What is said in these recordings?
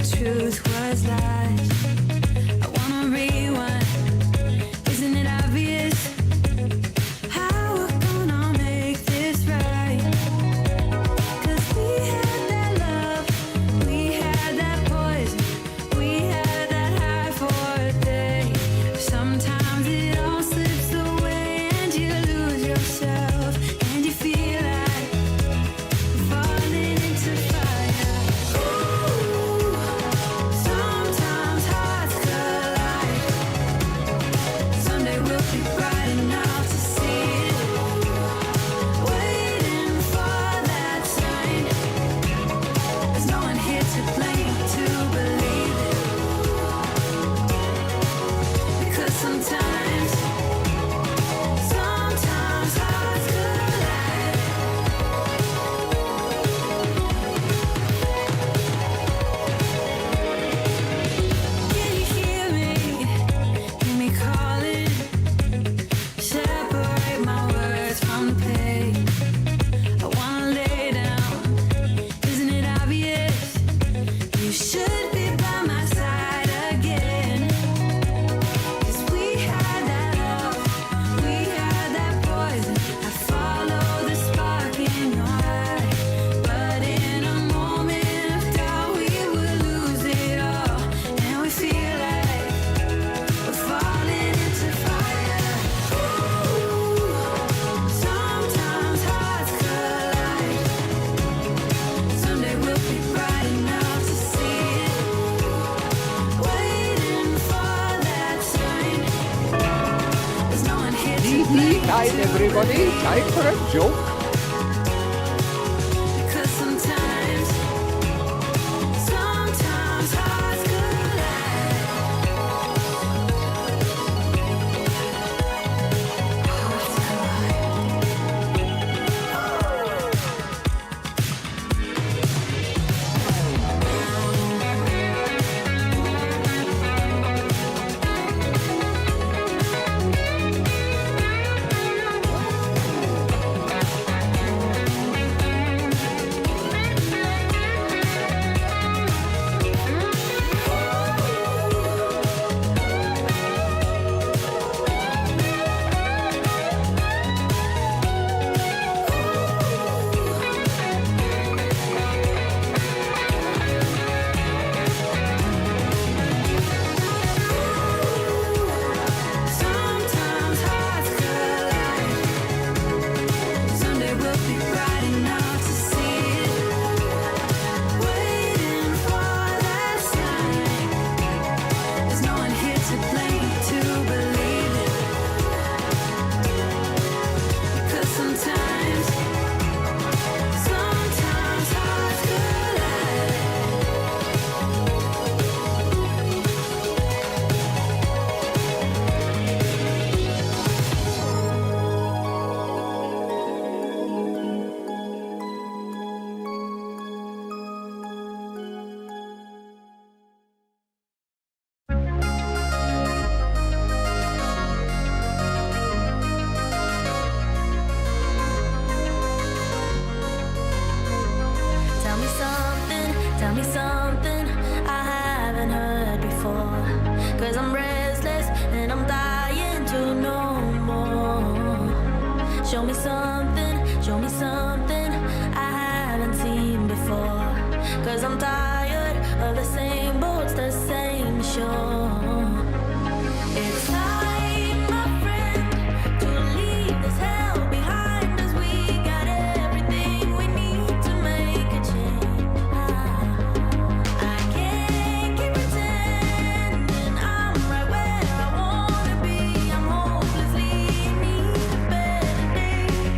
truth was lies. I wanna rewind. Isn't it obvious how we're gonna make this right? 'Cause we had that love, we had that poison, we had that high for a day. Sometimes it all slips away and you lose yourself and you feel like you're falling into fire. Ooh, sometimes hearts collide. Someday we'll be bright enough to see it. Waiting for that sign. There's no one here to blame to believe it. Because sometimes hearts collide. Can you hear me? Hear me calling. Separate my words from the pain. I wanna lay down. Isn't it obvious? You should be by my side again. 'Cause we had that love, we had that poison. I follow the spark in your eye. But in a moment of doubt, we would lose it all. And we feel like we're falling into fire. Ooh, sometimes hearts collide. Someday we'll be bright enough to see it. Waiting for that sign. There's no one here to blame Hi everybody, time for a joke. because sometimes hearts collide. Hearts Sometimes hearts collide. Someday we'll be bright enough to see it. Waiting for that sign. There's no one here to blame to believe it. Because sometimes hearts collide. Tell me something I haven't heard before. 'Cause I'm restless and I'm dying to know more. Show me something I haven't seen before. 'Cause I'm tired of the same boats, the same shore. It's time, my friend, to leave this hell behind us. We got everything we need to make a change. I can't keep pretending I'm right where I wanna be. I'm hopelessly in need of better days.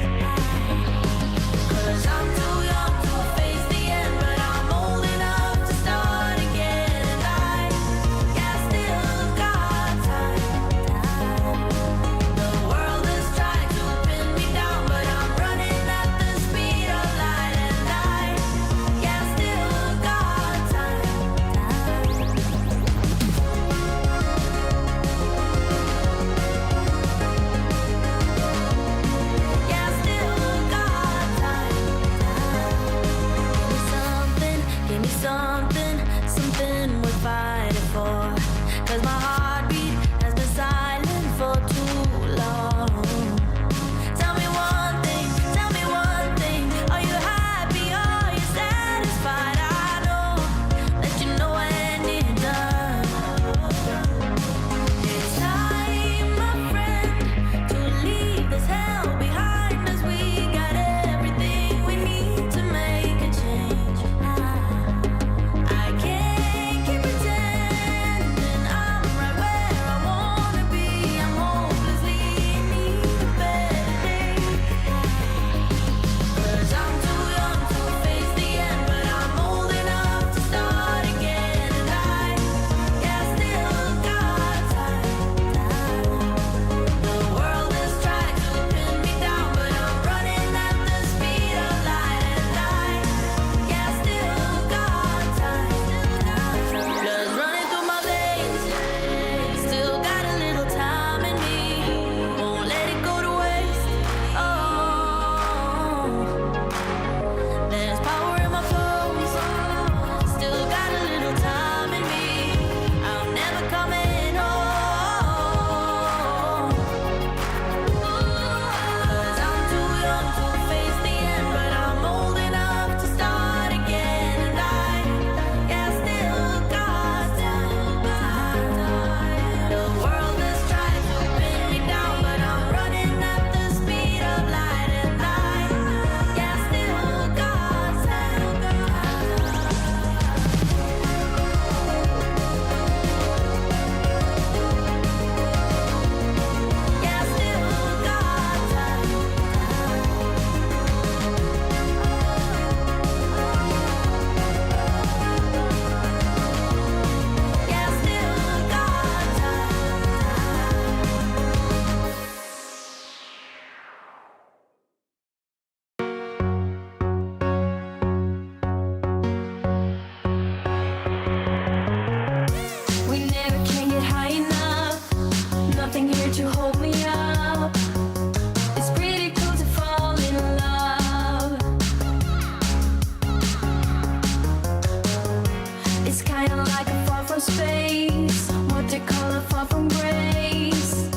like a fall from space. What they call a fall from grace.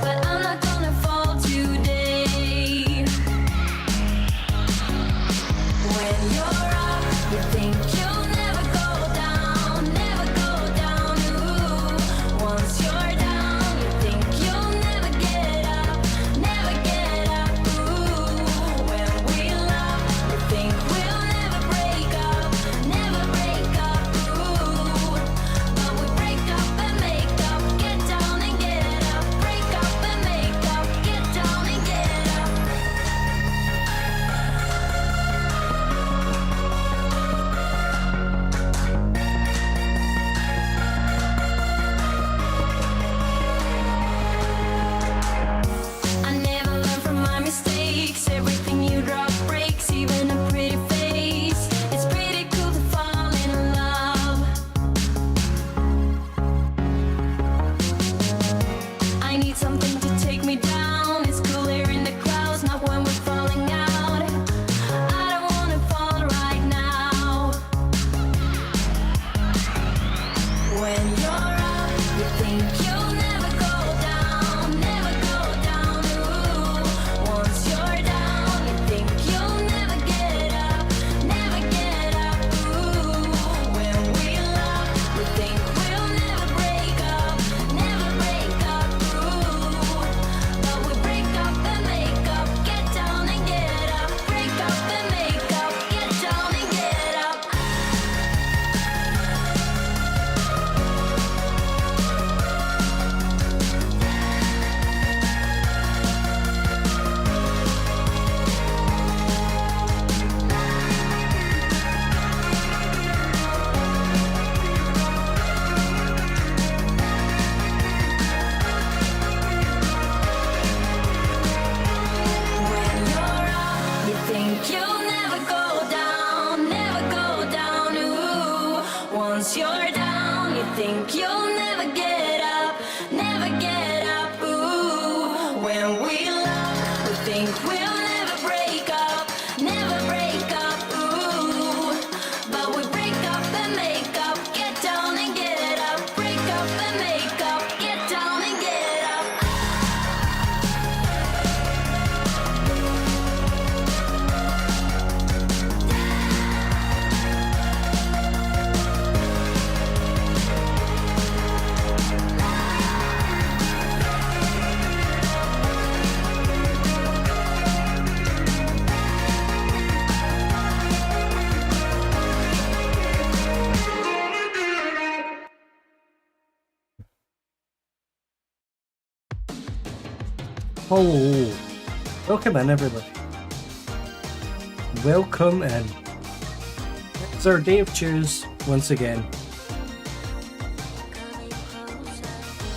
But I'm not gonna fall today. When you're up, you think you'll never go down, never go down. Ooh. Once you're down, you think you'll never get up, never get up. Ooh. When we love, we think we'll never break up, never break up. Ooh. But we break up and make up, get down and get up. Break up and make up, get down and get up. I never learn from my mistakes. Everything you drop breaks, even a pretty face. It's pretty cool to fall in love. I need something to take me down. It's cooler in the clouds, not when we're falling out. I don't wanna fall right now. When you're up, you think you'll never go down, never go down. Ooh. Once you're down, you think you'll never get up, never get up. Ooh. When we love, we think we'll never break up, never break up. Ooh. But we break up and make up, get down and get up. Break up and make up, get down and get up. When you're up, you think you'll never go down, never go down. Ooh. Once you're down, you think you'll never get up, never get up. Ooh. When we love, we think we'll never break up, never break up. Ooh. But we break up and make up, get down and get up. Break up and make up, get down and get up. Hello. Welcome in, everybody. Welcome in. It's our day of choose once again.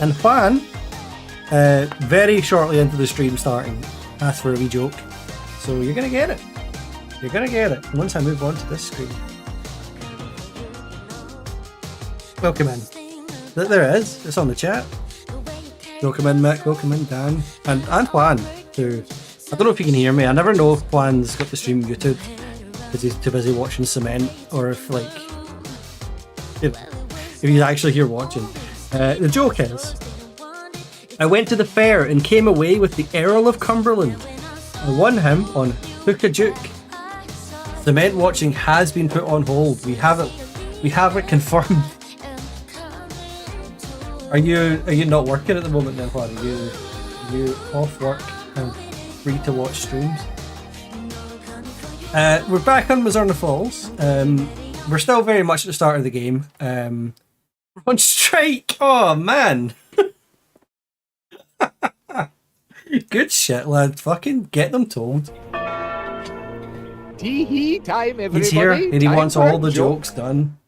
And Juan, very shortly into the stream starting, asked for a wee joke. So you're going to get it. You're going to get it once I move on to this screen. Welcome in. There it is. It's on the chat. Welcome in, Mick. Welcome in, Dan. And Juan, who, I don't know if you can hear me. I never know if Juan's got the stream muted because he's too busy watching cement, or if, like, if he's actually here watching. The joke is, I went to the fair and came away with the Earl of Cumberland. I won him on Hook a Juke. Cement watching has been put on hold. We have it confirmed. Are you not working at the moment then, Juan? Are you off work and free to watch streams? We're back on Mizzurna Falls. We're still very much at the start of the game. We're on strike! Oh man! Good shit, lad. Fucking get them told. Tee-hee time, everybody. He's here and he Time wants for a all the joke. jokes done.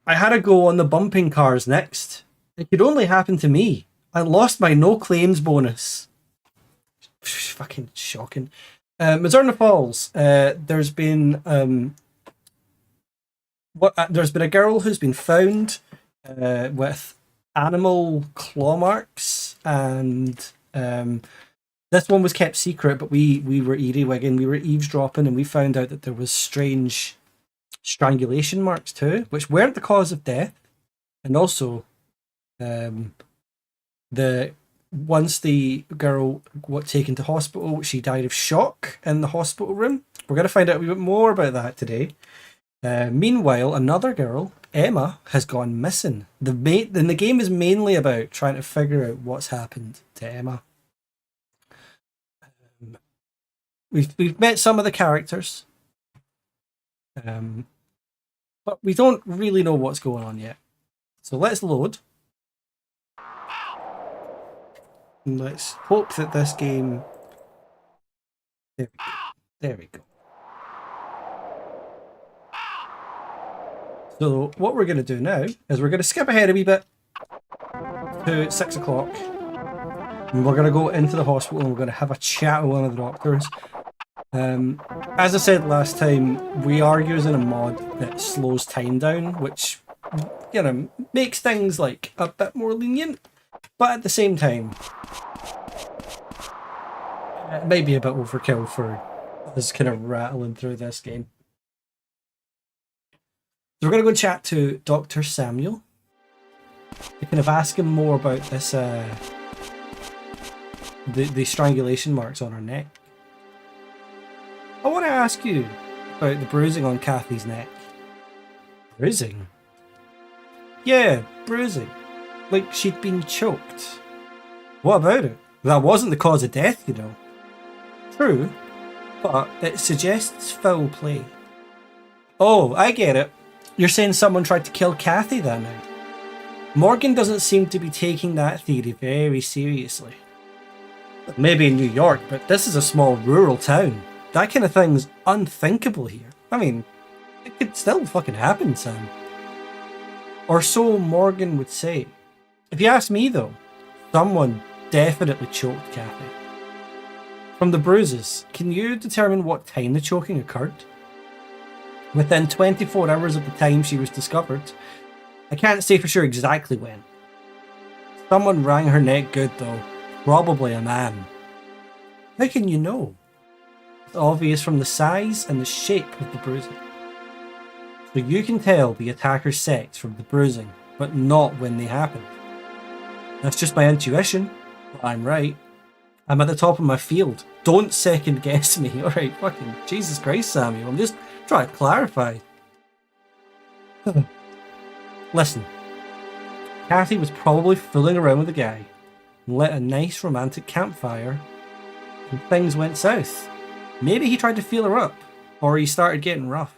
I had a go on the bumping cars next. It could only happen to me. I lost my no claims bonus. Fucking shocking. Mizzurna Falls. There's been a girl who's been found with animal claw marks, and this one was kept secret, but we were easywigging, we were eavesdropping, and we found out that there was strange strangulation marks too, which weren't the cause of death. And also, the once the girl got taken to hospital, she died of shock in the hospital room. We're going to find out a wee bit more about that today. Meanwhile, another girl, Emma, has gone missing. And the game is mainly about trying to figure out what's happened to Emma. We've met some of the characters, but we don't really know what's going on yet. So let's load. And let's hope that this game... There we go. So what we're going to do now is we're going to skip ahead a wee bit to 6 o'clock. And we're going to go into the hospital and we're going to have a chat with one of the doctors. As I said last time, we are using a mod that slows time down, which, you know, makes things like a bit more lenient. But at the same time, it might be a bit overkill for us kind of rattling through this game. So we're going to go chat to Dr. Samuel. To kind of ask him more about this, the strangulation marks on her neck. I want to ask you about the bruising on Kathy's neck. Bruising? Yeah, bruising. Like she'd been choked. What about it? That wasn't the cause of death, you know. True, but it suggests foul play. Oh, I get it. You're saying someone tried to kill Kathy that night. Morgan doesn't seem to be taking that theory very seriously. Maybe in New York, but this is a small rural town. That kind of thing's unthinkable here. I mean, it could still fucking happen, Sam. Or so Morgan would say. If you ask me though, someone definitely choked Kathy. From the bruises, can you determine what time the choking occurred? Within 24 hours of the time she was discovered. I can't say for sure exactly when. Someone wrung her neck good though. Probably a man. How can you know? It's obvious from the size and the shape of the bruising. So you can tell the attacker's sex from the bruising, but not when they happened. That's just my intuition, but I'm right. I'm at the top of my field. Don't second guess me, alright? Fucking Jesus Christ, Samuel. I'm just trying to clarify. Listen. Kathy was probably fooling around with a guy and lit a nice romantic campfire and things went south. Maybe he tried to feel her up, or he started getting rough.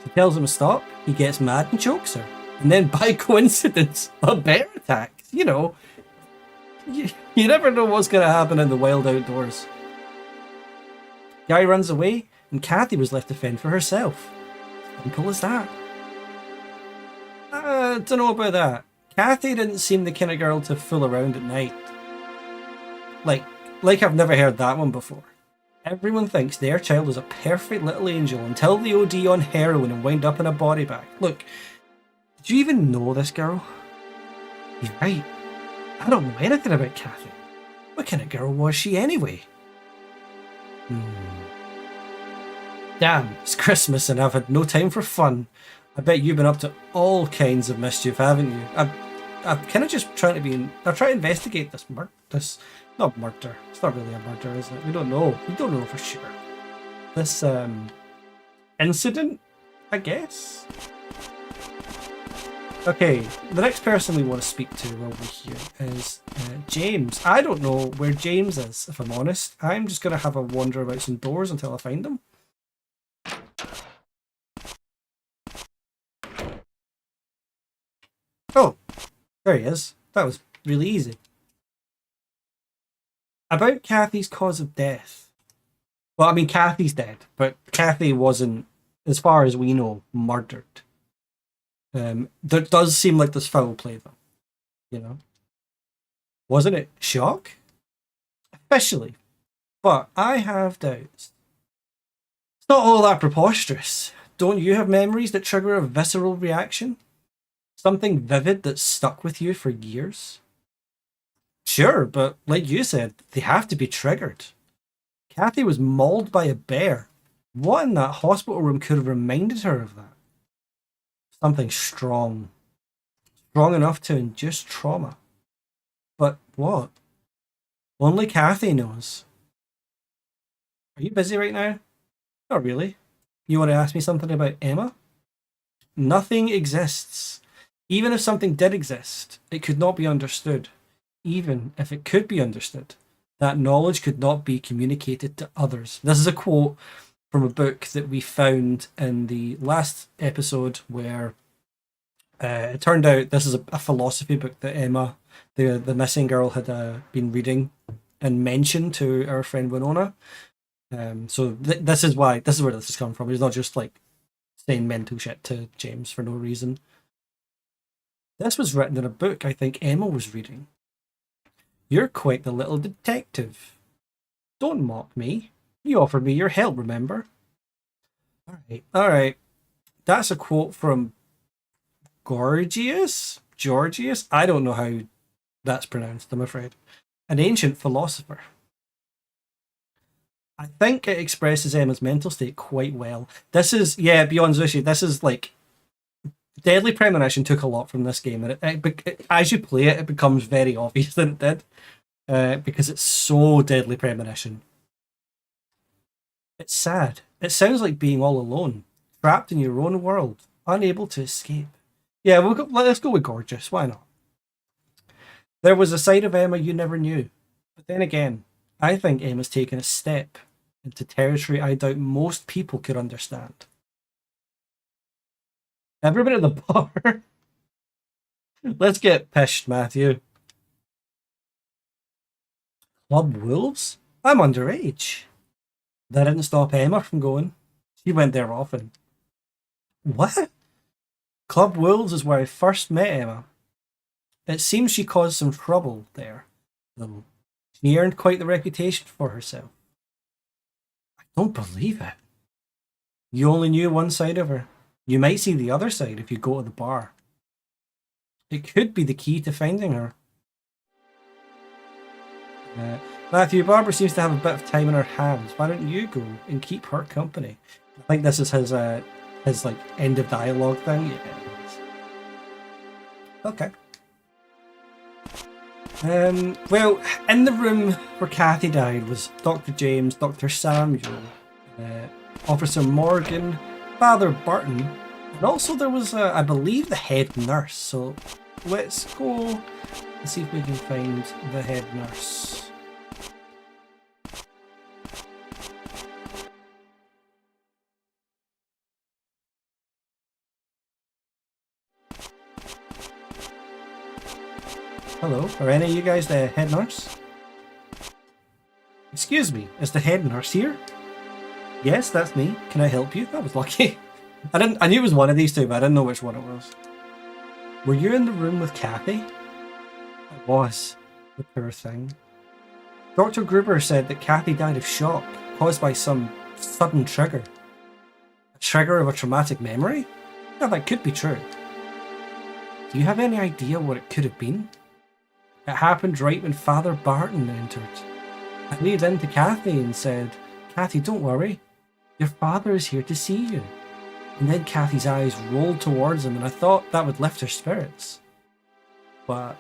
She tells him to stop, he gets mad and chokes her. And then by coincidence, a bear attacks. You know, you never know what's going to happen in the wild outdoors. Guy runs away, and Kathy was left to fend for herself. Simple as that. I don't know about that. Kathy didn't seem the kind of girl to fool around at night. Like I've never heard that one before. Everyone thinks their child is a perfect little angel until they OD on heroin and wind up in a body bag. Look, did you even know this girl? You're right. I don't know anything about Kathy. What kind of girl was she anyway? Damn, it's Christmas and I've had no time for fun. I bet you've been up to all kinds of mischief, haven't you? I'm kind of just trying to investigate this not murder. It's not really a murder, is it? We don't know. We don't know for sure. This incident, I guess. Okay, the next person we want to speak to over here is James. I don't know where James is, if I'm honest. I'm just going to have a wander about some doors until I find him. Oh, there he is. That was really easy. About Kathy's cause of death. Well, I mean, Kathy's dead, but Kathy wasn't, as far as we know, murdered. There does seem like there's foul play, though. You know? Wasn't it shock? Officially. But I have doubts. It's not all that preposterous. Don't you have memories that trigger a visceral reaction? Something vivid that's stuck with you for years? Sure, but like you said, they have to be triggered. Kathy was mauled by a bear. What in that hospital room could have reminded her of that? Something strong. Strong enough to induce trauma. But what? Only Kathy knows. Are you busy right now? Not really. You want to ask me something about Emma? Nothing exists. Even if something did exist, it could not be understood. Even if it could be understood, that knowledge could not be communicated to others. This is a quote from a book that we found in the last episode where it turned out this is a philosophy book that Emma, the missing girl, had been reading and mentioned to our friend Winona. So this is where this has come from. It's not just like saying mental shit to James for no reason. This was written in a book I think Emma was reading. You're quite the little detective. Don't mock me. You offered me your help, remember? Alright. That's a quote from Gorgias? Georgius? I don't know how that's pronounced, I'm afraid. An ancient philosopher. I think it expresses Emma's mental state quite well. This is, beyond Zushi, this is like Deadly Premonition took a lot from this game, and as you play it, it becomes very obvious that it did, because it's so Deadly Premonition. It's sad. It sounds like being all alone, trapped in your own world, unable to escape. Yeah, let's go with Gorgeous. Why not? There was a side of Emma you never knew, but then again, I think Emma's taken a step into territory I doubt most people could understand. Ever been at the bar? Let's get pissed, Matthew. Club Wolves? I'm underage. That didn't stop Emma from going. She went there often. What? Club Wolves is where I first met Emma. It seems she caused some trouble there, though. She earned quite the reputation for herself. I don't believe it. You only knew one side of her. You might see the other side if you go to the bar. It could be the key to finding her. Matthew, Barbara seems to have a bit of time in her hands. Why don't you go and keep her company? I think this is his like end of dialogue thing. Yeah. Okay. Well, in the room where Kathy died was Dr. James, Dr. Samuel, Officer Morgan, Father Burton, and also there was, I believe, the head nurse. So let's go and see if we can find the head nurse. Hello, are any of you guys the head nurse? Excuse me, is the head nurse here? Yes, that's me. Can I help you? That was lucky. I knew it was one of these two, but I didn't know which one it was. Were you in the room with Kathy? I was. The poor thing. Dr. Gruber said that Kathy died of shock caused by some sudden trigger. A trigger of a traumatic memory? Yeah, that could be true. Do you have any idea what it could have been? It happened right when Father Barton entered. I leaned into Kathy and said, Kathy, don't worry. Your father is here to see you. And then Kathy's eyes rolled towards him and I thought that would lift her spirits. But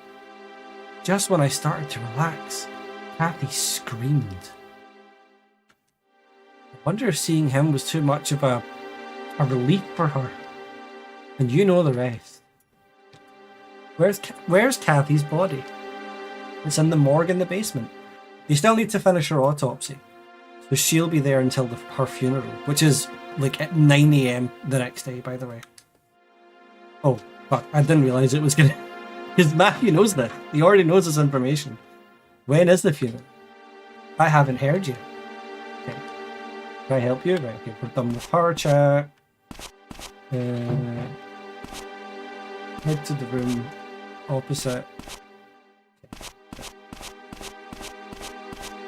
just when I started to relax, Kathy screamed. I wonder if seeing him was too much of a relief for her. And you know the rest. Where's Kathy's body? It's in the morgue in the basement. You still need to finish her autopsy. So she'll be there until her funeral, which is like at 9 AM the next day, by the way. Oh, fuck, I didn't realise it was gonna... Because Matthew knows that. He already knows this information. When is the funeral? I haven't heard you. Okay. Can I help you? Right, okay, we're done with her chat. Head to the room opposite.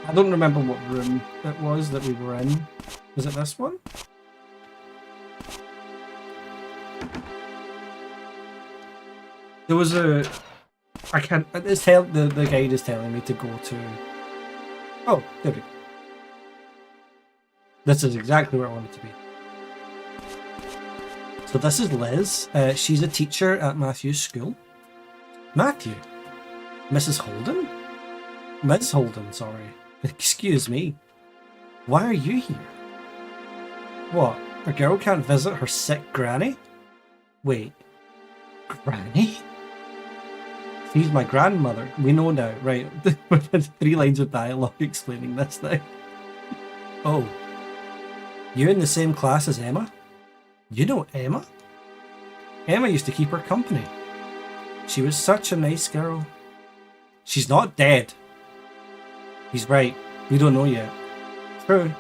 I don't remember what room it was that we were in. Was it this one? There was a... I can't... the guide is telling me to go to... Oh, there we go. This is exactly where I want it to be. So this is Liz. She's a teacher at Matthew's school. Matthew? Mrs. Holden? Ms. Holden, sorry. Excuse me. Why are you here? What? A girl can't visit her sick granny? Wait. Granny? She's my grandmother. We know now, right? 3 lines of dialogue explaining this thing. Oh. You're in the same class as Emma? You know Emma? Emma used to keep her company. She was such a nice girl. She's not dead. He's right. We don't know yet. True.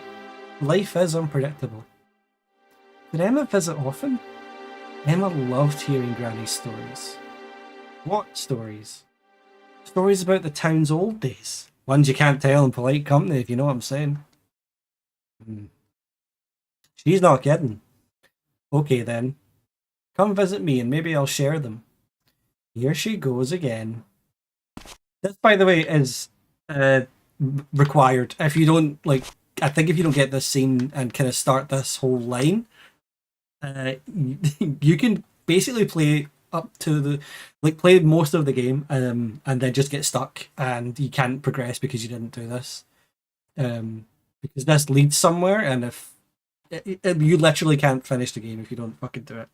Life is unpredictable. Did Emma visit often? Emma loved hearing Granny's stories. What stories? Stories about the town's old days. Ones you can't tell in polite company, if you know what I'm saying. She's not kidding. Okay then. Come visit me and maybe I'll share them. Here she goes again. This, by the way, is required. If you don't, like, I think if you don't get this scene and kind of start this whole line, you can basically play up to the, like, play most of the game and then just get stuck and you can't progress because you didn't do this. Because this leads somewhere, and if you literally can't finish the game if you don't fucking do it.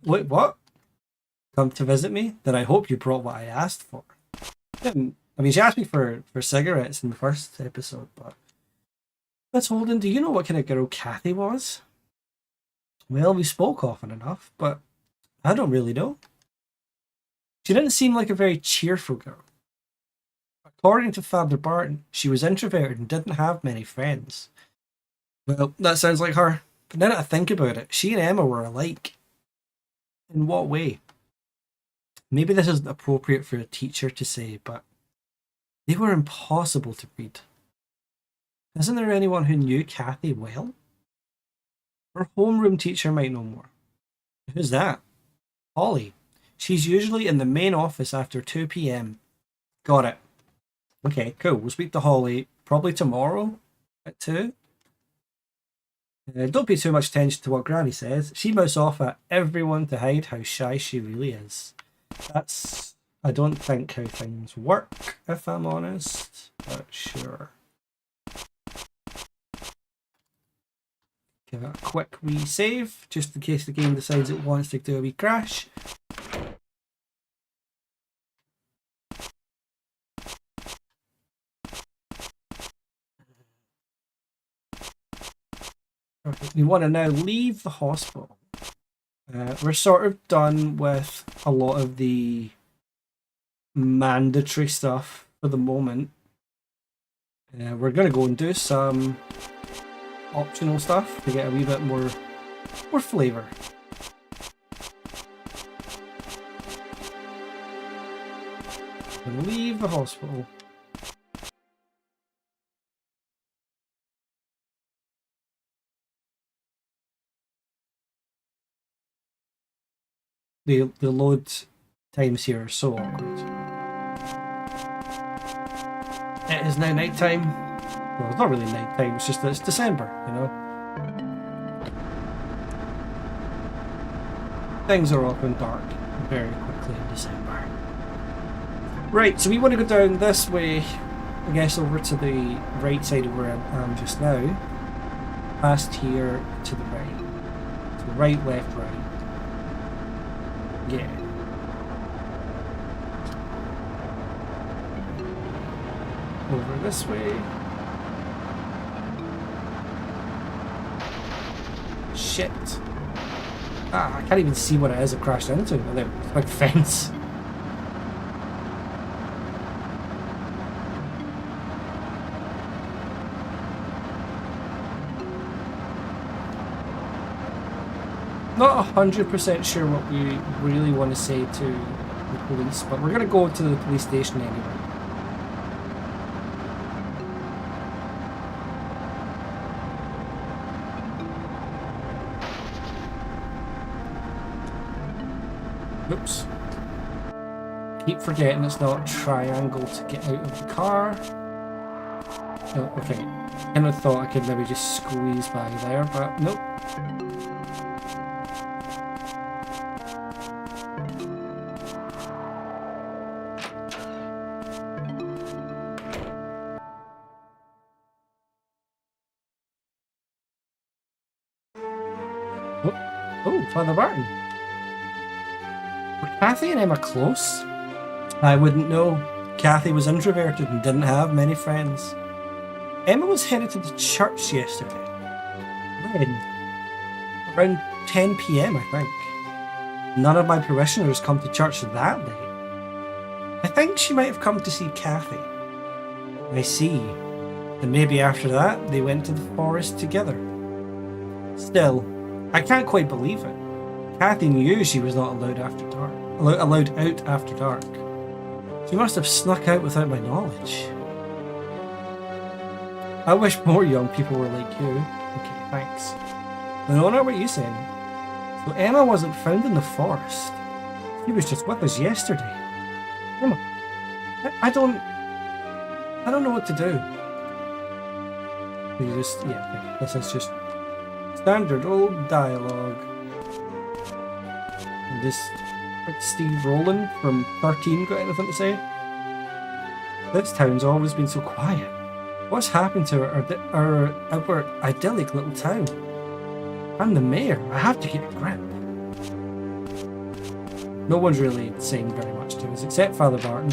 Wait, what? Come to visit me? Then I hope you brought what I asked for. I mean, she asked me for cigarettes in the first episode, but... Miss Holden, do you know what kind of girl Kathy was? Well, we spoke often enough, but I don't really know. She didn't seem like a very cheerful girl. According to Father Barton, she was introverted and didn't have many friends. Well, that sounds like her. But now that I think about it, she and Emma were alike. In what way? Maybe this isn't appropriate for a teacher to say, but they were impossible to read. Isn't there anyone who knew Kathy well? Her homeroom teacher might know more. Who's that? Holly. She's usually in the main office after 2 p.m. Got it. Okay, cool. We'll speak to Holly probably tomorrow at 2. Don't pay too much attention to what Granny says. She mouths off at everyone to hide how shy she really is. That's, I don't think, how things work, if I'm honest. But sure. Give it a quick wee save, just in case the game decides it wants to do a wee crash. We want to now leave the hospital. We're sort of done with a lot of the mandatory stuff for the moment. We're going to go and do some optional stuff to get a wee bit more flavour. Leave the hospital. The load times here are so awkward. It is now night time. Well, it's not really night time, it's just that it's December, you know? Things are often dark very quickly in December. Right, so we want to go down this way, I guess over to the right side of where I am just now. Past here to the right. To the right, left, right. Yeah. Over this way. Shit. Ah, I can't even see what it is I crashed into. It's like a fence. Not 100% sure what we really want to say to the police, but we're going to go to the police station anyway. Oops. Keep forgetting it's not a triangle to get out of the car. Oh, okay. Kind of thought I could maybe just squeeze by there, but nope. Oh, Father Barton. Were Kathy and Emma close? I wouldn't know. Kathy was introverted and didn't have many friends. Emma was headed to the church yesterday. When? Around 10 p.m, I think. None of my parishioners come to church that late. I think she might have come to see Kathy. I see. And maybe after that, they went to the forest together. Still, I can't quite believe it. Kathy knew she was not allowed after dark. Allowed out after dark. She must have snuck out without my knowledge. I wish more young people were like you. Okay, thanks. Leona, what are you saying? So Emma wasn't found in the forest. She was just with us yesterday. Emma, I don't know what to do. You just, yeah, okay. This is just standard old dialogue. And this, like Steve Rowland from 13 got anything to say? This town's always been so quiet. What's happened to our idyllic little town? I'm the mayor. I have to get a grip. No one's really saying very much to us, except Father Barton.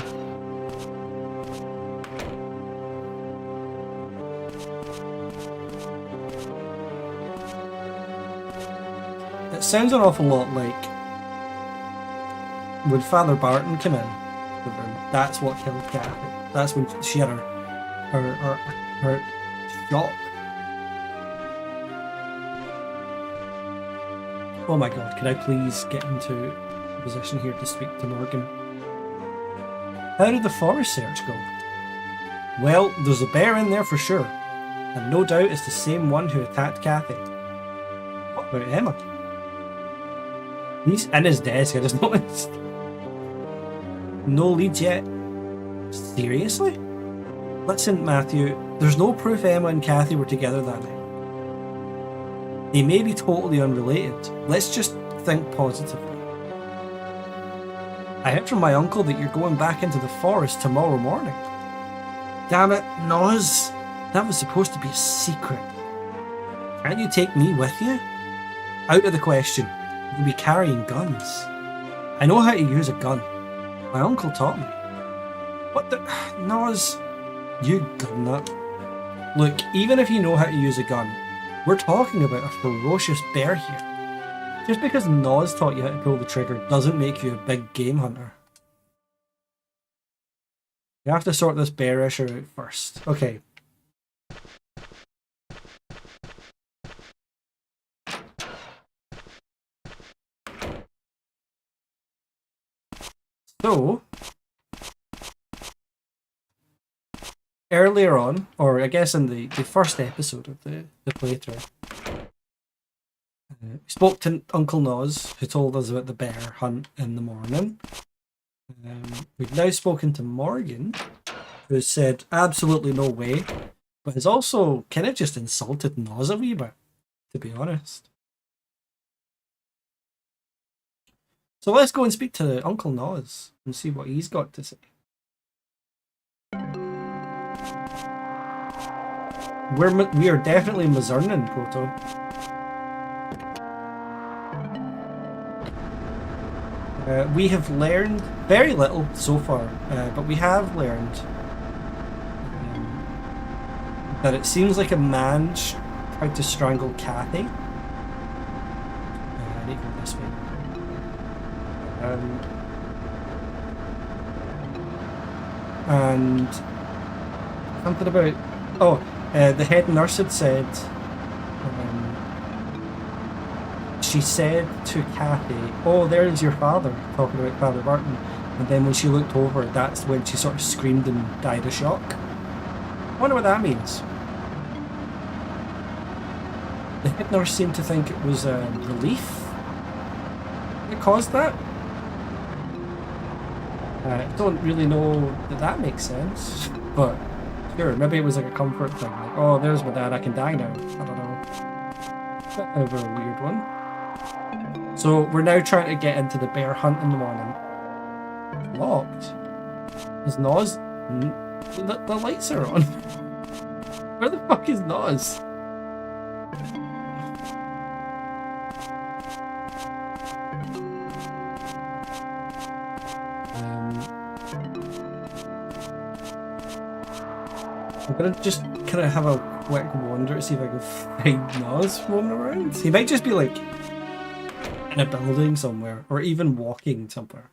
It sounds an awful lot like when Father Barton came in the room, that's what killed Kathy. That's when she had her shock. Oh my god, can I please get into a position here to speak to Morgan? How did the forest search go? Well, there's a bear in there for sure, and no doubt it's the same one who attacked Kathy. What about Emma? He's in his desk, I just noticed. No leads yet. Seriously? Listen, Matthew, there's no proof Emma and Kathy were together that night. They may be totally unrelated. Let's just think positively. I heard from my uncle that you're going back into the forest tomorrow morning. Damn it, Noz. That was supposed to be a secret. Can't you take me with you? Out of the question. You'll be carrying guns. I know how to use a gun. My uncle taught me. What the... Noz... You gun nut. Look, even if you know how to use a gun, we're talking about a ferocious bear here. Just because Noz taught you how to pull the trigger doesn't make you a big game hunter. You have to sort this bear issue out first. Okay. So, earlier on, or I guess in the first episode of the playthrough, we spoke to Uncle Noz, who told us about the bear hunt in the morning. We've now spoken to Morgan, who said absolutely no way, but has also kind of just insulted Noz a wee bit, to be honest. So let's go and speak to Uncle Noz and see what he's got to say. We are definitely Mizzurnan, Proto. We have learned very little so far, but we have learned that it seems like a man tried to strangle Kathy. I need to go this way. And something about... Oh, the head nurse had said... she said to Kathy, oh, there's your father, talking about Father Barton. And then when she looked over, that's when she sort of screamed and died of shock. I wonder what that means. The head nurse seemed to think it was relief that caused that. I don't really know that makes sense, but Sure, maybe it was like a comfort thing. Like, oh, there's my dad, I can die now. I don't know. Bit of a weird one. So we're now trying to get into the bear hunt in the morning. Locked. Is Noz? The lights are on. Where the fuck is Noz? I'm gonna just kind of have a quick wander to see if I can find Noz roaming around. He might just be like in a building somewhere, or even walking somewhere.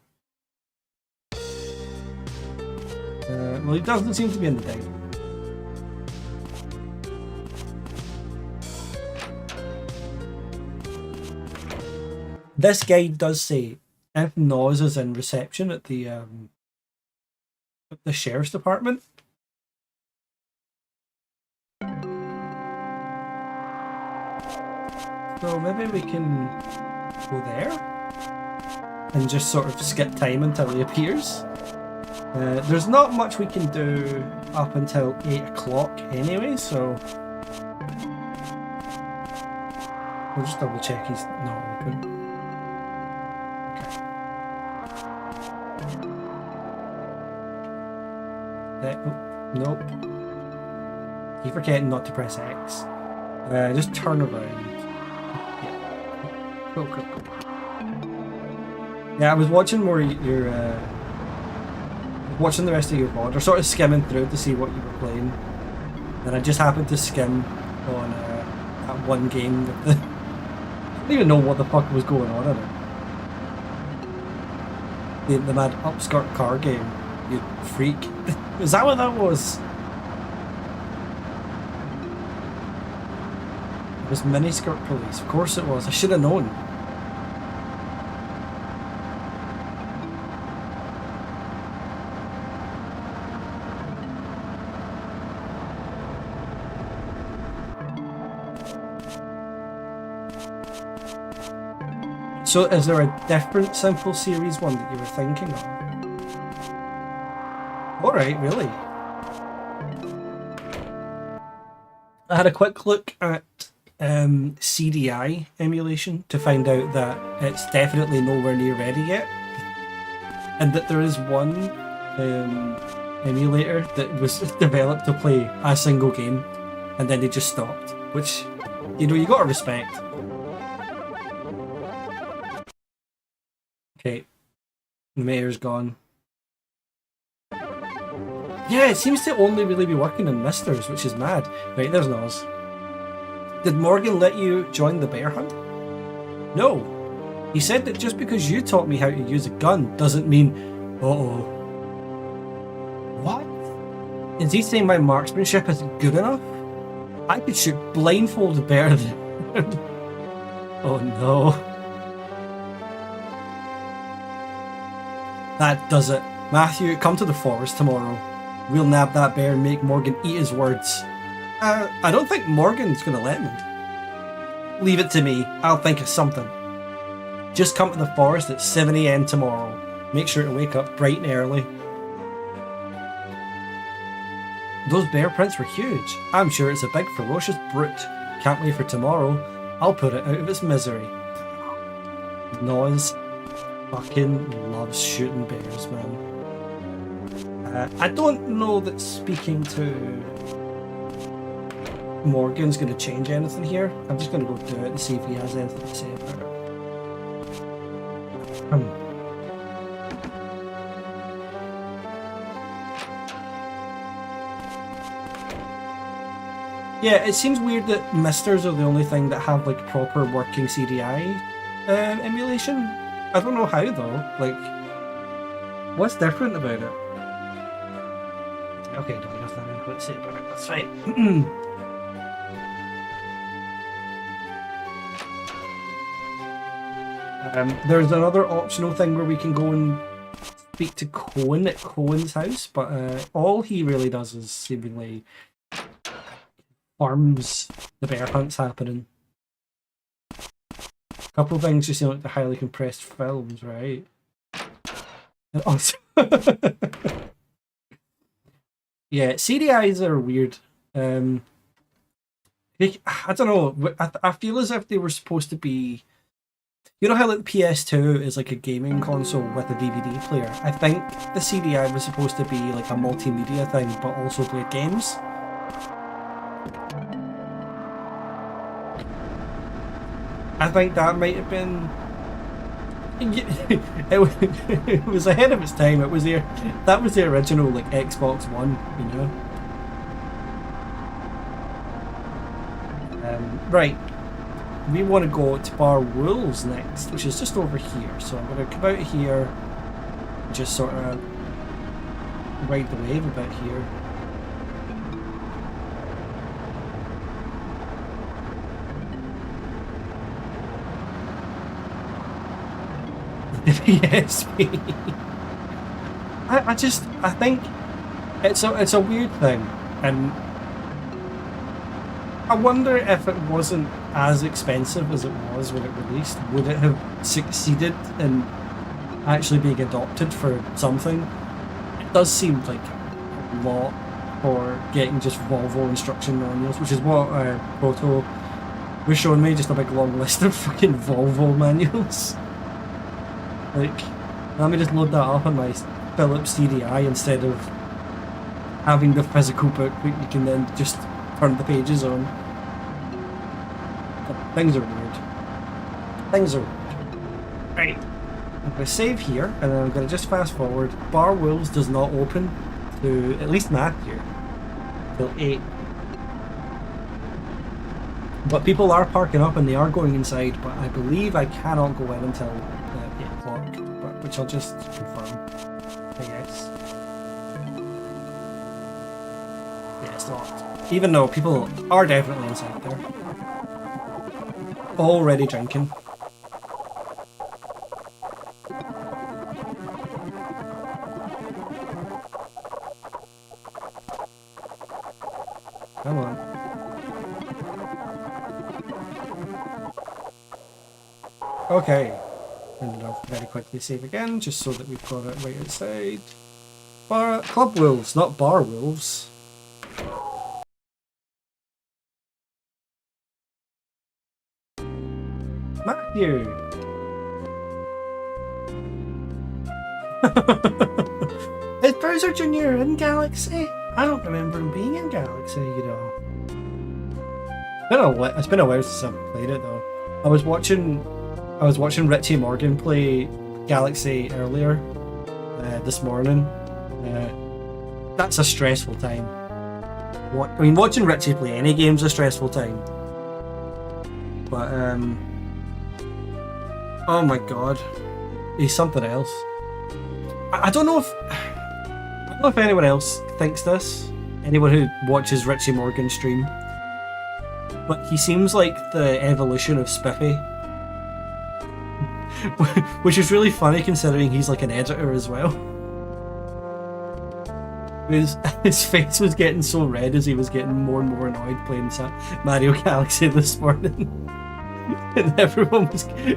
Well, he doesn't seem to be in the dining. This guide does say if Noz is in reception at the sheriff's department. So maybe we can go there and just sort of skip time until he appears. There's not much we can do up until 8 o'clock anyway, so we'll just double check he's not open. Okay. Oh, nope. Keep forgetting not to press X. Just turn around. Yeah. Cool. Yeah, I was watching more your watching the rest of your VOD, or sort of skimming through to see what you were playing, and I just happened to skim on that one game with the. I don't even know what the fuck was going on in it. The mad upskirt car game, you freak. Is that what that was? It was Miniskirt Police. Of course it was. I should have known. So is there a different Simple Series one that you were thinking of? Alright, really? I had a quick look at CDI emulation to find out that it's definitely nowhere near ready yet. And that there is one emulator that was developed to play a single game and then they just stopped. Which, you know, you gotta respect. Okay, the mayor's gone. Yeah, it seems to only really be working on misters, which is mad. Right, there's Noz. Did Morgan let you join the bear hunt? No. He said that just because you taught me how to use a gun doesn't mean... Uh-oh. What? Is he saying my marksmanship isn't good enough? I could shoot blindfolded better than... Oh no. That does it. Matthew, come to the forest tomorrow. We'll nab that bear and make Morgan eat his words. I don't think Morgan's gonna let me. Leave it to me. I'll think of something. Just come to the forest at 7 AM tomorrow. Make sure to wake up bright and early. Those bear prints were huge. I'm sure it's a big ferocious brute. Can't wait for tomorrow. I'll put it out of its misery. Noz fucking loves shooting bears, man. I don't know that speaking to Morgan's going to change anything here. I'm just going to go do it and see if he has anything to say about it. Yeah, it seems weird that misters are the only thing that have like proper working CDI emulation. I don't know how though. Like, what's different about it? Okay, no, he has nothing to say about it. That's fine. There's another optional thing where we can go and speak to Cohen at Cohen's house, but all he really does is seemingly farms the bear hunts happening. A couple of things just seem like the highly compressed films, right? And also Yeah, CDIs are weird. I don't know. I feel as if they were supposed to be. You know how like the PS2 is like a gaming console with a DVD player? I think the CDI was supposed to be like a multimedia thing, but also play games. I think that might have been. It was ahead of its time. It was that was the original like Xbox One, you know. Right, we want to go to Bar Wolves next, which is just over here. So I'm going to come out here, just sort of ride the wave a bit here. Yes, I think it's a weird thing, and I wonder if it wasn't as expensive as it was when it released, would it have succeeded in actually being adopted for something? It does seem like a lot for getting just Volvo instruction manuals, which is what Proto was showing me, just a big long list of fucking Volvo manuals. Like, let me just load that up on my Philips CDI instead of having the physical book that you can then just turn the pages on. Things are weird. Things are weird. Right. I'm going to save here, and then I'm going to just fast forward. Bar Wolves does not open to, at least Matthew, till 8. But people are parking up and they are going inside, but I believe I cannot go in until 8 o'clock, which I'll just confirm, I guess. Yeah, it's locked. Even though people are definitely inside there. Already drinking. Come on. Okay. And I'll very quickly save again, just so that we've got it right outside. Club Wolves, not Bar Wolves. Matthew! Is Bowser Jr. in Galaxy? I don't remember him being in Galaxy, you know. It's been a while since I've played it though. I was watching Richie Morgan play Galaxy earlier this morning. That's a stressful time. Watching Richie play any game's a stressful time. But oh my god, he's something else. I don't know if anyone else thinks this. Anyone who watches Richie Morgan stream, but he seems like the evolution of Spiffy. Which is really funny considering he's like an editor as well. His face was getting so red as he was getting more and more annoyed playing Mario Galaxy this morning. And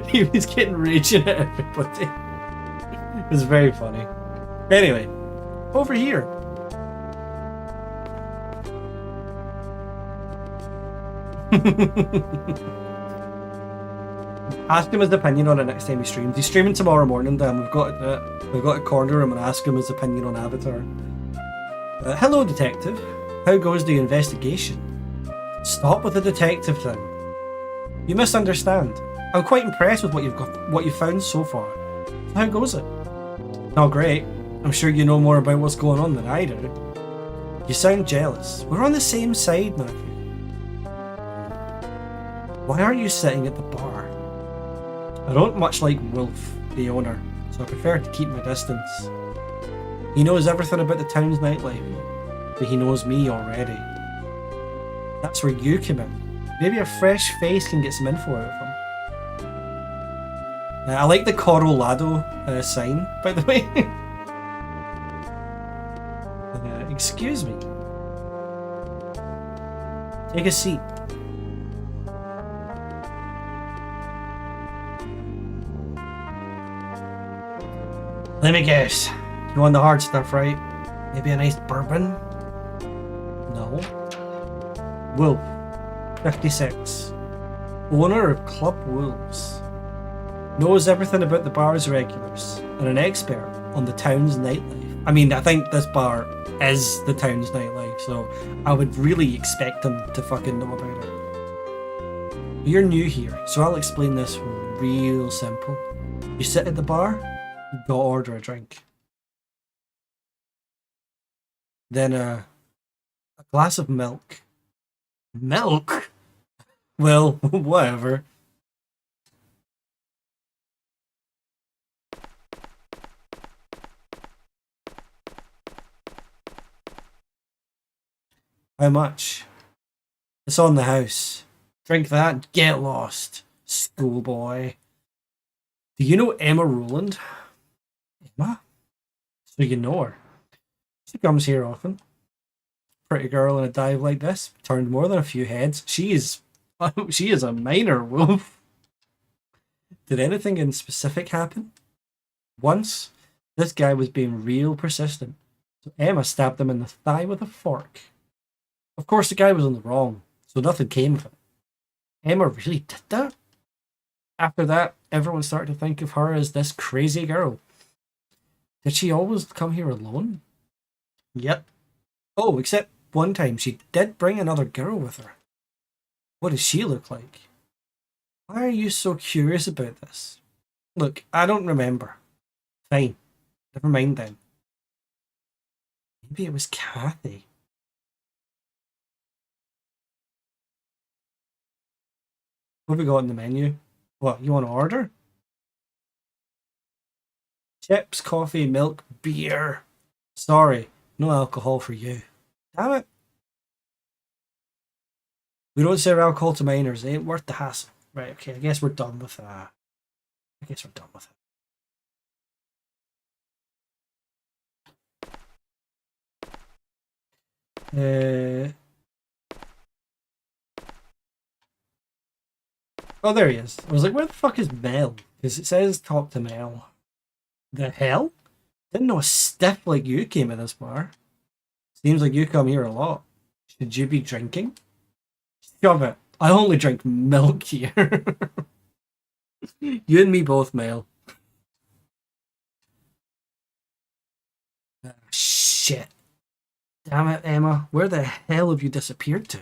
he was getting raging at everybody. It was very funny. Anyway, over here. Ask him his opinion on it next time he streams. He's streaming tomorrow morning, then we've got to corner him and ask him his opinion on Avatar. Hello, detective. How goes the investigation? Stop with the detective thing. You misunderstand. I'm quite impressed with what you've found so far. So how goes it? Not great. I'm sure you know more about what's going on than I do. You sound jealous. We're on the same side, Matthew. Why aren't you sitting at the bar? I don't much like Wolf, the owner, so I prefer to keep my distance. He knows everything about the town's nightlife, but he knows me already. That's where you come in. Maybe a fresh face can get some info out of him. I like the Corolado sign, by the way. Excuse me. Take a seat. Let me guess. You want the hard stuff, right? Maybe a nice bourbon? Wolf, 56. Owner of Club Wolves. Knows everything about the bar's regulars and an expert on the town's nightlife. I mean, I think this bar is the town's nightlife, so I would really expect him to fucking know about it. You're new here, so I'll explain this real simple. You sit at the bar, you gotta order a drink. Then a glass of milk. Milk? Well, whatever. How much? It's on the house. Drink that, get lost, schoolboy. Do you know Emma Rowland? Emma? So you know her. She comes here often. Pretty girl in a dive like this. Turned more than a few heads. She is a minor wolf. Did anything in specific happen? Once, this guy was being real persistent. So Emma stabbed him in the thigh with a fork. Of course, the guy was in the wrong, so nothing came of it. Emma really did that? After that, everyone started to think of her as this crazy girl. Did she always come here alone? Yep. Oh, except one time she did bring another girl with her. What does she look like? Why are you so curious about this? Look, I don't remember. Fine. Never mind then. Maybe it was Kathy. What have we got in the menu? What, you want to order? Chips, coffee, milk, beer. Sorry, no alcohol for you. Damn it. We don't serve alcohol to minors. It ain't worth the hassle. Right, okay, I guess we're done with that. Oh, there he is. I was like, where the fuck is Mel? Because it says talk to Mel. The hell? Didn't know a stiff like you came in this bar. Seems like you come here a lot. Should you be drinking? Shove it. I only drink milk here. You and me both, Mel. Shit. Damn it, Emma. Where the hell have you disappeared to?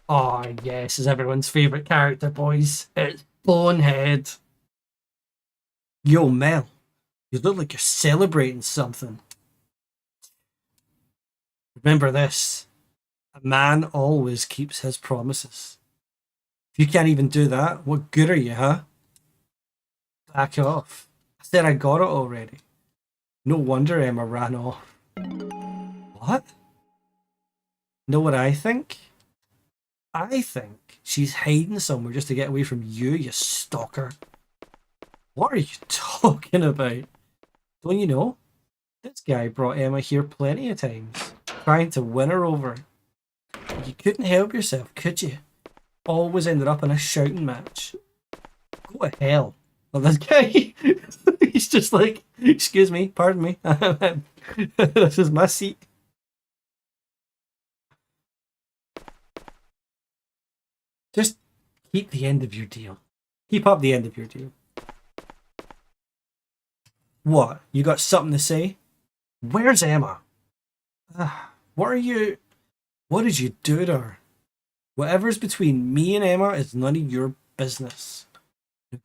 Oh, yes, is everyone's favourite character, boys. It's Bonehead. Yo, Mel. You look like you're celebrating something. Remember this. A man always keeps his promises. If you can't even do that, what good are you, huh? Back off. I said I got it already. No wonder Emma ran off. What? Know what I think? I think she's hiding somewhere just to get away from you, you stalker. What are you talking about? Don't you know? This guy brought Emma here plenty of times, trying to win her over. You couldn't help yourself, could you? Always ended up in a shouting match. Go to hell. Well, this guy, he's just like, excuse me, pardon me. This is my seat. Just keep the end of your deal. Keep up the end of your deal. What? You got something to say? Where's Emma? What did you do to her? Whatever's between me and Emma is none of your business.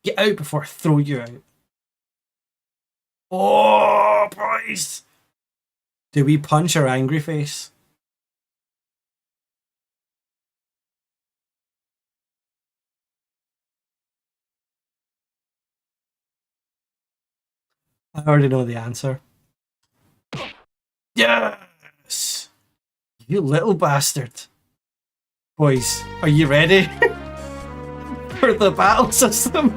Get out before I throw you out. Oh, boys! Do we punch her angry face? I already know the answer. Yes! You little bastard. Boys, are you ready for the battle system?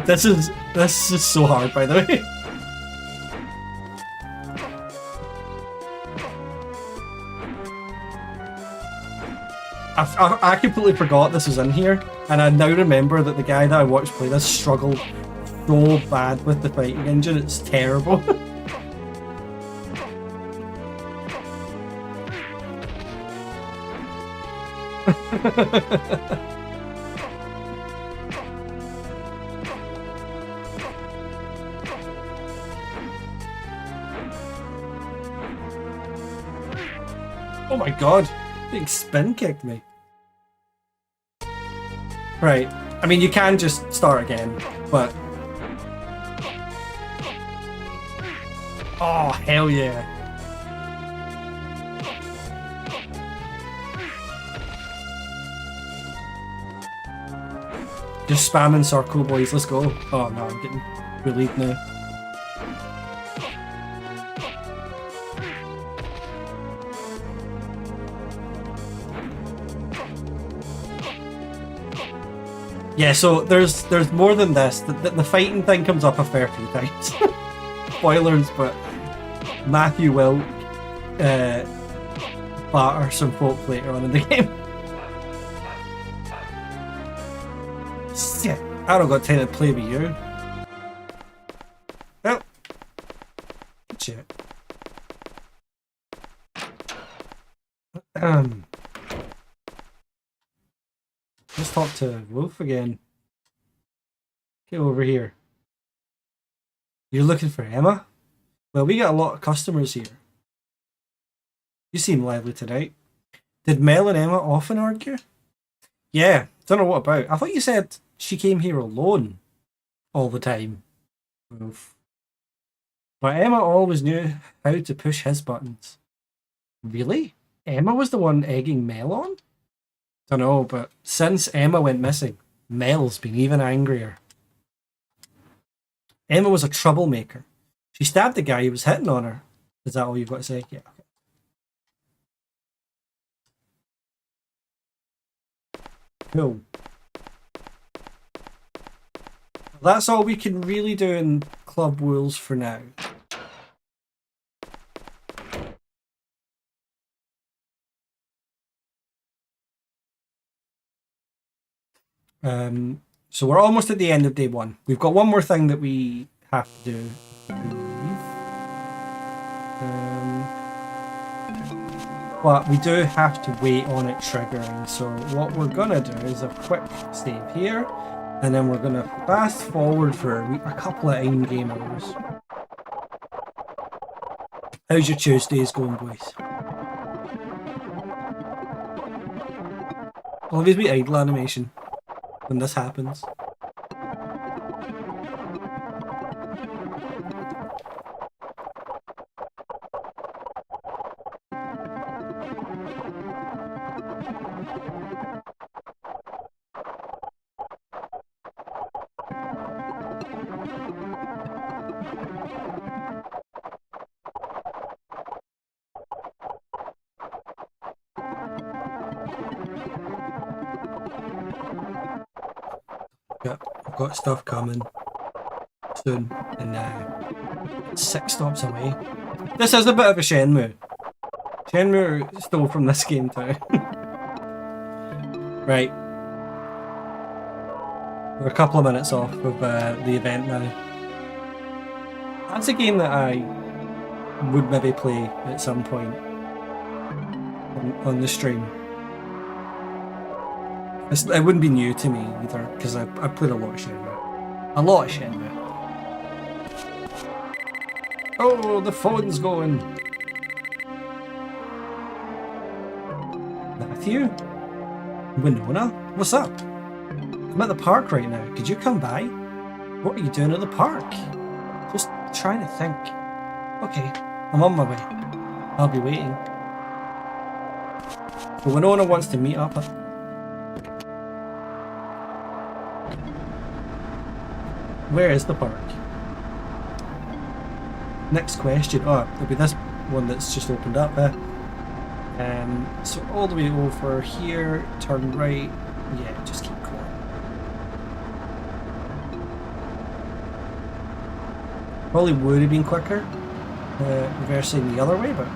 This is so hard, by the way. I completely forgot this was in here. And I now remember that the guy that I watched play this struggled so bad with the fighting engine, it's terrible. Oh my god, big spin kicked me. Right, I mean you can just start again, but... Oh, hell yeah. Just spamming circle, boys, let's go. Oh no, I'm getting relieved now. Yeah, so there's more than this. The fighting thing comes up a fair few times. Spoilers, but Matthew will batter some folk later on in the game. Shit, I don't got time to play with you. Oh. Shit. Let's talk to Wolf again. Get over here. You're looking for Emma? Well, we got a lot of customers here. You seem lively tonight. Did Mel and Emma often argue? Yeah, don't know what about. I thought you said she came here alone all the time. Wolf. But Emma always knew how to push his buttons. Really? Emma was the one egging Mel on? Don't know, but since Emma went missing, Mel's been even angrier. Emma was a troublemaker. She stabbed the guy who was hitting on her. Is that all you've got to say? Yeah. Okay. Cool. That's all we can really do in Club Rules for now. So we're almost at the end of day one. We've got one more thing that we have to do. But we do have to wait on it triggering. So what we're gonna do is a quick save here, and then we're gonna fast forward for a couple of in-game hours. How's your Tuesdays going, boys? Always be idle animation when this happens. I've got stuff coming soon, and it's 6 stops away. This is a bit of a Shenmue. Shenmue stole from this game too. Right. We're a couple of minutes off of the event now. That's a game that I would maybe play at some point on the stream. It wouldn't be new to me either, because I played a lot of Shenmue. A lot of Shenmue. Oh, the phone's going. Matthew? Winona? What's up? I'm at the park right now. Could you come by? What are you doing at the park? Just trying to think. Okay, I'm on my way. I'll be waiting. So Winona wants to meet up. Where is the park? Next question. Oh, there'll be this one that's just opened up. So all the way over here, turn right. Yeah, just keep going. Probably would have been quicker reversing the other way, but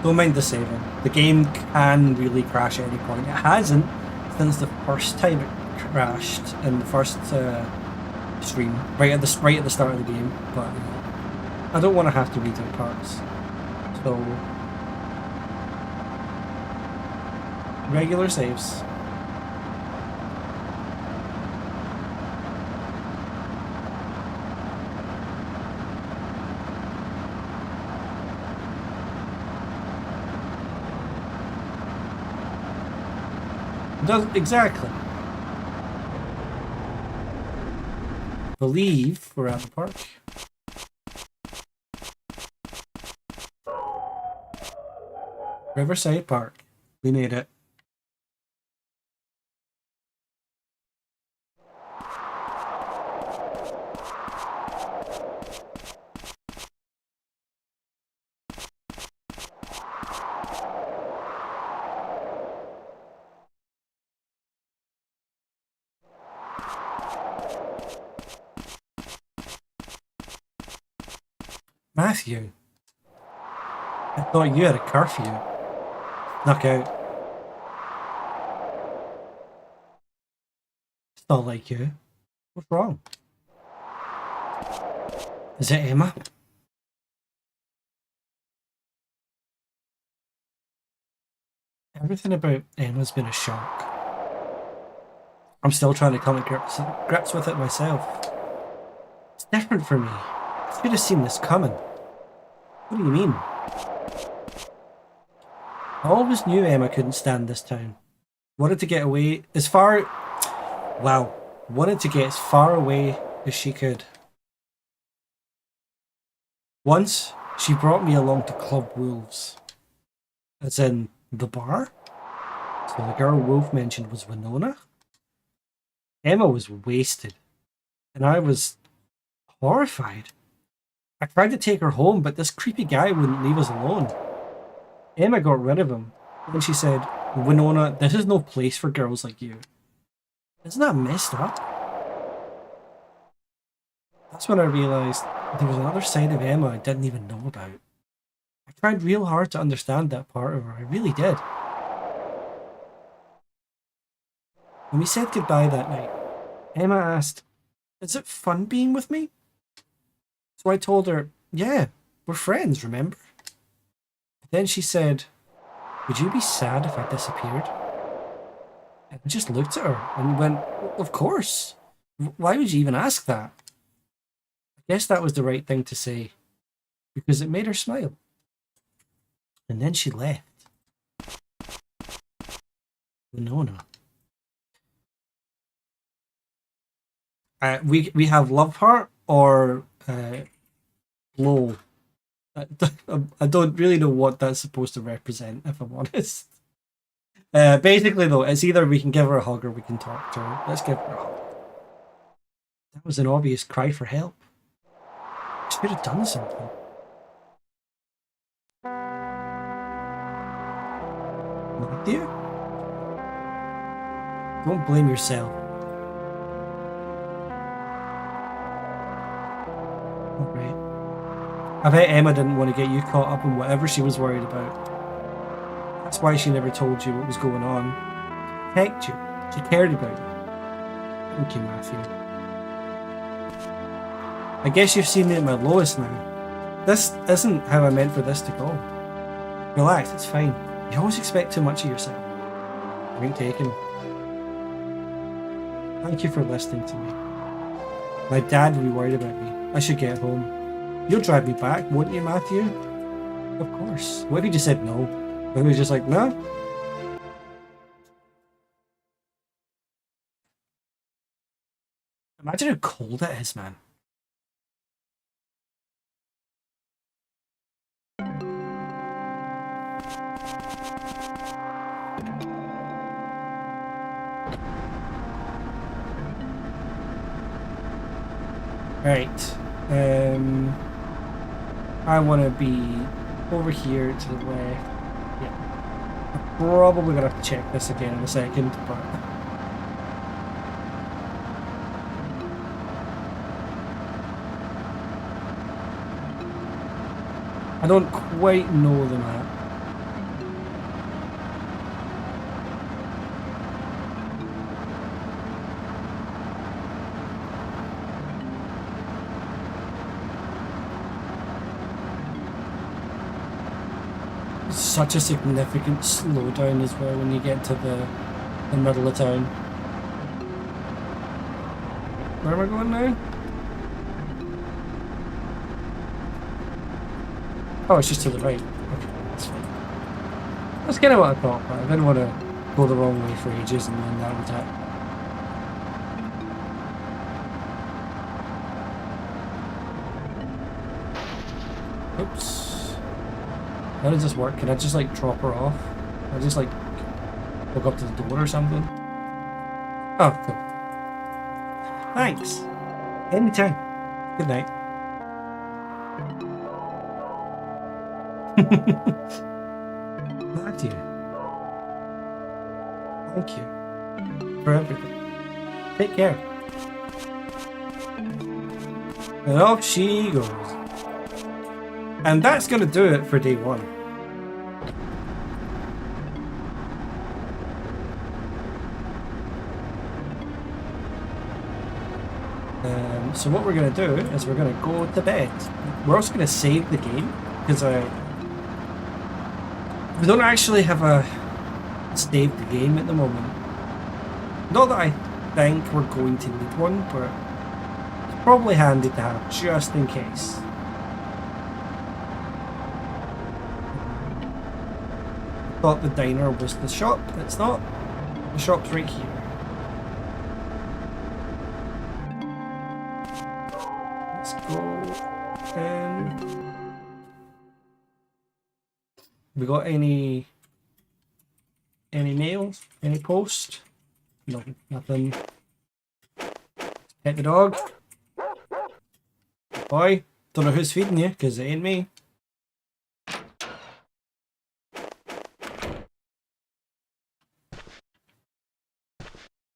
Don't mind the saving. The game can really crash at any point. It hasn't since the first time it crashed in the first stream, right at the start of the game. But I don't want to have to redo parts. So regular saves. Exactly. Believe we're at the park. Riverside Park. We made it. Matthew, I thought you had a curfew. Knock out. It's not like you. What's wrong? Is it Emma? Everything about Emma's been a shock. I'm still trying to come to grips with it myself. It's different for me. I should have seen this coming. What do you mean? I always knew Emma couldn't stand this town. Wanted to get away as far... Wow. Wanted to get as far away as she could. Once, she brought me along to Club Wolves. As in, the bar? So the girl Wolf mentioned was Winona? Emma was wasted. And I was horrified. I tried to take her home, but this creepy guy wouldn't leave us alone. Emma got rid of him. And she said, Winona, this is no place for girls like you. Isn't that messed up? That's when I realised there was another side of Emma I didn't even know about. I tried real hard to understand that part of her. I really did. When we said goodbye that night, Emma asked, is it fun being with me? So I told her, yeah, we're friends, remember? But then she said, would you be sad if I disappeared? And I just looked at her and went, of course. Why would you even ask that? I guess that was the right thing to say, because it made her smile. And then she left. Winona. We have love heart or blow. I don't really know what that's supposed to represent, if I'm honest. Basically, though, it's either we can give her a hug or we can talk to her. Let's give her a hug. That was an obvious cry for help. I should have done something. Matthew? Don't blame yourself. Alright. I bet Emma didn't want to get you caught up in whatever she was worried about. That's why she never told you what was going on. She protected you. She cared about you. Thank you, Matthew. I guess you've seen me at my lowest now. This isn't how I meant for this to go. Relax, it's fine. You always expect too much of yourself. Point taken. Thank you for listening to me. My dad will be worried about me. I should get home. You'll drive me back, won't you, Matthew? Of course. What if you just said no? What if he was just like, no? Imagine how cold it is, man. Right. I want to be over here to the left. Yeah. I'm probably going to have to check this again in a second, but... I don't quite know the map. such a significant slowdown as well when you get to the middle of town. Where am I going now? Oh, it's just to the right. Okay, that's fine. That's kind of what I thought, but I didn't want to go the wrong way for ages and then that was it. Oops. How does this work? Can I just like drop her off? Can I just like walk up to the door or something? Oh, cool. Thanks. Anytime. Good night. Matthew. Thank you for everything. Take care. And off she goes. And that's going to do it for day one. So what we're going to do is we're going to go to bed. We're also going to save the game because we don't actually have a saved the game at the moment. Not that I think we're going to need one, but it's probably handy to have just in case. I thought the diner was the shop. It's not. The shop's right here. Let's go. We got any mail? Any post? No, nothing. Pet the dog. Boy, don't know who's feeding you, because it ain't me.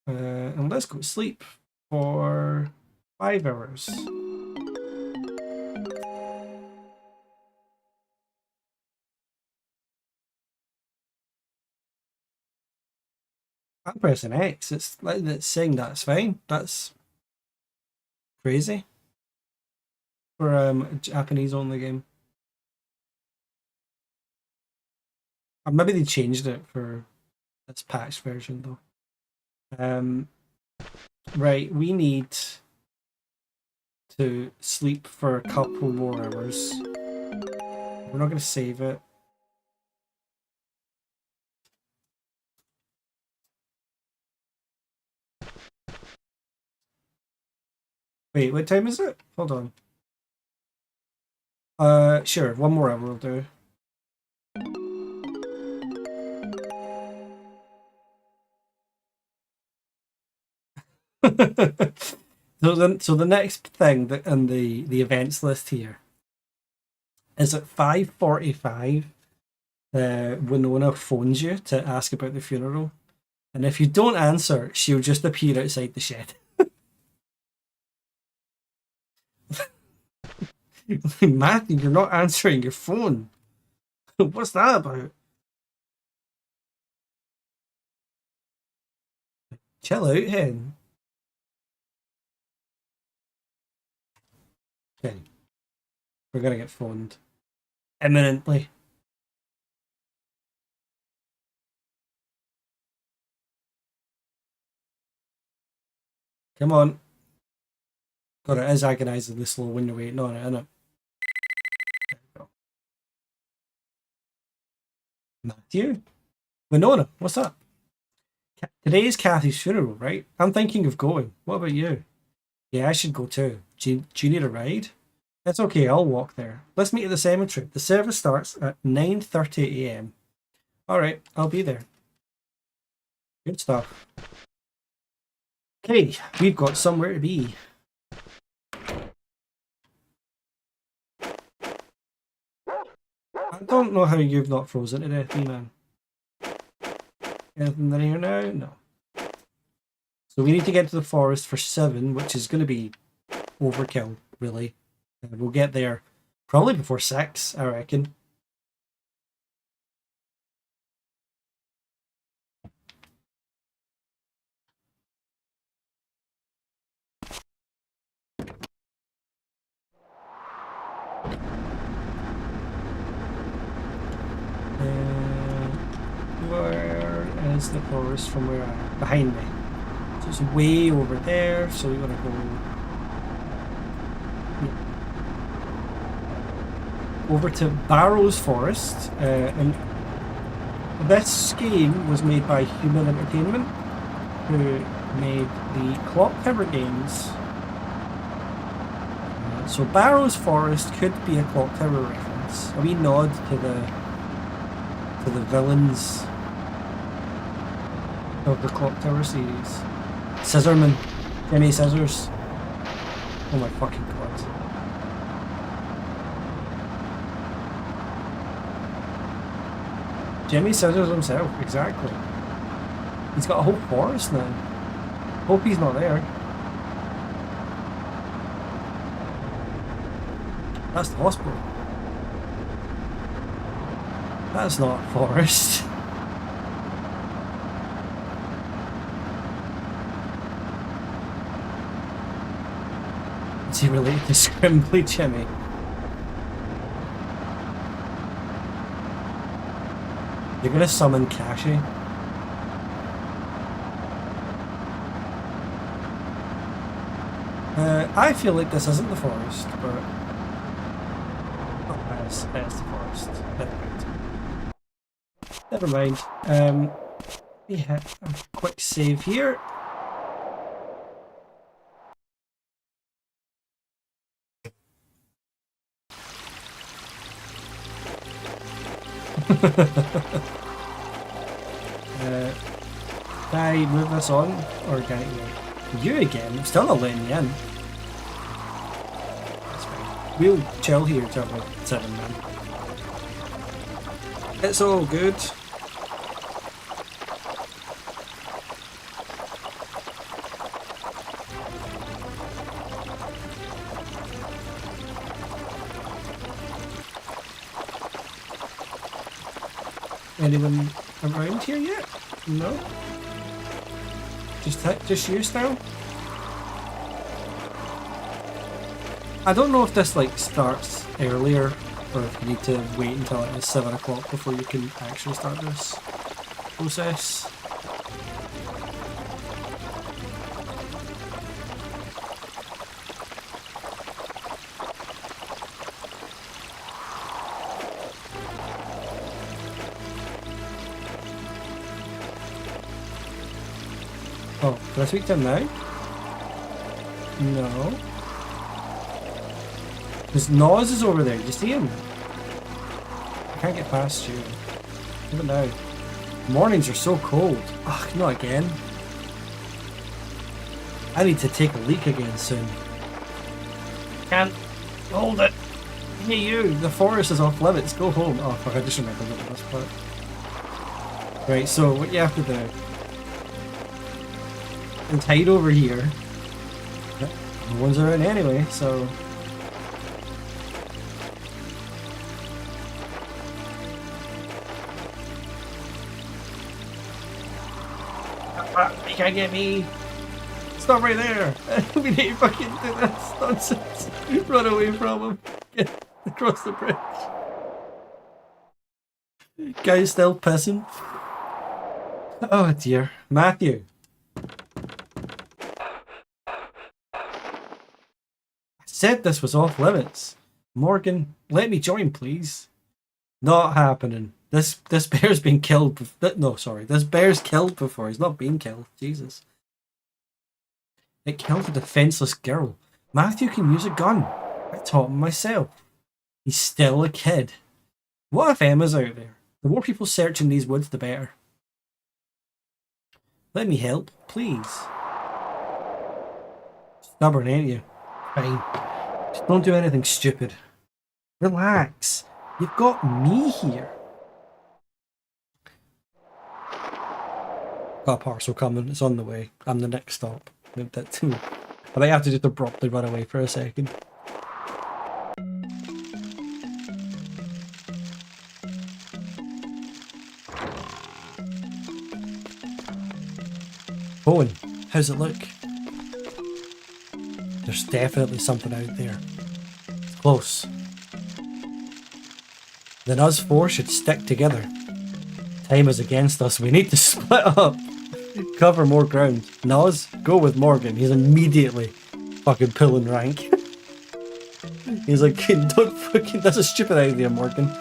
And let's go to sleep for 5 hours. I'm pressing X. It's like it's saying that's fine. That's crazy for a Japanese only game. Or maybe they changed it for this patched version though. Right, we need to sleep for a couple more hours. We're not going to save it. Wait, what time is it? Hold on. Sure, one more hour will do. So the next thing that in the events list here is at 5:45. Winona phones you to ask about the funeral, and if you don't answer, she'll just appear outside the shed. Matthew, you're not answering your phone. What's that about? Chill out, hen. Okay. We're gonna get phoned. Imminently. Come on. God, it is agonisingly slow when you're waiting on it, isn't it? There we go. Matthew? Winona, what's up? Today is Kathy's funeral, right? I'm thinking of going. What about you? Yeah, I should go too. Do you need a ride? That's okay, I'll walk there. Let's meet at the cemetery. The service starts at 9:30 a.m. Alright, I'll be there. Good stuff. Okay, we've got somewhere to be. I don't know how you've not frozen to death, man. Anything in here now? No. So we need to get to the forest for 7, which is going to be overkill, really. We'll get there probably before 6, I reckon. Where is the forest from where I am? Behind me. So it's way over there, so we want to go... Yeah. Over to Barrows Forest, and this game was made by Human Entertainment, who made the Clock Tower games. So Barrows Forest could be a Clock Tower reference, a wee nod to the villains of the Clock Tower series. Scissorman, Jimmy Scissors. Oh my fucking god. Jimmy Scissors himself, exactly. He's got a whole forest now. Hope he's not there. That's the hospital. That's not a forest. Is he related to Scrimbly Jimmy? You're gonna summon Kashi? I feel like this isn't the forest, but... Oh, that's the forest. Never mind. Yeah, a quick save here. Can I move this on, or can I... You again? I'm still not letting you in. That's fine. We'll chill here till about 7 man. It's all good. Anyone around here yet? No? Just you still? I don't know if this like starts earlier or if you need to wait until it is 7 o'clock before you can actually start this process. Oh, can I speak to him now? No. Because Noz is over there, you see him? I can't get past you. Look at now. Mornings are so cold. Ugh, not again. I need to take a leak again soon. Can't hold it. Hey you, the forest is off limits, go home. Oh fuck, I just remembered look at this part. Right, so what you have to do... And hide over here. No one's around anyway, so... You can't get me! Stop right there! We need to fucking do this nonsense! Run away from him! Get across the bridge! Guy's still pissing. Oh dear. Matthew! Said this was off limits. Morgan, let me join, please. Not happening. This bear's been killed. No, sorry. This bear's killed before. He's not been killed. Jesus. It killed a defenseless girl. Matthew can use a gun. I taught him myself. He's still a kid. What if Emma's out there? The more people searching these woods, the better. Let me help, please. Stubborn, ain't you? Fine. Just don't do anything stupid. Relax. You've got me here. Got a parcel coming. It's on the way. I'm the next stop. Moved that too. I might have to just abruptly run away for a second. Owen, how's it look? There's definitely something out there. It's close. then us four should stick together. Time is against us. We need to split up. Cover more ground. Nos, go with Morgan. He's immediately fucking pulling rank. He's like, don't fucking, that's a stupid idea, Morgan.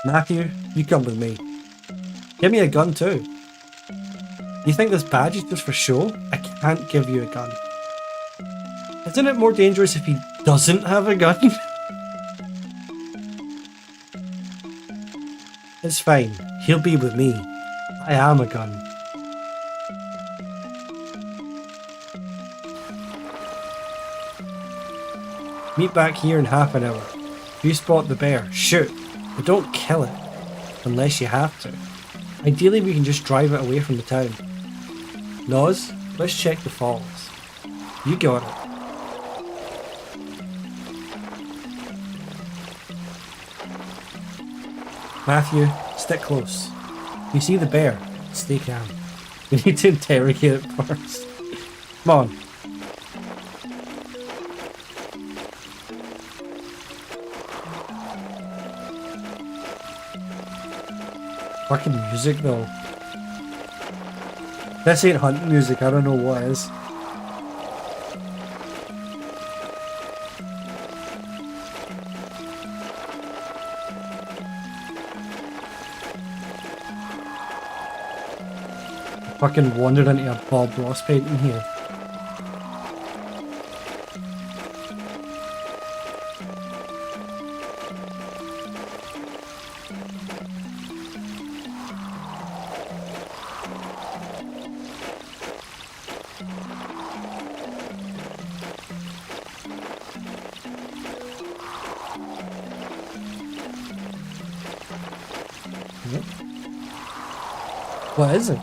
Matthew, you come with me. Give me a gun too. You think this badge is just for show? I can't give you a gun. Isn't it more dangerous if he doesn't have a gun? It's fine. He'll be with me. I am a gun. Meet back here in half an hour. If you spot the bear, shoot. But don't kill it. Unless you have to. Ideally we can just drive it away from the town. Nos, let's check the falls. You got it. Matthew, stick close. You see the bear, stay calm. We need to interrogate it first. Come on. Fucking music though. This ain't hunting music, I don't know what is. Fucking wandered into a Bob Ross painting here. What is it?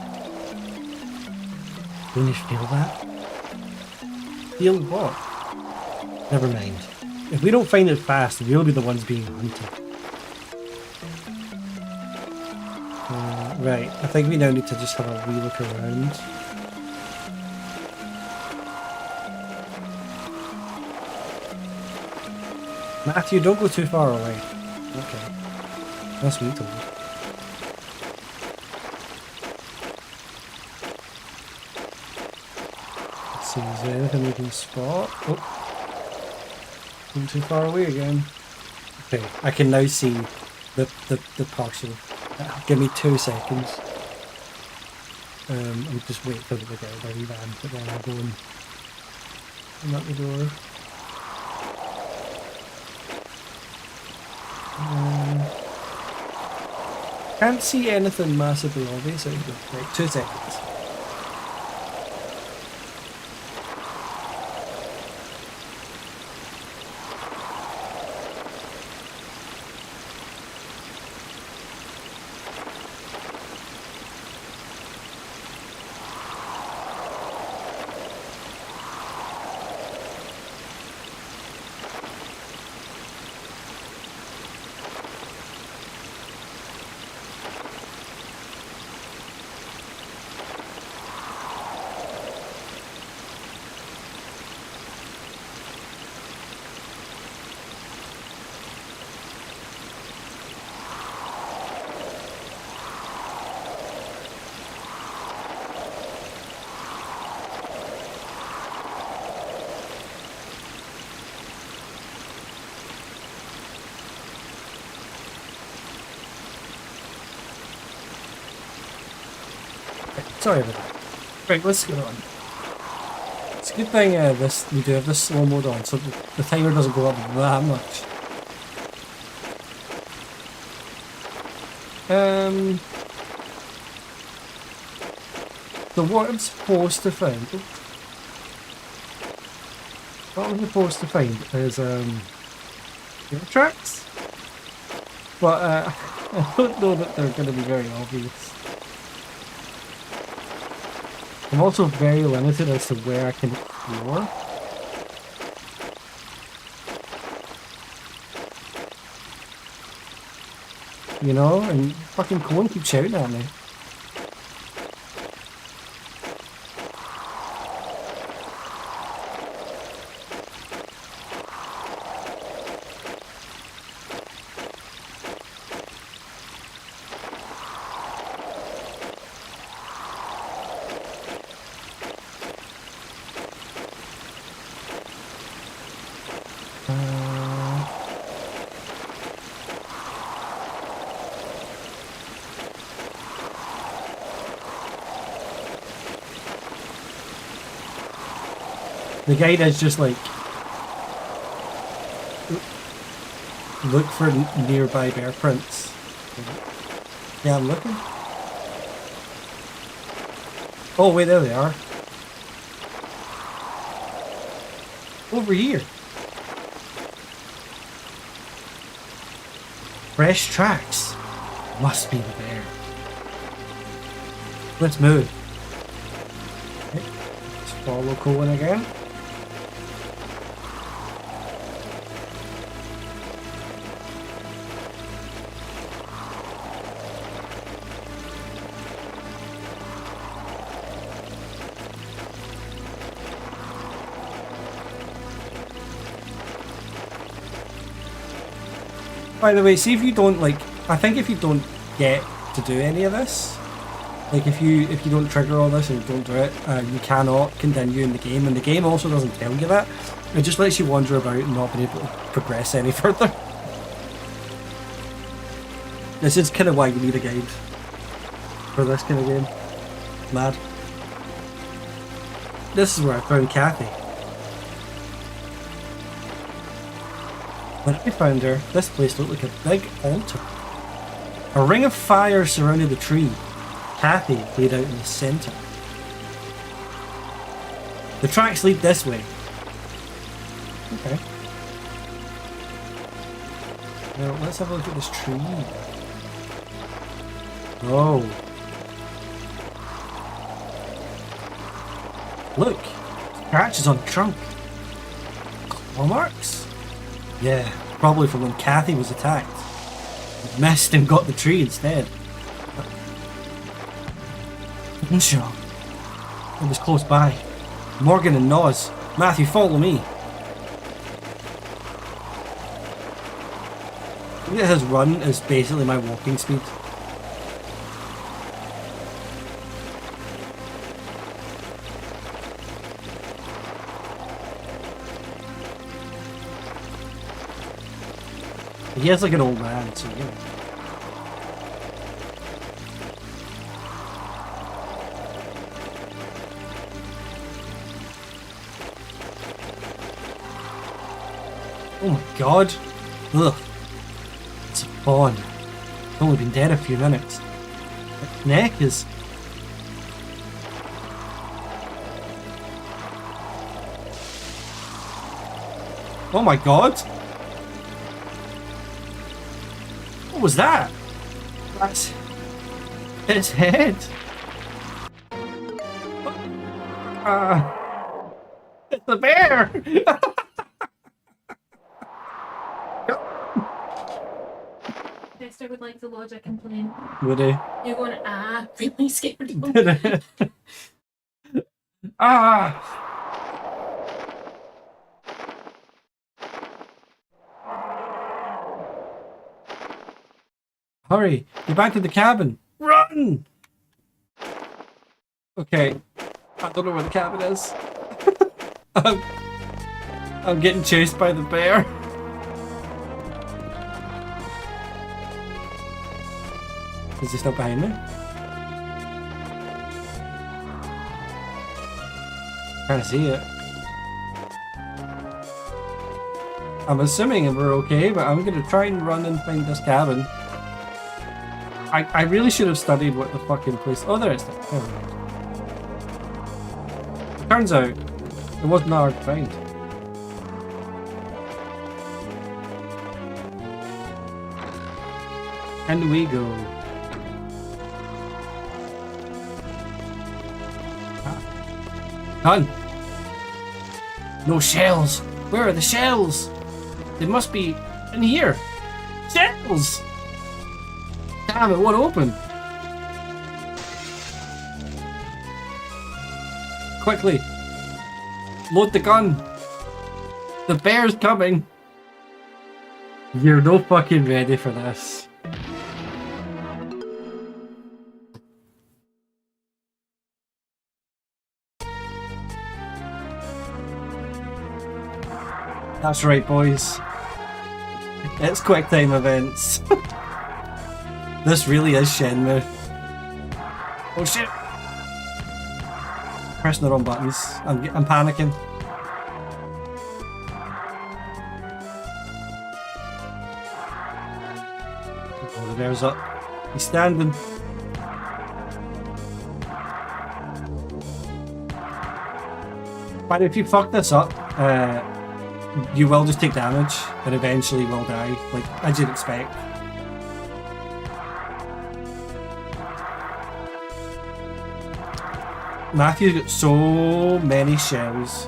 Don't you feel that? Feel what? Never mind. If we don't find it fast, we'll be the ones being hunted. Right, I think we now need to just have a wee look around. Matthew, don't go too far away. Okay. That's me told. Is there anything we can spot? Oh, I'm too far away again. Okay, I can now see the parcel. Give me 2 seconds. I'll just wait for the guy to van, but then I'll go and knock the door. Can't see anything massively obvious out here. Right, 2 seconds. Sorry about that. Right, let's get on. It's a good thing we do have this slow mode on, so the timer doesn't go up that much. So what I'm supposed to find... What I'm supposed to find is air tracks, but I don't know that they're going to be very obvious. I'm also very limited as to where I can explore. You know, and fucking Cohen keeps shouting at me. The guide is just like, look for nearby bear prints. Yeah, I'm looking. Oh wait, there they are. Over here. Fresh tracks. Must be the bear. Let's move. Okay. Let's follow Cohen again. By the way, see if you don't like, I think if you don't get to do any of this, like if you don't trigger all this and you don't do it, you cannot continue in the game, and the game also doesn't tell you that. It just lets you wander about and not be able to progress any further. This is kind of why you need a guide for this kind of game. Mad. This is where I found Kathy. When I found her, this place looked like a big altar. A ring of fire surrounded the tree. Kathy laid out in the centre. The tracks lead this way. Okay. Now let's have a look at this tree. Oh. Look! Scratches on the trunk. Claw marks? Yeah, probably from when Kathy was attacked. Missed and got the tree instead. Sure. It was close by. Morgan and Noz. Matthew, follow me. I think that his run is basically my walking speed. He is like an old man, so you know. Oh my god. Ugh. It's a fawn. It's only been dead a few minutes. Its neck is... Oh my god! What was that? That's its head. It's a bear. Dexter would like to lodge a complaint. Would he? You're going, really scared of him. Ah! Hurry! Get back to the cabin! Run! Okay. I don't know where the cabin is. I'm getting chased by the bear. Is he still behind me? Can't see it. I'm assuming we're okay, but I'm gonna try and run and find this cabin. I really should have studied what the fucking place... Oh, there it is. Oh. Turns out, it wasn't hard to find. And we go. Done. No shells. Where are the shells? They must be in here. Shells! Damn, it won't open. Quickly. Load the gun. The bear's coming. You're no fucking ready for this. That's right, boys. It's quick time events. This really is Shenmue. Oh shit! Pressing the wrong buttons. I'm panicking. Oh, the bear's up. He's standing. But if you fuck this up, you will just take damage and eventually will die, like as you'd expect. Matthew's got so many shells.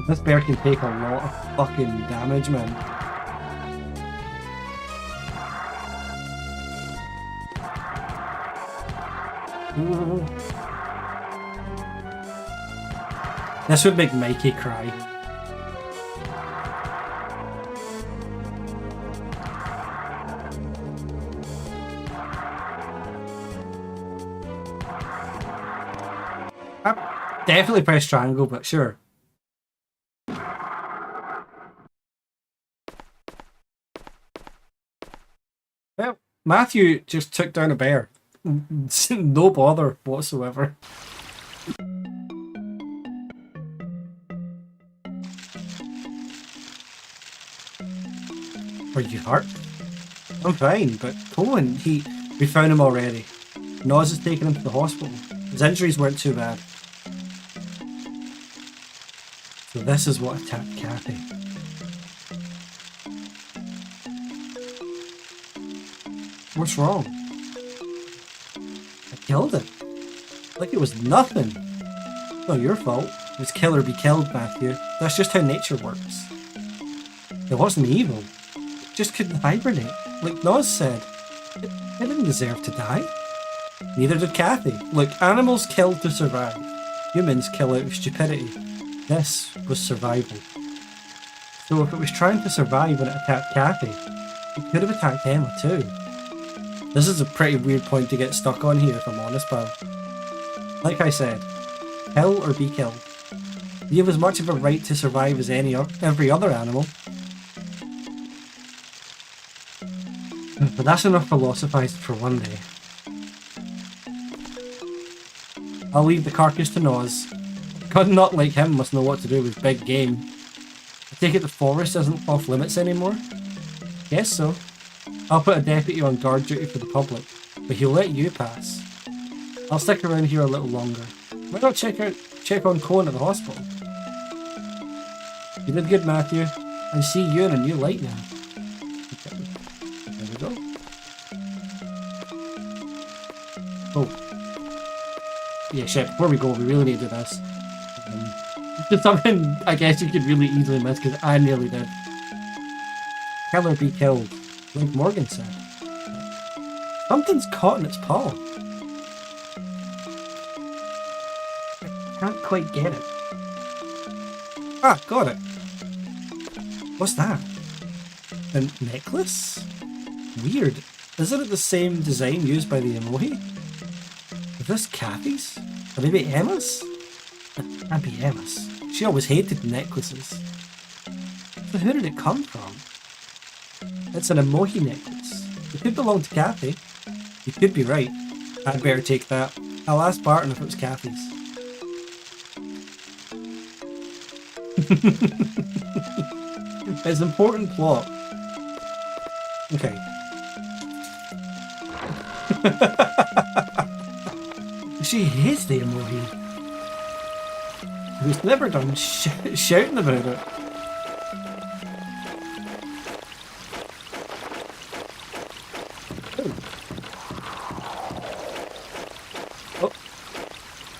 This bear can take a lot of fucking damage, man. Ooh. This would make Mikey cry. I definitely press triangle, but sure. Well, Matthew just took down a bear. No bother whatsoever. Are you hurt? I'm fine, but Cohen, we found him already. Noz has taken him to the hospital. His injuries weren't too bad. So this is what attacked Kathy. What's wrong? I killed it. Like it was nothing. Not your fault. It was kill or be killed, Matthew. That's just how nature works. It wasn't evil. It just couldn't hibernate. Like Noz said, it didn't deserve to die. Neither did Kathy. Look, animals kill to survive. Humans kill out of stupidity. This was survival. So if it was trying to survive when it attacked Kathy, it could have attacked Emma too. This is a pretty weird point to get stuck on here, if I'm honest, pal. Like I said, kill or be killed. You have as much of a right to survive as every other animal. But that's enough philosophizing for one day. I'll leave the carcass to Noz. God not like him must know what to do with big game. I take it the forest isn't off limits anymore? Guess so. I'll put a deputy on guard duty for the public, but he'll let you pass. I'll stick around here a little longer. Why not check on Cohen at the hospital? You did good, Matthew. I see you in a new light now. Okay. There we go. Oh. Yeah, shit, before we go, we really need to do this. Just something I guess you could really easily miss, because I nearly did. Kill or be killed, like Morgan said. Something's caught in its paw. I can't quite get it. Ah, got it. What's that? A necklace? Weird. Isn't it the same design used by the emoji? Is this Kathy's? Or maybe Emma's? It can't be Emma's. She always hated necklaces. So who did it come from? It's an emoji necklace. It could belong to Kathy. You could be right. I'd better take that. I'll ask Barton if it was Kathy's. It's an important plot. Okay. She hates the emoji. Who's never done shouting about it. Oh.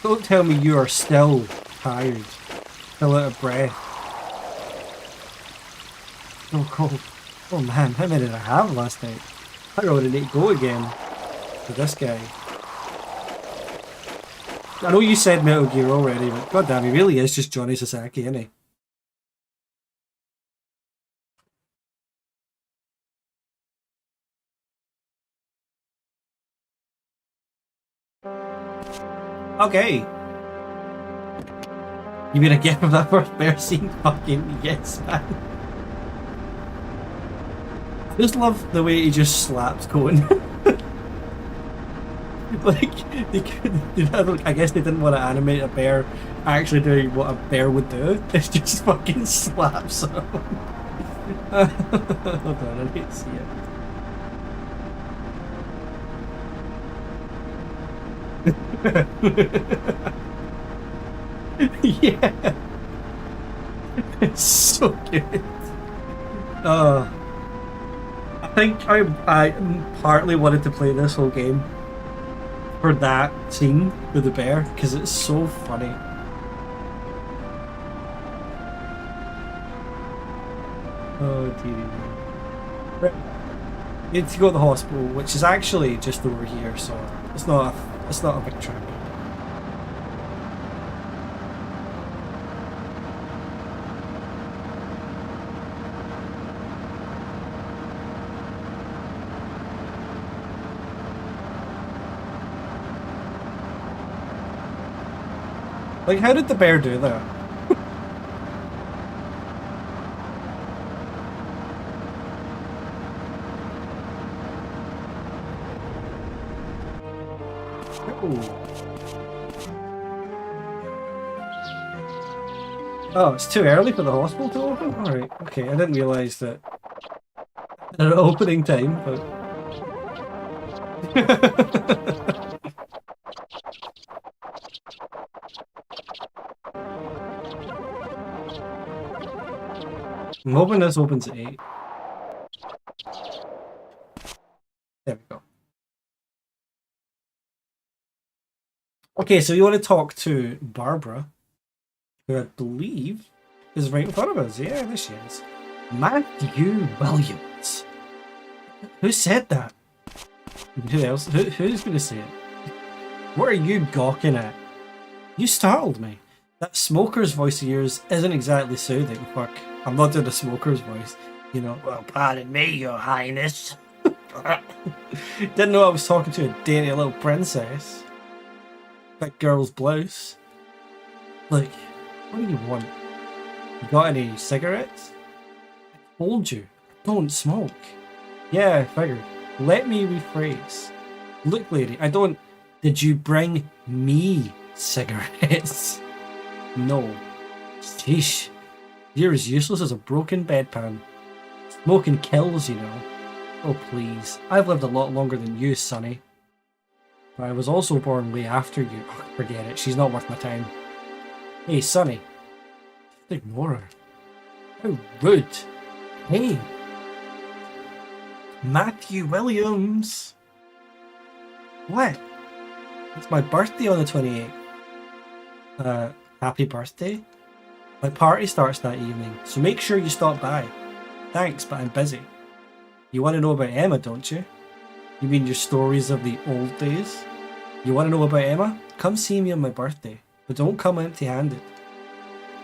Don't tell me you are still tired. Still out of breath. So cold. Oh man, how many did I have last night? I already need to go again for this guy. I know you said Metal Gear already, but goddamn, he really is just Johnny Sasaki, isn't he? Okay. You mean a gift of that first bear scene? Fucking yes, man. I just love the way he just slaps Cohen. Like, I guess they didn't want to animate a bear actually doing what a bear would do. It just fucking slaps him. Hold on, I need to see it. Yeah. It's so good. I think I partly wanted to play this whole game for that scene with the bear because it's so funny. Oh dear. Right. Need to go to the hospital, which is actually just over here, so it's not a big trip. Like, how did the bear do that? Oh, it's too early for the hospital to open? Alright, okay, I didn't realise that at an opening time, but... I'm hoping this opens at 8. There we go. Okay, so you want to talk to Barbara, who I believe is right in front of us. Yeah, there she is. Matthew Williams. Who said that? Who else? Who's going to say it? What are you gawking at? You startled me. That smoker's voice of yours isn't exactly soothing. Fuck, I'm not doing a smoker's voice. You know, well, pardon me, your highness. Didn't know I was talking to a dainty little princess. That girl's blouse. Like, what do you want? You got any cigarettes? I told you, I don't smoke. Yeah, I figured. Let me rephrase. Look, lady, I don't... Did you bring me cigarettes? No. Sheesh. You're as useless as a broken bedpan. Smoking kills, you know. Oh, please. I've lived a lot longer than you, Sonny. But I was also born way after you. Oh, forget it. She's not worth my time. Hey, Sonny. Just ignore her. How rude. Hey. Matthew Williams. What? It's my birthday on the 28th. Happy birthday? My party starts that evening, so make sure you stop by. Thanks, but I'm busy. You want to know about Emma, don't you? You mean your stories of the old days? You want to know about Emma? Come see me on my birthday, but don't come empty-handed.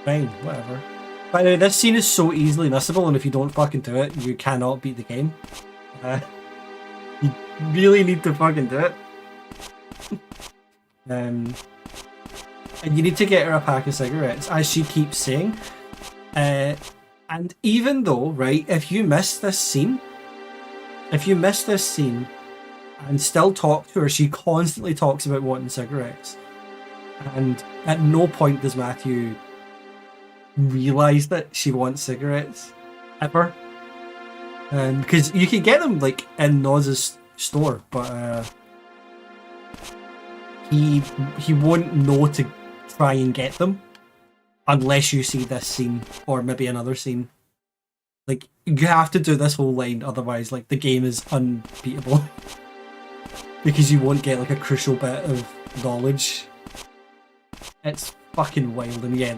Fine, whatever. By the way, this scene is so easily missable, and if you don't fucking do it, you cannot beat the game. You really need to fucking do it. And you need to get her a pack of cigarettes, as she keeps saying. And even though, right, if you miss this scene and still talk to her, she constantly talks about wanting cigarettes. And at no point does Matthew realise that she wants cigarettes. Ever. Because you can get them, like, in Noz's store, but he won't know to try and get them unless you see this scene or maybe another scene. Like, you have to do this whole line, otherwise, like, the game is unbeatable. Because you won't get, like, a crucial bit of knowledge. It's fucking wild, and yeah,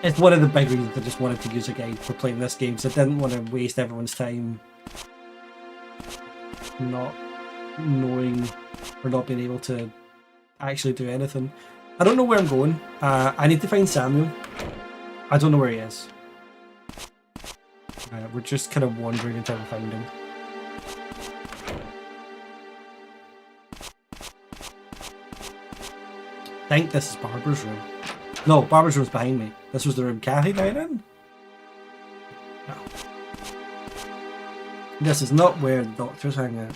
it's one of the big reasons I just wanted to use a guide for playing this game, so I didn't want to waste everyone's time not knowing or not being able to actually do anything. I don't know where I'm going. I need to find Samuel. I don't know where he is. We're just kind of wandering until we find him. I think this is Barbara's room. No, Barbara's room's behind me. This was the room Kathy died in? No. This is not where the doctors hang out.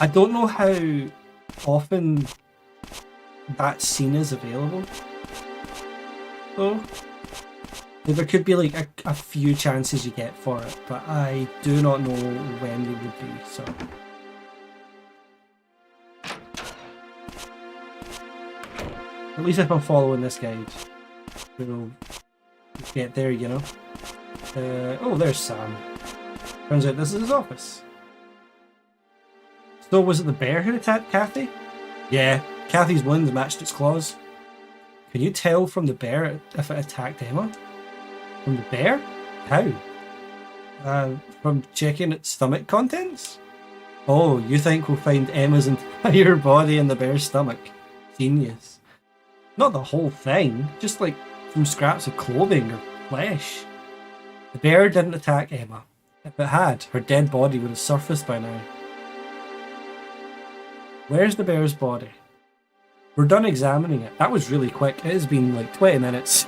I don't know how often that scene is available, though. There could be like a few chances you get for it, but I do not know when they would be, so. At least if I'm following this guide, we'll get there, you know. Oh, there's Sam. Turns out this is his office. So was it the bear who attacked Kathy? Yeah, Kathy's wounds matched its claws. Can you tell from the bear if it attacked Emma? From the bear? How? From checking its stomach contents? Oh, you think we'll find Emma's entire body in the bear's stomach? Genius. Not the whole thing, just like some scraps of clothing or flesh. The bear didn't attack Emma. If it had, her dead body would have surfaced by now. Where's the bear's body? We're done examining it. That was really quick. It has been like 20 minutes.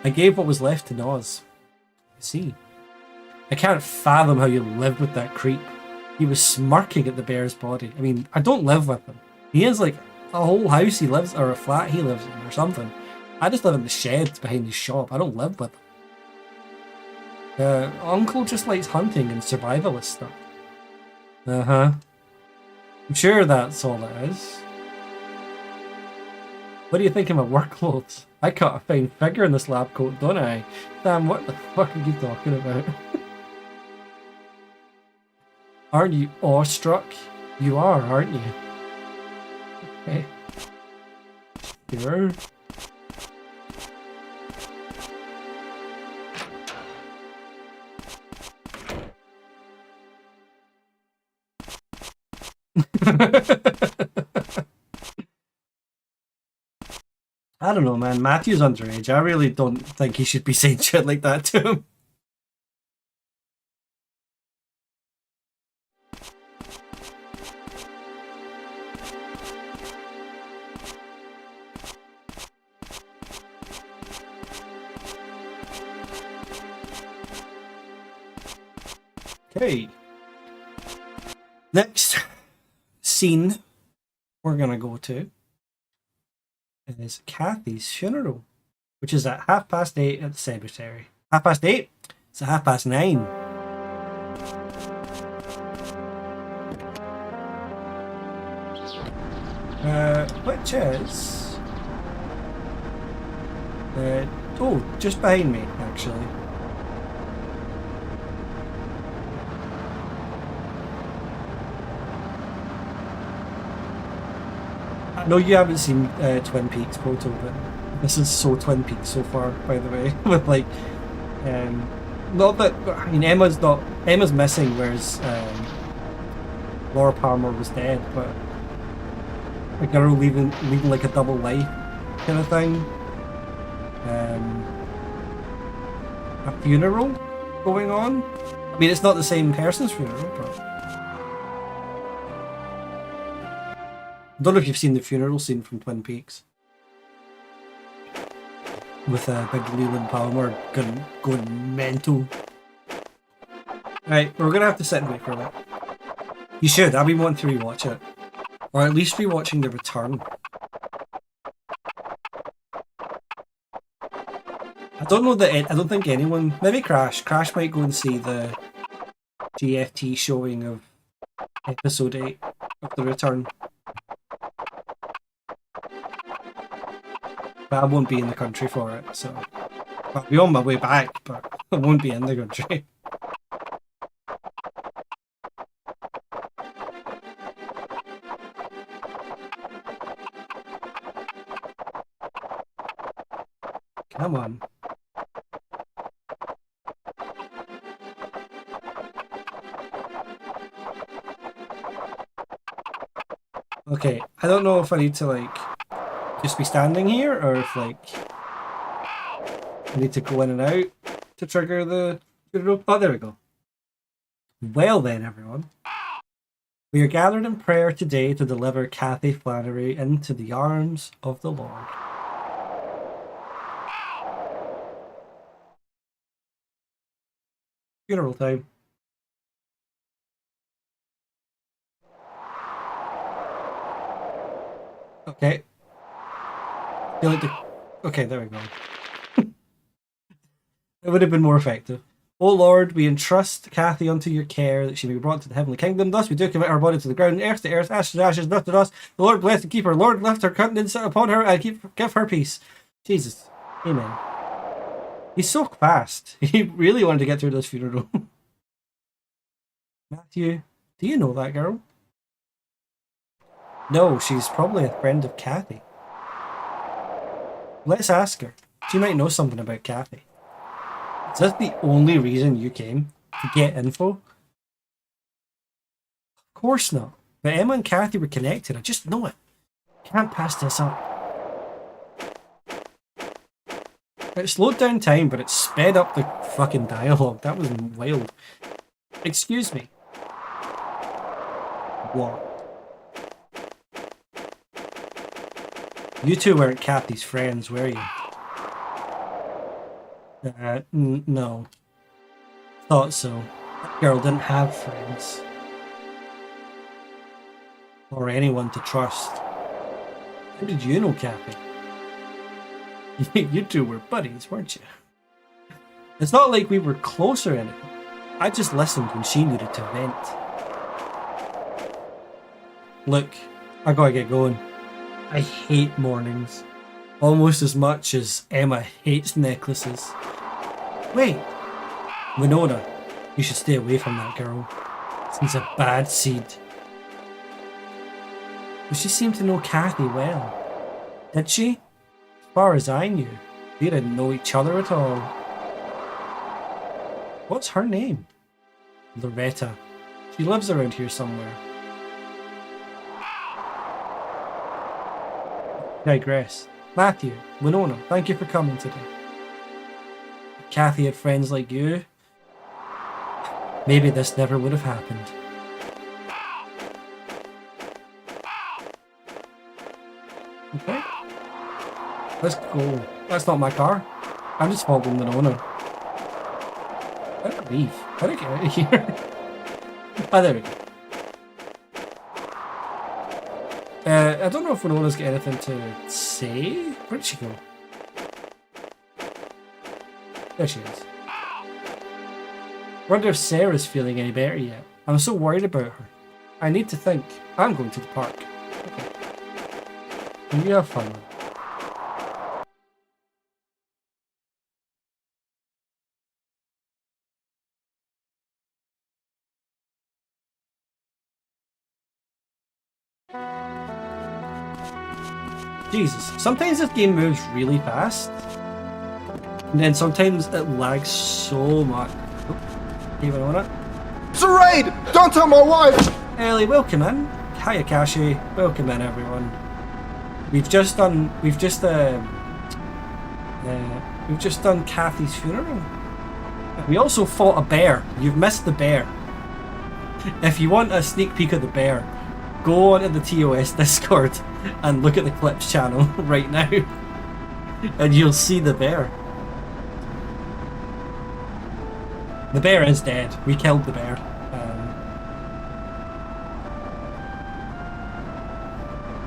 I gave what was left to Noz. I see. I can't fathom how you lived with that creep. He was smirking at the bear's body. I mean, I don't live with him. He has like a whole house he lives, or a flat he lives in, or something. I just live in the sheds behind his shop. I don't live with him. Uncle just likes hunting and survivalist stuff. Uh-huh. I'm sure that's all it is. What do you think of my work clothes? I cut a fine figure in this lab coat, don't I? Damn, what the fuck are you talking about? Aren't you awestruck? You are, aren't you? Okay. Sure. I don't know, man. Matthew's underage. I really don't think he should be saying shit like that to him. Okay. Next scene we're gonna go to is Kathy's funeral, which is at 8:30 at the cemetery. 8:30? It's at 9:30. Which is oh, just behind me actually. No, you haven't seen Twin Peaks, Proto, but this is so Twin Peaks so far, by the way. With like, not that, I mean, Emma's missing, whereas Laura Palmer was dead, but a girl leaving like a double life kind of thing. A funeral going on. I mean, it's not the same person's funeral, but. I don't know if you've seen the funeral scene from Twin Peaks. With big Leland Palmer going mental. Right, we're gonna have to sit and wait for a bit. You should, I've been wanting to rewatch it. Or at least rewatching The Return. I don't know that, I don't think anyone, maybe Crash might go and see the GFT showing of episode 8 of The Return. But I won't be in the country for it, so I'll be on my way back, but I won't be in the country. Come on. Okay, I don't know if I need to like just be standing here, or if like I need to go in and out to trigger the funeral. Oh, there we go. Well then, everyone. We are gathered in prayer today to deliver Kathy Flannery into the arms of the Lord. Funeral time. Okay. Feel like the... Okay, there we go. It would have been more effective. O Lord, we entrust Kathy unto your care, that she may be brought to the heavenly kingdom. Thus we do commit our body to the ground, earth to earth, ashes to ashes, dust to dust. The Lord bless and keep her. Lord, lift her countenance upon her and give her peace. Jesus. Amen. He's so fast. He really wanted to get through this funeral. Matthew, do you know that girl? No, she's probably a friend of Kathy. Let's ask her. She might know something about Kathy. Is this the only reason you came? To get info? Of course not. But Emma and Kathy were connected. I just know it. Can't pass this up. It slowed down time, but it sped up the fucking dialogue. That was wild. Excuse me. What? You two weren't Kathy's friends, were you? No. Thought so. That girl didn't have friends. Or anyone to trust. How did you know Kathy? You two were buddies, weren't you? It's not like we were close or anything. I just listened when she needed to vent. Look, I gotta get going. I hate mornings. Almost as much as Emma hates necklaces. Wait, Winona, you should stay away from that girl. She's a bad seed. But she seemed to know Kathy well. Did she? As far as I knew, they didn't know each other at all. What's her name? Loretta. She lives around here somewhere. Digress. Matthew, Winona, thank you for coming today. If Kathy had friends like you, maybe this never would have happened. Okay. Let's go. That's not my car. I'm just following Winona. How do I leave? How do I get out of here? Ah, there we go. I don't know if Winona's got anything to say. Where'd she go? There she is. Wonder if Sarah's feeling any better yet. I'm so worried about her. I need to think. I'm going to the park. Okay. And you have fun. Jesus, sometimes this game moves really fast, and then sometimes it lags so much. Oh, even on it. It's a raid! Don't tell my wife! Ellie, welcome in. Hiya, Kashi. Welcome in, everyone. We've just done Kathy's funeral. We also fought a bear. You've missed the bear. If you want a sneak peek of the bear, go onto the TOS Discord and look at the Clips channel right now, and you'll see the bear. The bear is dead. We killed the bear.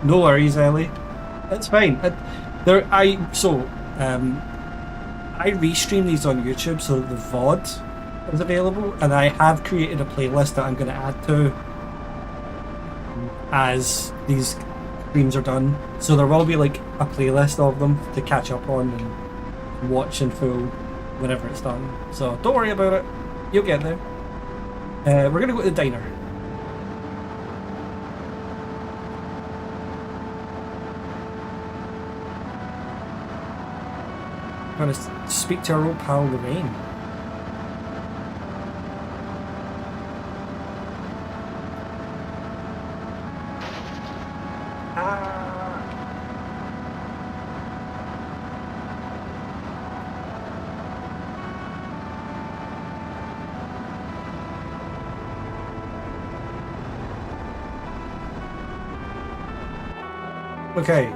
No worries, Ellie. It's fine. I restream these on YouTube so that the VOD is available, and I have created a playlist that I'm going to add to as these streams are done. So there will be like a playlist of them to catch up on and watch in full whenever it's done. So don't worry about it. You'll get there. We're going to go to the diner. I'm going to speak to our old pal Lorraine. Okay.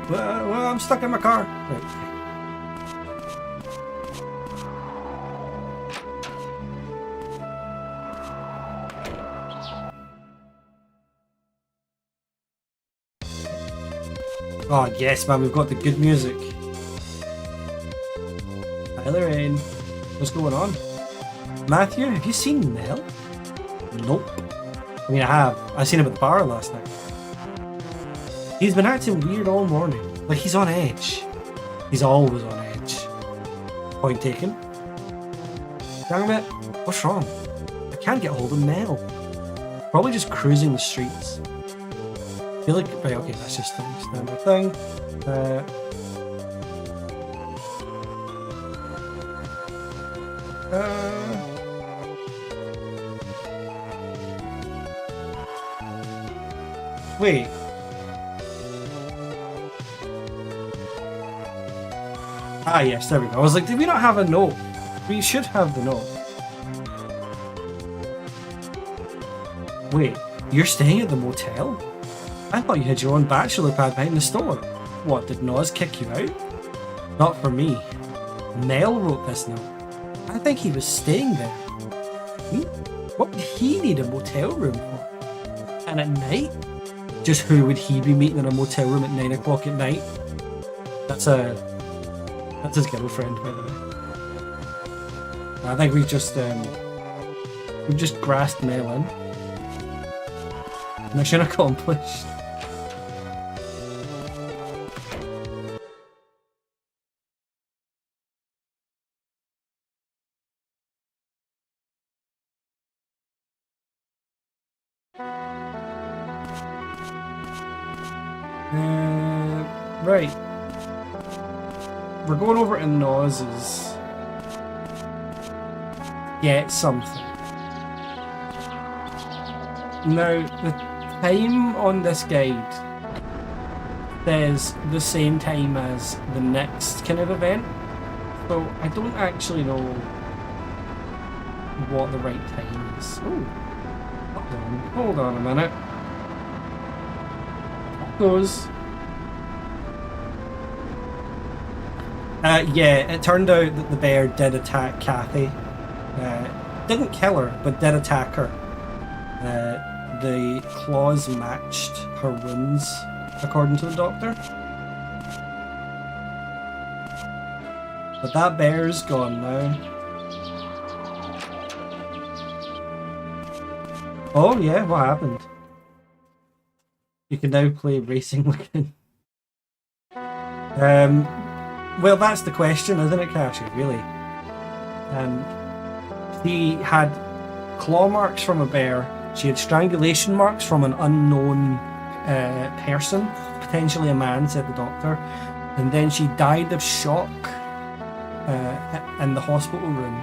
Well, I'm stuck in my car. Right. Oh yes, man, we've got the good music. Hi Lorraine. What's going on? Matthew, have you seen Mel? Nope. I mean, I have. I seen him at the bar last night. He's been acting weird all morning. Like, he's on edge. He's always on edge. Point taken. Dang it. What's wrong? I can't get hold of Mel. Probably just cruising the streets. I feel like... Right, okay, that's just the standard thing. Wait. Ah, yes, there we go. I was like, did we not have a note? We should have the note. Wait, you're staying at the motel? I thought you had your own bachelor pad behind the store. What, did Noz kick you out? Not for me. Mel wrote this note. I think he was staying there. What would he need a motel room for? And at night? Just who would he be meeting in a motel room at 9 o'clock at night? That's his girlfriend, by the way. I think we've just grasped Mel in. Mission accomplished. Right. We're going over to Noz's. Get something. Now, the time on this guide says the same time as the next kind of event, so I don't actually know what the right time is. Oh, hold on a minute. Goes. Yeah, it turned out that the bear did attack Kathy. Didn't kill her, but did attack her. The claws matched her wounds, according to the doctor. But that bear's gone now. Oh yeah, what happened? You can now play Racing Lagoon. Well, that's the question, isn't it, Cassie? Really. She had claw marks from a bear. She had strangulation marks from an unknown person, potentially a man, said the doctor. And then she died of shock in the hospital room.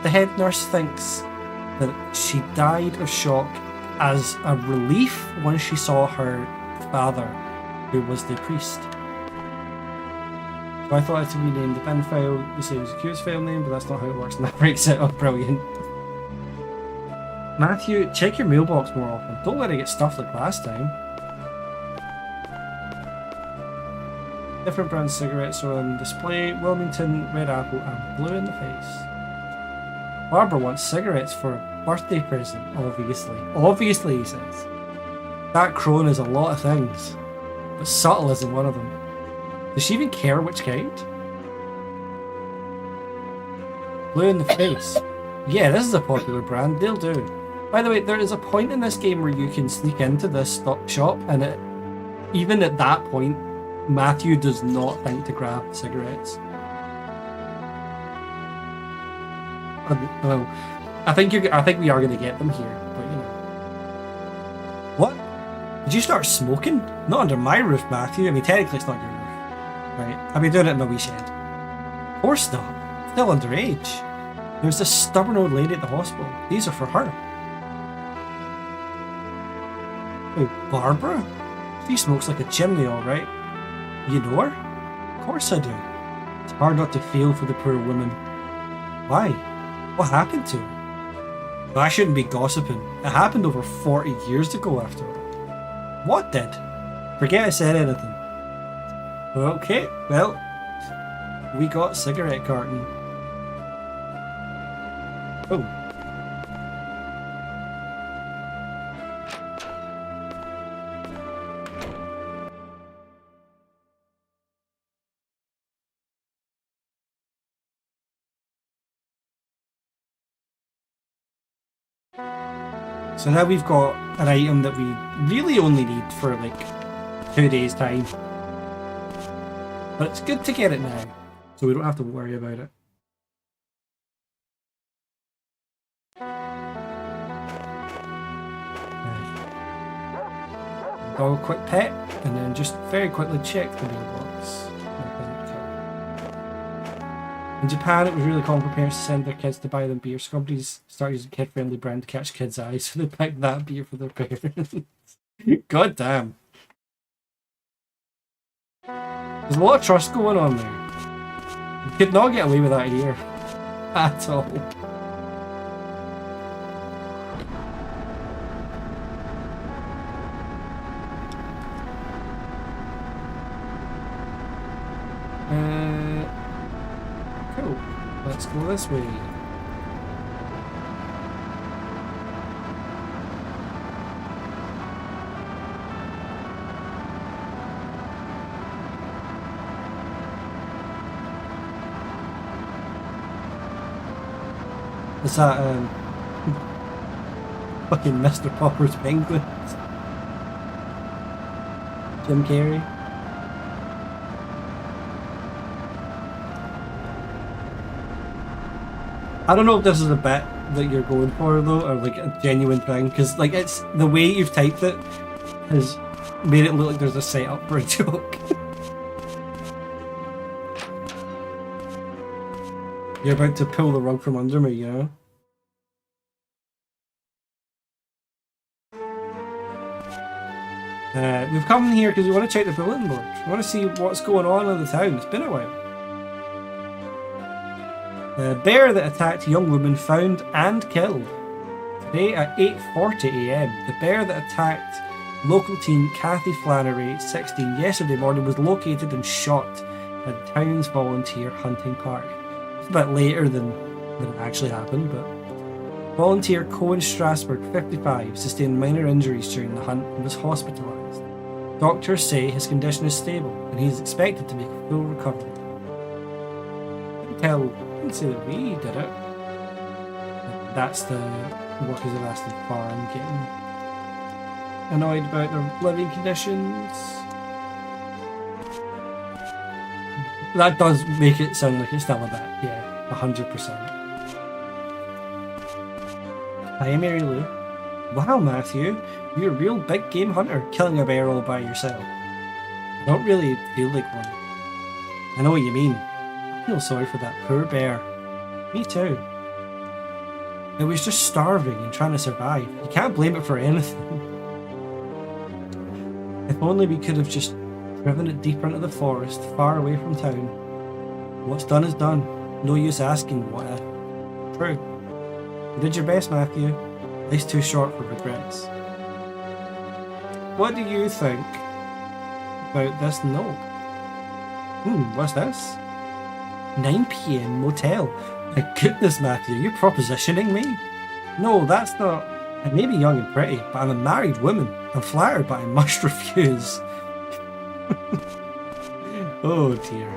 The head nurse thinks that she died of shock as a relief when she saw her father, who was the priest. So I thought it to be named the bin file, the same as the accused file name, but that's not how it works, and that breaks it up. Brilliant. Matthew, check your mailbox more often. Don't let it get stuffed like last time. Different brand cigarettes are on display. Wilmington, Red Apple, and Blue in the Face. Barbara wants cigarettes for a birthday present, obviously. Obviously, he says. That crone is a lot of things, but subtle isn't one of them. Does she even care which kind? Blue in the Face. Yeah, this is a popular brand. They'll do. By the way, there is a point in this game where you can sneak into this shop, and even at that point, Matthew does not think to grab cigarettes. Well, I think we are going to get them here, but you know. What? Did you start smoking? Not under my roof, Matthew. I mean, technically it's not your roof. Right, I've been doing it in my wee shed. Of course not. Still underage. There's this stubborn old lady at the hospital. These are for her. Wait, Barbara? She smokes like a chimney, alright. You know her? Of course I do. It's hard not to feel for the poor woman. Why? What happened to her? Well, I shouldn't be gossiping. It happened over 40 years ago after all. What did? Forget I said anything. Okay, well, we got cigarette carton. Oh. So now we've got an item that we really only need for like 2 days time. But it's good to get it now, so we don't have to worry about it. Dog a quick pet, and then just very quickly check the mailbox. In Japan, it was really common for parents to send their kids to buy them beer, so companies start using kid-friendly brand to catch kids' eyes, so they picked that beer for their parents. God damn. There's a lot of trust going on there. You could not get away with that here. At all. Cool. Let's go this way. Is that fucking Mr. Popper's Penguins? Jim Carrey? I don't know if this is a bit that you're going for though, or like a genuine thing, because like it's the way you've typed it has made it look like there's a setup for a joke. You're about to pull the rug from under me, you know? We've come here because we want to check the bulletin board. We want to see what's going on in the town. It's been a while. The bear that attacked young woman found and killed. Today at 8:40 AM, the bear that attacked local teen Kathy Flannery, 16, yesterday morning was located and shot at town's volunteer hunting park. It's a bit later than it actually happened, but volunteer Cohen Strasberg, 55, sustained minor injuries during the hunt and was hospitalised. Doctors say his condition is stable and he is expected to make a full recovery. I didn't say that we did it. That's the workers of Aston Farm getting annoyed about their living conditions. That does make it sound like it's still a bit, yeah, 100%. Hi, Mary Lou. Wow, Matthew, you're a real big game hunter, killing a bear all by yourself. I don't really feel like one. I know what you mean. I feel sorry for that poor bear. Me too. It was just starving and trying to survive. You can't blame it for anything. If only we could have just driven it deeper into the forest, far away from town. What's done is done. No use asking what if. True. You did your best, Matthew. Life's too short for regrets. What do you think about this note? What's this? 9 PM motel. My goodness, Matthew, you're propositioning me? No, that's not. I may be young and pretty, but I'm a married woman. I'm flattered, but I must refuse. Oh dear.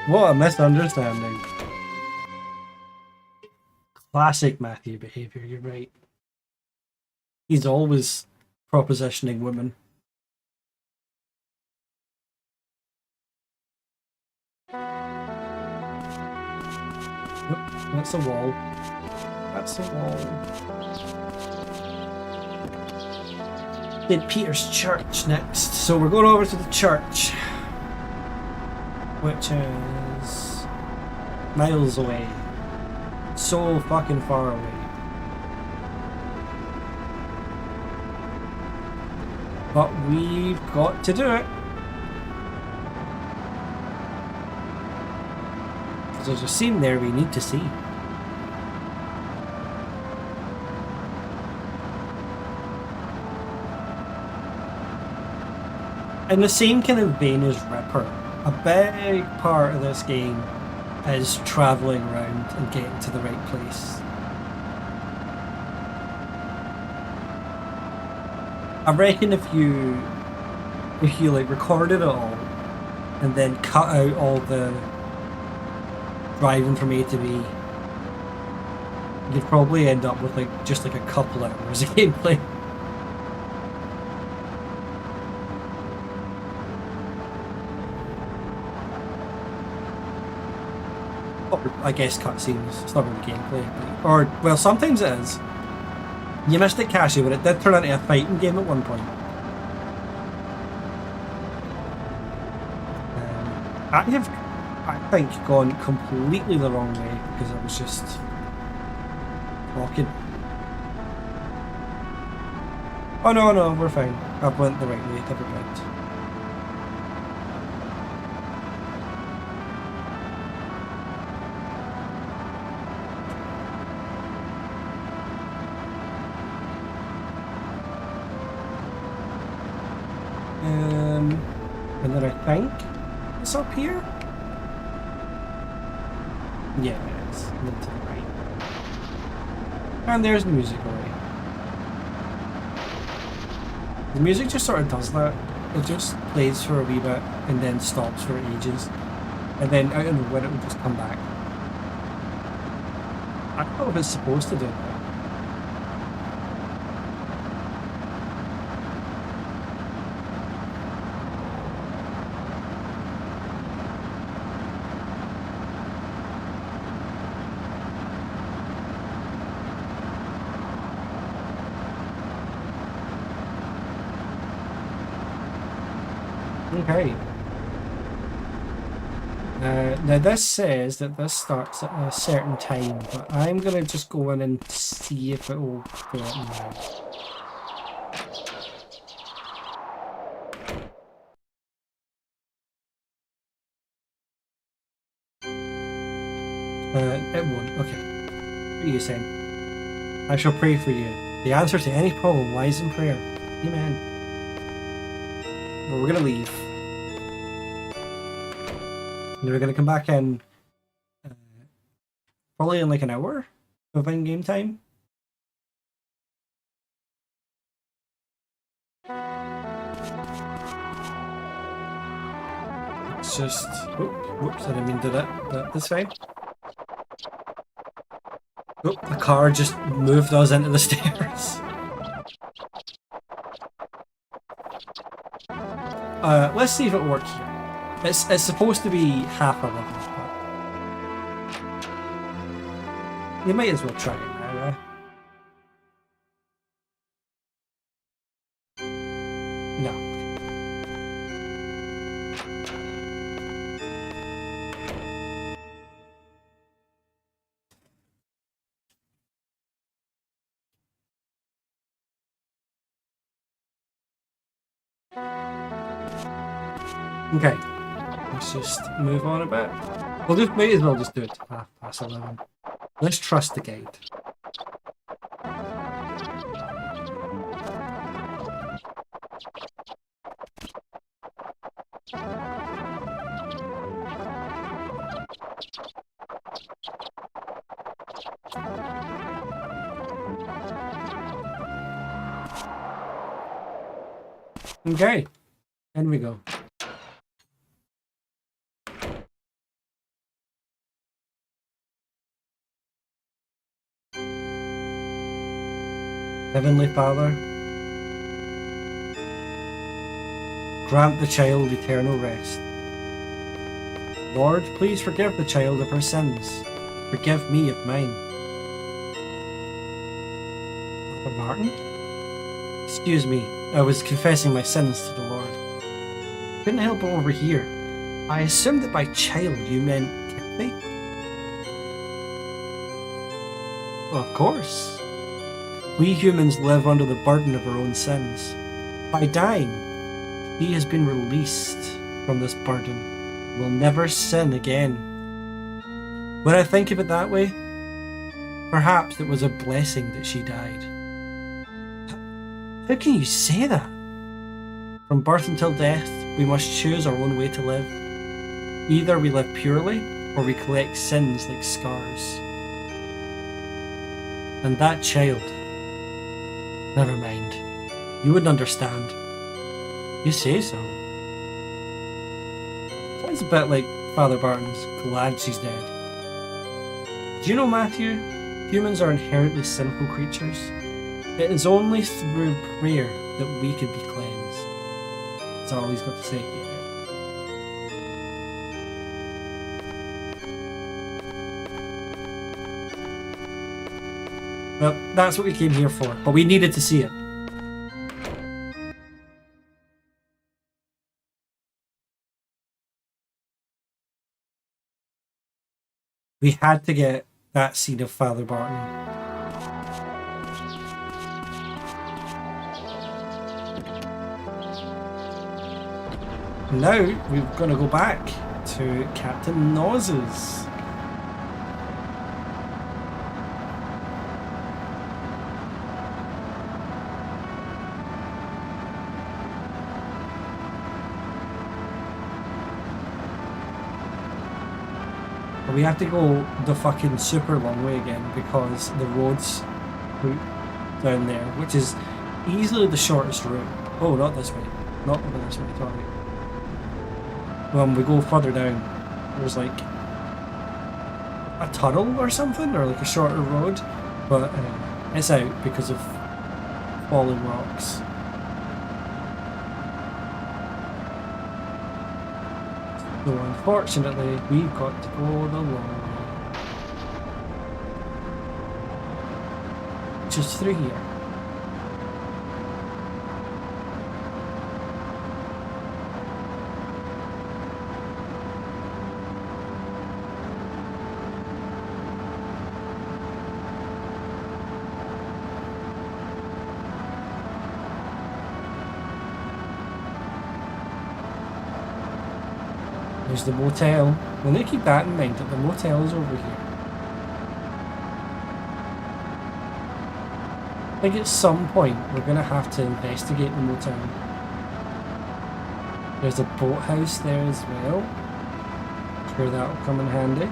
What a misunderstanding. Classic Matthew behaviour, you're right. He's always propositioning women. Nope, that's a wall. That's a wall. St. Peter's Church next. So we're going over to the church, which is miles away. So fucking far away. But we've got to do it. Because there's a scene there we need to see. In the same kind of vein as Ripper, a big part of this game is travelling around and getting to the right place. I reckon if you like recorded it all and then cut out all the driving from A to B you'd probably end up with like just like a couple hours of gameplay. Or, I guess cutscenes. It's not really gameplay. Or, well, sometimes it is. You missed it, Cassie, but it did turn into a fighting game at one point. I have, I think, gone completely the wrong way because I was just talking. Oh no, no, we're fine. I went the right way, never mind. And then I think it's up here? Yeah, it is. A little to the right. And there's the music already. The music just sort of does that. It just plays for a wee bit and then stops for ages. And then out of nowhere it will just come back. I don't know if it's supposed to do that. Okay. Now this says that this starts at a certain time, but I'm gonna just go in and see if it will do it now. It won't. Okay. What are you saying? I shall pray for you. The answer to any problem lies in prayer. Amen. Well, we're gonna leave. And we're gonna come back in probably in like an hour of in-game time. It's just... Oh, whoops, I didn't mean to do that. That's fine. Oh, the car just moved us into the stairs. Let's see if it works here. It's supposed to be half a level, but you might as well try it now, No. Okay. Let's just move on a bit. We'll just might as well just do it to 11:30. Let's trust the guide. Okay. In we go. Heavenly Father, grant the child eternal rest. Lord, please forgive the child of her sins. Forgive me of mine. Father Martin? Excuse me, I was confessing my sins to the Lord. Couldn't help but overhear. I assumed that by child you meant Timothy? Well, of course. We humans live under the burden of our own sins. By dying, he has been released from this burden. Will never sin again. When I think of it that way, perhaps it was a blessing that she died. How can you say that? From birth until death, we must choose our own way to live. Either we live purely, or we collect sins like scars. And that child... Never mind. You wouldn't understand. You say so. Sounds a bit like Father Barton's glad she's dead. Do you know, Matthew? Humans are inherently sinful creatures. It is only through prayer that we could be cleansed. That's all he's got to say here. Well, that's what we came here for, but we needed to see it. We had to get that scene of Father Barton. Now we're going to go back to Captain Noz's. But we have to go the fucking super long way again because the road's out down there, which is easily the shortest route. Oh, not this way. Not this way, sorry. When we go further down, there's like a tunnel or something, or like a shorter road, but it's out because of falling rocks. So unfortunately, we've got to go the long way. Which is through here. There's the motel. We'll need to keep that in mind, that the motel is over here. I think at some point we're going to have to investigate the motel. There's a boathouse there as well. I'm sure that'll come in handy.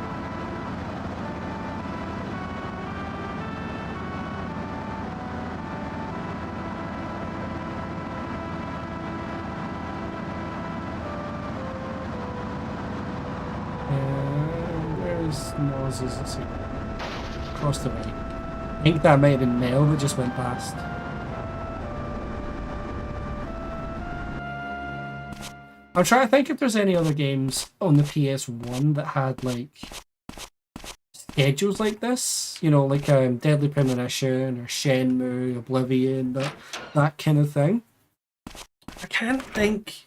Noises, let's see. Across the right. I think that might have been Mel that just went past. I'm trying to think if there's any other games on the PS1 that had like schedules like this. You know, like Deadly Premonition or Shenmue, Oblivion, that kind of thing. I can't think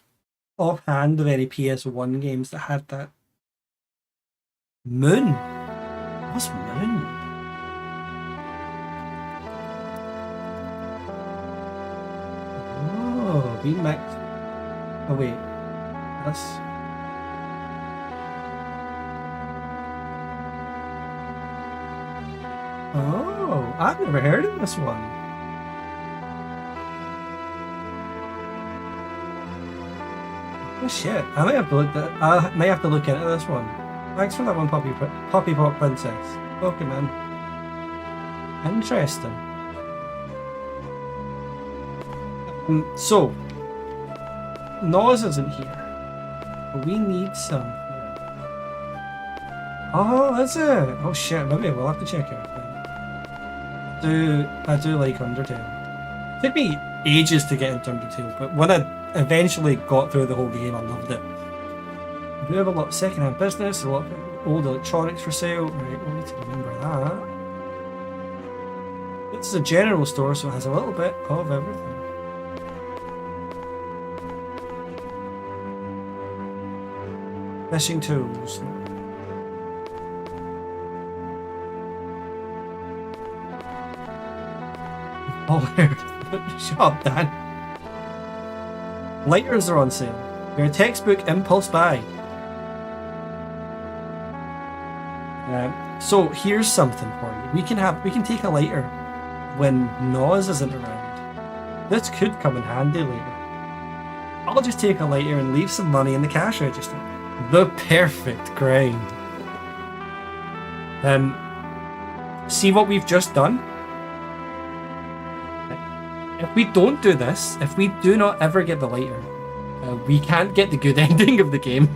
offhand of any PS1 games that had that. Moon? What's Moon? Oh, VMAX. Oh wait, that's. Oh, I've never heard of this one. Oh shit! I might have to look that. I might have to look into this one. Thanks for that one, Poppy Pop Princess. Pokemon. Interesting. So, Noz isn't here. But we need some. Oh, that's it. Oh shit, maybe we'll have to check it out. I do like Undertale. It took me ages to get into Undertale, but when I eventually got through the whole game, I loved it. We have a lot of second-hand business, a lot of old electronics for sale. Right, we need to remember that. This is a general store, so it has a little bit of everything. Fishing tools. Oh, shut up, Dan. Lighters are on sale. They're a textbook impulse buy. So here's something for you. We can take a lighter when Noz isn't around. This could come in handy later. I'll just take a lighter and leave some money in the cash register. The perfect grind. See what we've just done? If we don't do this, if we do not ever get the lighter, we can't get the good ending of the game.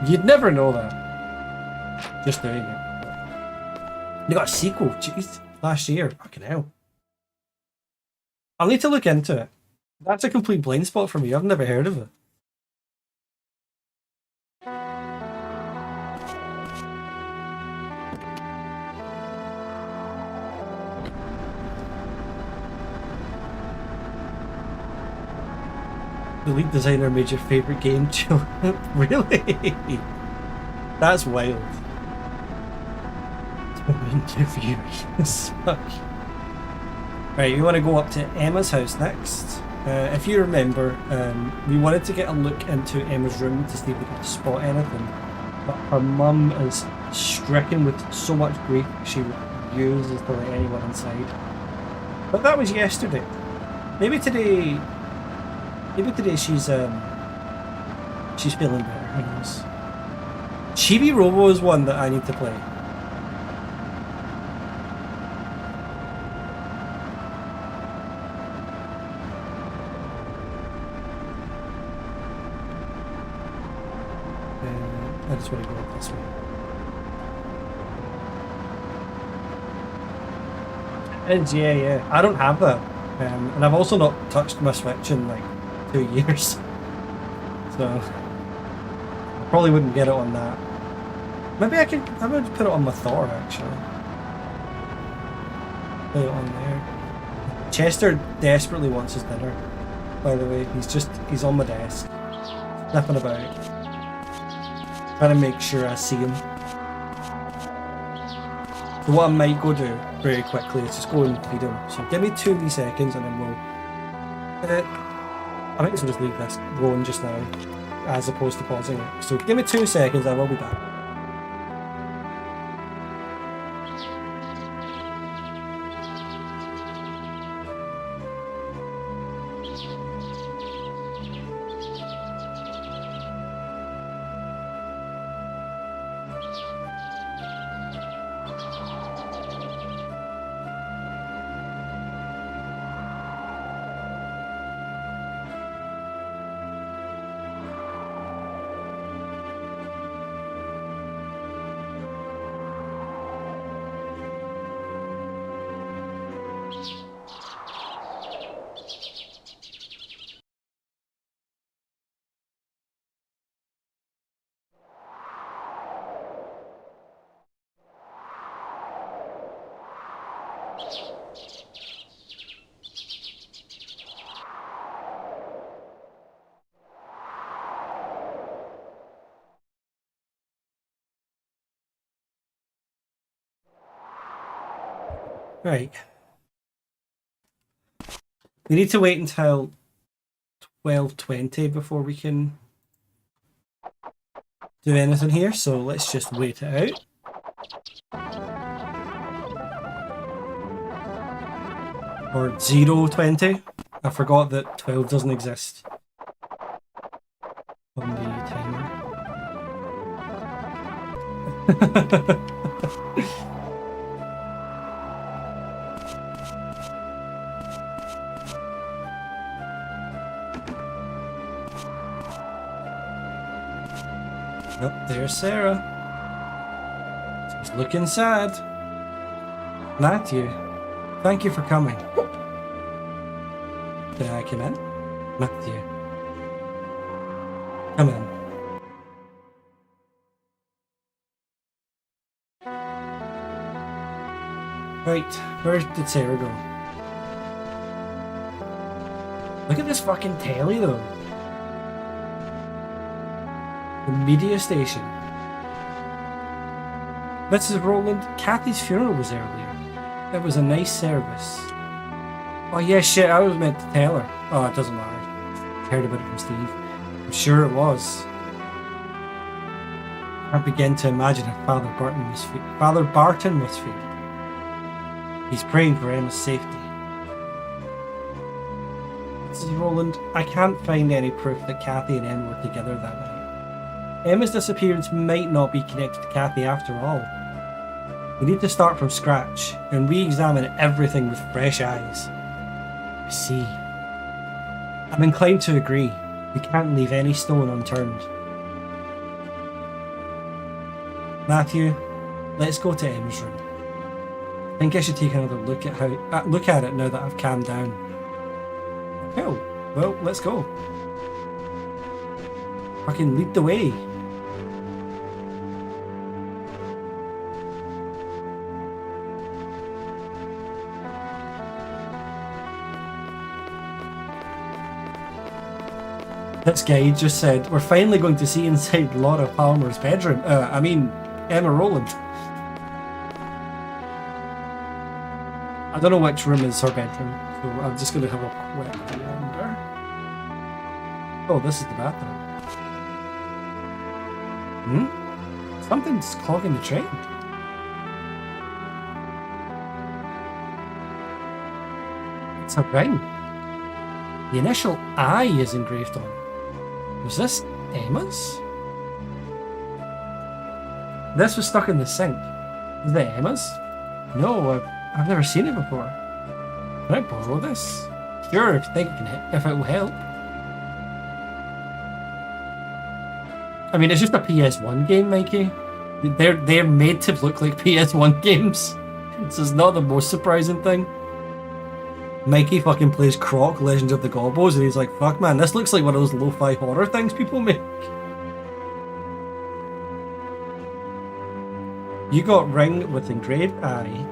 You'd never know that. Just doing it. They got a sequel, jeez, last year. Fucking hell. I'll need to look into it. That's a complete blind spot for me. I've never heard of it. The lead designer made your favourite game, Jill. Really? That's wild. Interviews. Right, we want to go up to Emma's house next. If you remember, we wanted to get a look into Emma's room to see if we could spot anything. But her mum is stricken with so much grief she refuses to let anyone inside. But that was yesterday. Maybe today she's feeling better. Who knows? Chibi Robo is one that I need to play. I just want to go up this way. And yeah. I don't have that. And I've also not touched my Switch in like 2 years. So I probably wouldn't get it on that. Maybe I would put it on my Thor actually. Put it on there. Chester desperately wants his dinner, by the way. He's on my desk. Sniffing about. Trying to make sure I see him. So what I might go do very quickly is just go and feed him. So give me 2 wee seconds and then we'll... I might as well just leave this going just now, as opposed to pausing it. So give me 2 seconds, I will be back. Right. We need to wait until 12:20 before we can do anything here, so let's just wait it out. Or 0:20. I forgot that 12 doesn't exist on the timer. Oh, there's Sarah. She's looking sad. Matthew, thank you for coming. Can I come in? Matthew. Come in. Right, where did Sarah go? Look at this fucking telly though. The media station. Mrs. Rowland, Kathy's funeral was earlier. It was a nice service. Oh yeah, shit, I was meant to tell her. Oh, it doesn't matter. I heard about it from Steve. I'm sure it was. I begin to imagine how Father Barton was feeling. He's praying for Emma's safety. Mrs. Rowland, I can't find any proof that Kathy and Emma were together that night. Emma's disappearance might not be connected to Kathy after all. We need to start from scratch and re-examine everything with fresh eyes. I see. I'm inclined to agree. We can't leave any stone unturned. Matthew, let's go to Em's room. I think I should take another look at look at it now that I've calmed down. Cool. Well, let's go. Fucking lead the way. This guy just said, we're finally going to see inside Laura Palmer's bedroom. I mean, Emma Rowland. I don't know which room is her bedroom, so I'm just going to have a quick wander. Oh, this is the bathroom. Something's clogging the train. It's a ring. The initial I is engraved on. Was this Emma's? This was stuck in the sink. Is that Emma's? No, I've never seen it before. Can I borrow this? Sure, if you think if it will help. I mean, it's just a PS1 game, Mikey. They're made to look like PS1 games. This is not the most surprising thing. Mikey fucking plays Croc Legends of the Gobbos and he's like, fuck man, this looks like one of those lo-fi horror things people make. You got ring with engraved eye.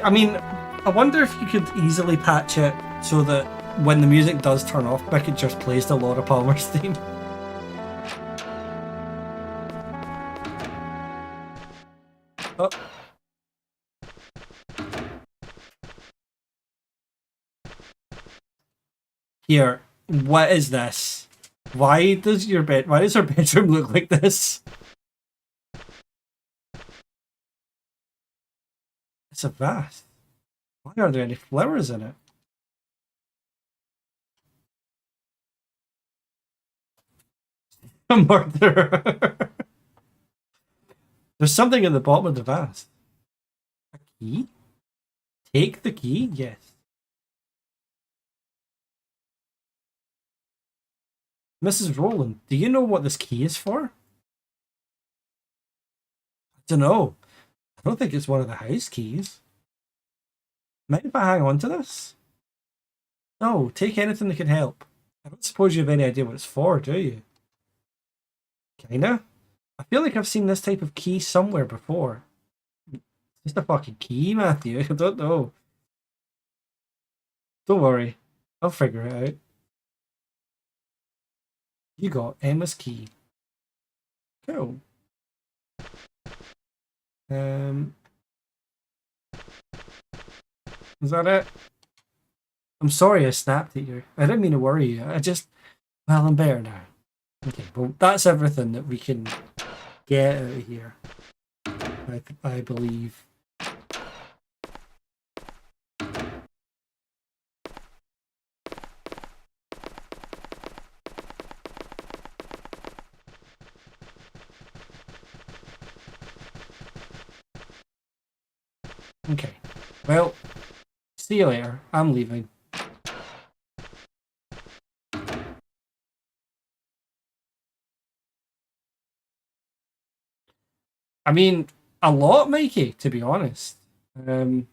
I mean, I wonder if you could easily patch it so that when the music does turn off quick, it just plays the Laura Palmer's theme. Oh. Here, what is this? Why does her bedroom look like this? It's a vase. Why aren't there any flowers in it? A murderer. There's something in the bottom of the vase. A key? Take the key? Yes. Mrs. Rowland, do you know what this key is for? I don't know. I don't think it's one of the house keys. Mind if I hang on to this? No, take anything that can help. I don't suppose you have any idea what it's for, do you? Kinda. I feel like I've seen this type of key somewhere before. It's just a fucking key, Matthew. I don't know. Don't worry. I'll figure it out. You got Emma's key. Cool. Is that it? I'm sorry I snapped at you. I didn't mean to worry you. Well, I'm better now. Okay, well, that's everything that we can get out of here. I believe. Okay, well, see you later. I'm leaving. I mean, a lot, Mikey, to be honest. Oh,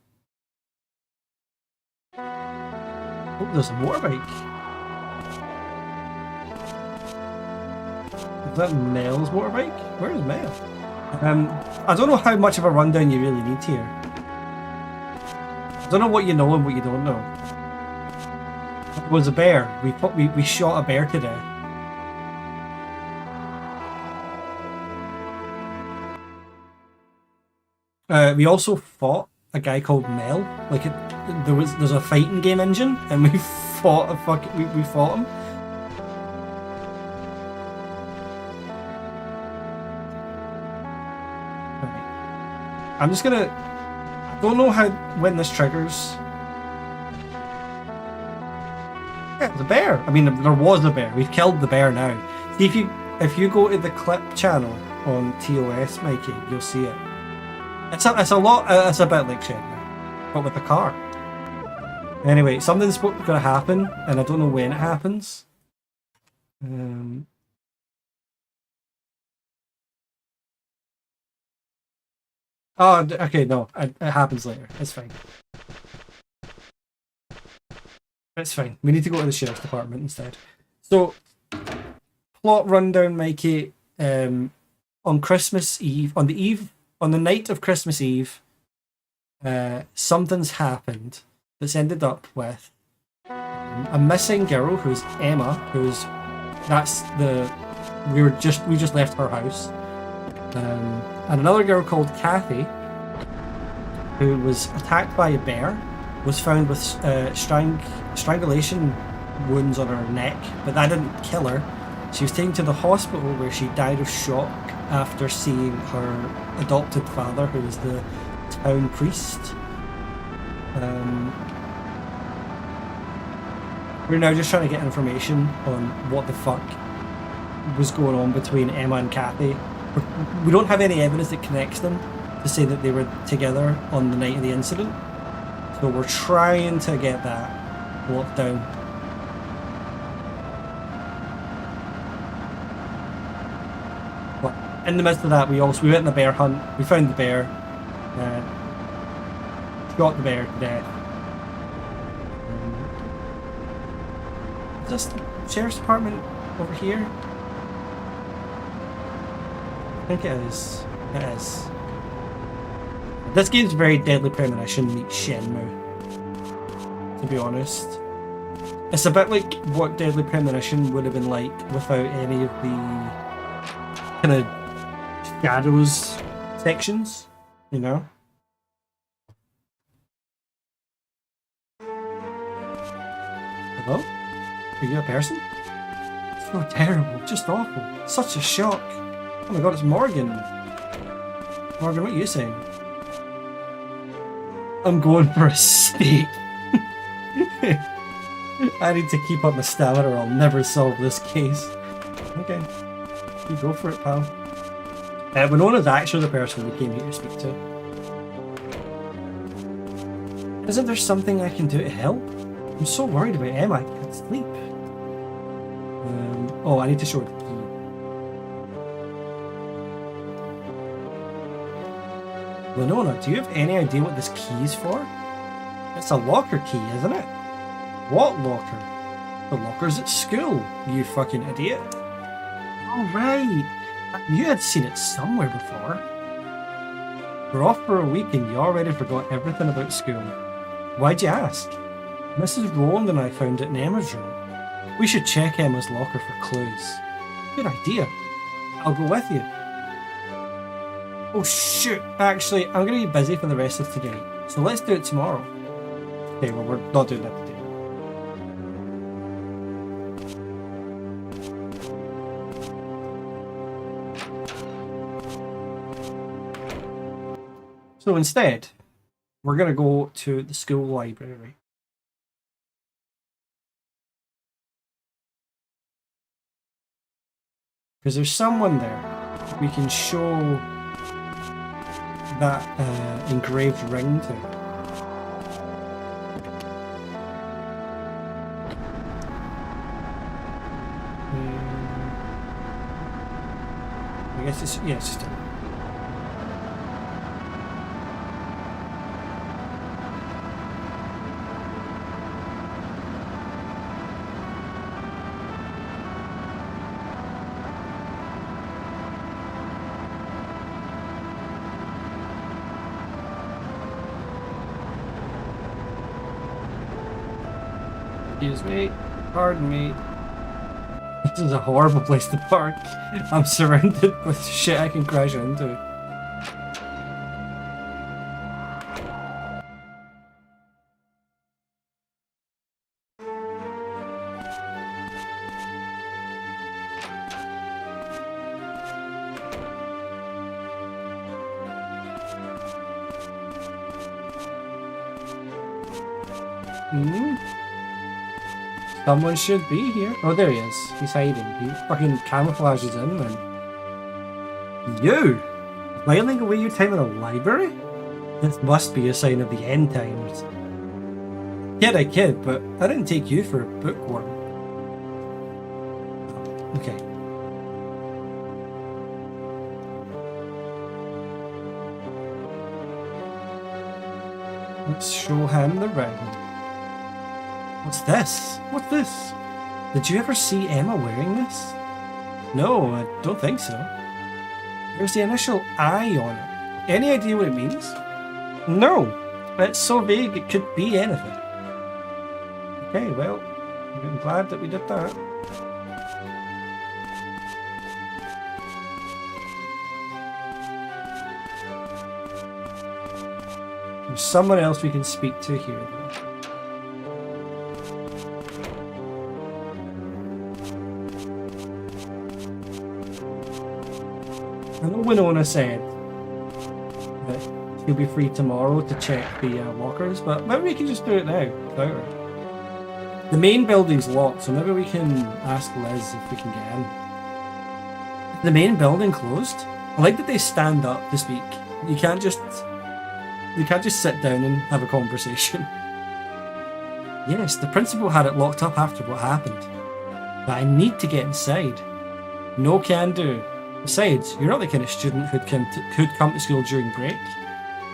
there's a motorbike. Is that Mel's motorbike? Where is Mel? I don't know how much of a rundown you really need here. I don't know what you know and what you don't know. It was a bear. We shot a bear today. We also fought a guy called Mel. Like there's a fighting game engine, and we fought we fought him. Right. I'm just gonna. I don't know when this triggers. Yeah, the bear. I mean, there was a bear. We've killed the bear now. See if you go to the clip channel on TOS, Mikey, you'll see it. It's a bit like shit now, but with a car. Anyway, something's going to happen, and I don't know when it happens. Um, oh, okay, no, it happens later. It's fine. It's fine. We need to go to the sheriff's department instead. So, plot rundown, Mikey. On Christmas Eve, on the night of Christmas Eve, something's happened that's ended up with a missing girl who's Emma, we just left her house, and another girl called Kathy, who was attacked by a bear, was found with strangulation wounds on her neck, but that didn't kill her. She was taken to the hospital where she died of shock after seeing her adopted father, who was the town priest. We're now just trying to get information on what the fuck was going on between Emma and Kathy. We don't have any evidence that connects them to say that they were together on the night of the incident. So we're trying to get that locked down. But in the midst of that, we went on the bear hunt. We found the bear, shot the bear to death. Is this the sheriff's department over here? I think it is. It is. This game's very Deadly Premonition meets Shenmue, to be honest. It's a bit like what Deadly Premonition would have been like without any of the kind of shadows sections, you know? Hello? Are you a person? So terrible, just awful. Such a shock. Oh my god, it's Morgan. Morgan, what are you saying? I'm going for a steak. I need to keep up my stamina or I'll never solve this case. Okay. You go for it, pal. Winona's actually the person we came here to speak to. Isn't there something I can do to help? I'm so worried about Emma, I can't sleep. Oh, I need to show her the key. Winona, do you have any idea what this key is for? It's a locker key, isn't it? What locker? The lockers at school, you fucking idiot. Oh, right. You had seen it somewhere before. We're off for a week and you already forgot everything about school. Why'd you ask? Mrs. Rowland and I found it in Emma's room. We should check Emma's locker for clues. Good idea. I'll go with you. Oh shoot, actually, I'm going to be busy for the rest of today, so let's do it tomorrow. Okay, well, we're not doing that today. So instead, we're going to go to the school library. Because there's someone there we can show that engraved ring to. I guess it's just excuse me, pardon me. This is a horrible place to park. I'm surrounded with shit I can crash into. Someone should be here. Oh, there he is. He's hiding. He fucking camouflages in then. You? Whiling away your time in a library? This must be a sign of the end times. Kid, but I didn't take you for a bookworm. Okay. Let's show him the ring. What's this? What's this? Did you ever see Emma wearing this? No, I don't think so. There's the initial I on it. Any idea what it means? No. It's so vague it could be anything. Okay, well, I'm glad that we did that. There's someone else we can speak to here, though. I know Winona said that she'll be free tomorrow to check the lockers, but maybe we can just do it now without her. The main building's locked, so maybe we can ask Liz if we can get in. The main building closed? I like that they stand up to speak. You can't just sit down and have a conversation. Yes, the principal had it locked up after what happened. But I need to get inside. No can do. Besides, you're not the kind of student who'd come to school during break.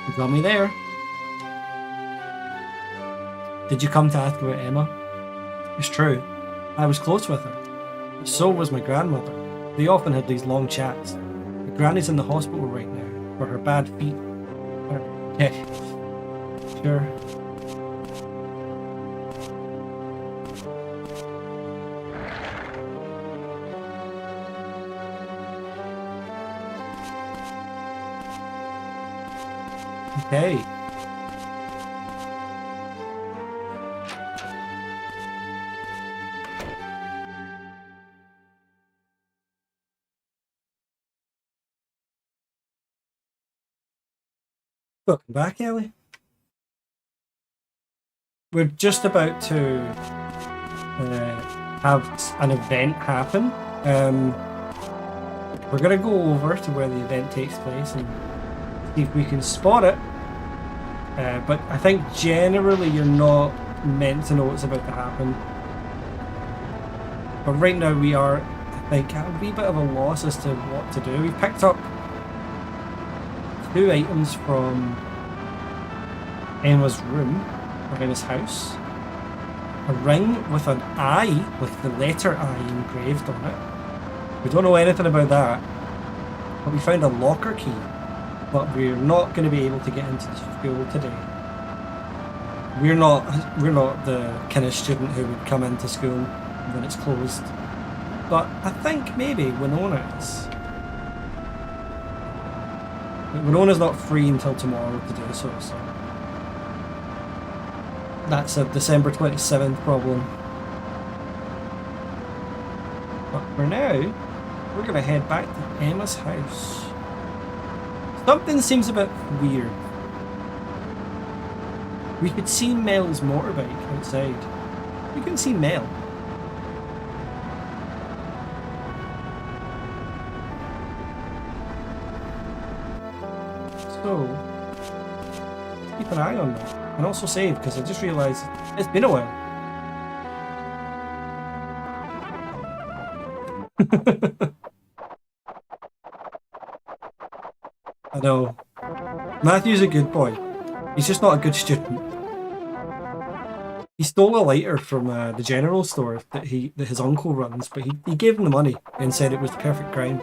You got me there. Did you come to ask about Emma? It's true. I was close with her. But so was my grandmother. They often had these long chats. My granny's in the hospital right now for her bad feet. Okay. Sure. Okay. Welcome back, Ellie. We're just about to have an event happen. We're going to go over to where the event takes place and see if we can spot it. But I think generally you're not meant to know what's about to happen. But right now we are, I think, at a wee bit of a loss as to what to do. We've picked up 2 items from Emma's room, or Emma's house. A ring with an I, with the letter I engraved on it. We don't know anything about that. But we found a locker key. But we're not going to be able to get into the school today. We're not the kind of student who would come into school when it's closed. But I think maybe Winona is. Winona's not free until tomorrow to do so. That's a December 27th problem. But for now, we're going to head back to Emma's house. Something seems a bit weird. We could see Mel's motorbike outside. We couldn't see Mel. So, keep an eye on that. And also save, because I just realised it's been a while. I know. Matthew's a good boy. He's just not a good student. He stole a lighter from the general store that his uncle runs, but he gave him the money and said it was the perfect crime.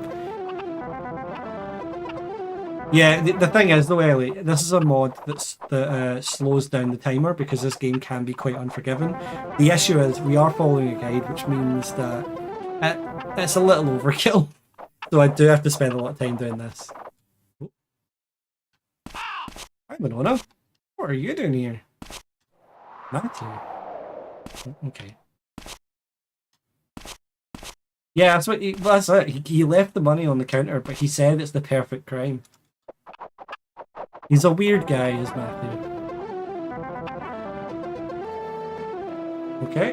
Yeah, the thing is though, Ellie, this is a mod that slows down the timer because this game can be quite unforgiving. The issue is we are following a guide, which means that it's a little overkill. So I do have to spend a lot of time doing this. Hi, Winona. What are you doing here? Matthew. Okay. Yeah, that's it. He left the money on the counter, but he said it's the perfect crime. He's a weird guy, is Matthew. Okay.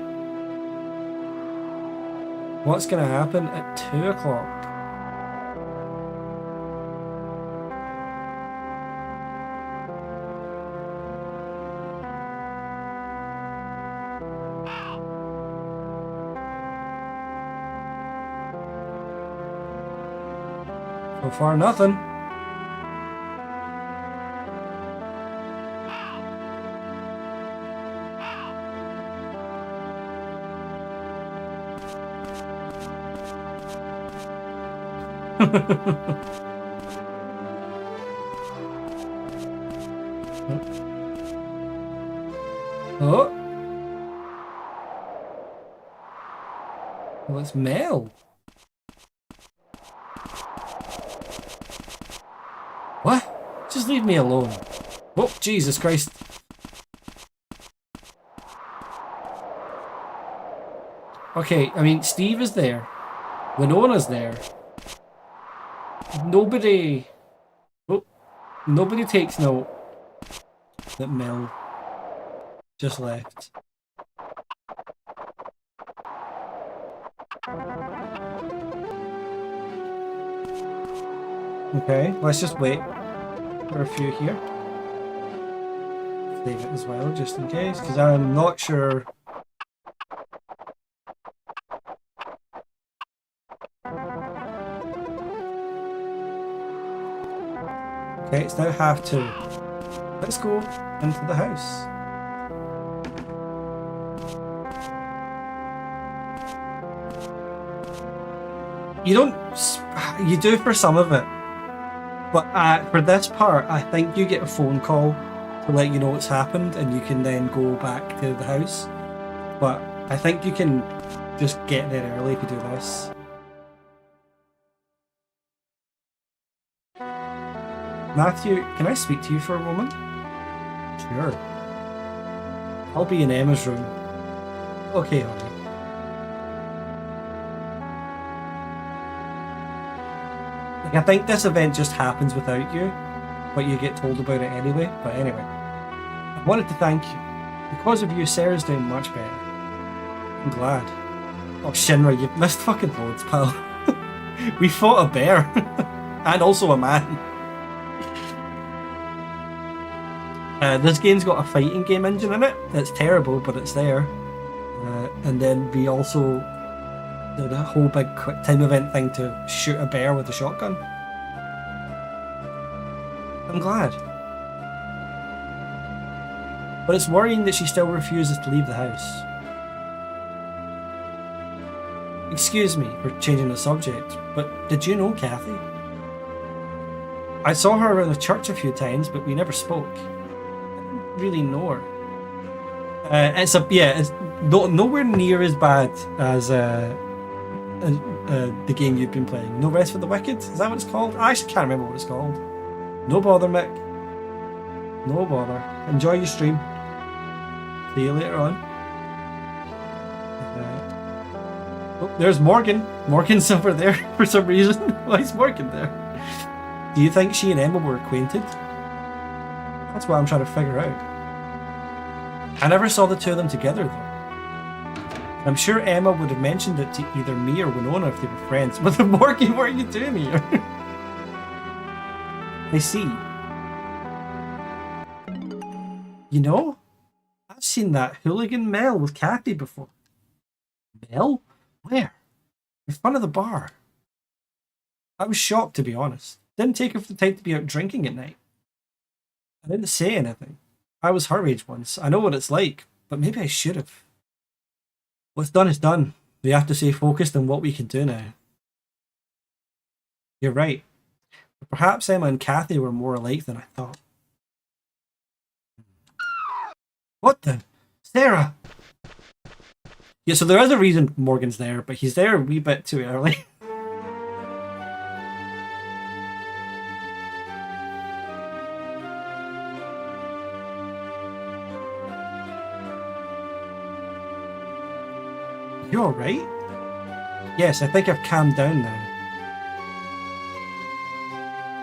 What's going to happen at 2 o'clock? So far, nothing. Oh. Well, it's Mel. What? Just leave me alone. Oh, Jesus Christ. Okay, I mean, Steve is there. Winona's there. Nobody... Oh, nobody takes note that Mel just left. Okay, let's just wait for a few here. Save it as well, just in case, because I'm not sure. Okay, it's now half 2. Let's go into the house. You don't... You do for some of it. But for this part, I think you get a phone call to let you know what's happened and you can then go back to the house. But I think you can just get there early if you do this. Matthew, can I speak to you for a moment? Sure. I'll be in Emma's room. Okay, honey. Like, I think this event just happens without you, but you get told about it anyway. But anyway, I wanted to thank you. Because of you, Sarah's doing much better. I'm glad. Oh, Shinra, you've missed fucking loads, pal. We fought a bear. And also a man. This game's got a fighting game engine in it. It's terrible, but it's there. And then we also did a whole big quick time event thing to shoot a bear with a shotgun. I'm glad. But it's worrying that she still refuses to leave the house. Excuse me for changing the subject, but did you know Kathy? I saw her around the church a few times, but we never spoke. I didn't really know her. It's nowhere near as bad as the game you've been playing. No Rest for the Wicked? Is that what it's called? I actually can't remember what it's called. No bother, Mick. No bother. Enjoy your stream. See you later on. Oh, there's Morgan. Morgan's over there for some reason. Why is Morgan there? Do you think she and Emma were acquainted? That's what I'm trying to figure out. I never saw the two of them together though. I'm sure Emma would have mentioned it to either me or Winona if they were friends. But Morgan, what are you doing here? I see. You know, I've seen that hooligan Mel with Kathy before. Mel? Where? In front of the bar. I was shocked, to be honest. Didn't take her for the time to be out drinking at night. I didn't say anything. I was her age once. I know what it's like, but maybe I should have. What's done is done. We have to stay focused on what we can do now. You're right. But perhaps Emma and Kathy were more alike than I thought. What the? Sarah! Yeah, so there is a reason Morgan's there, but he's there a wee bit too early. You alright? Yes, I think I've calmed down now.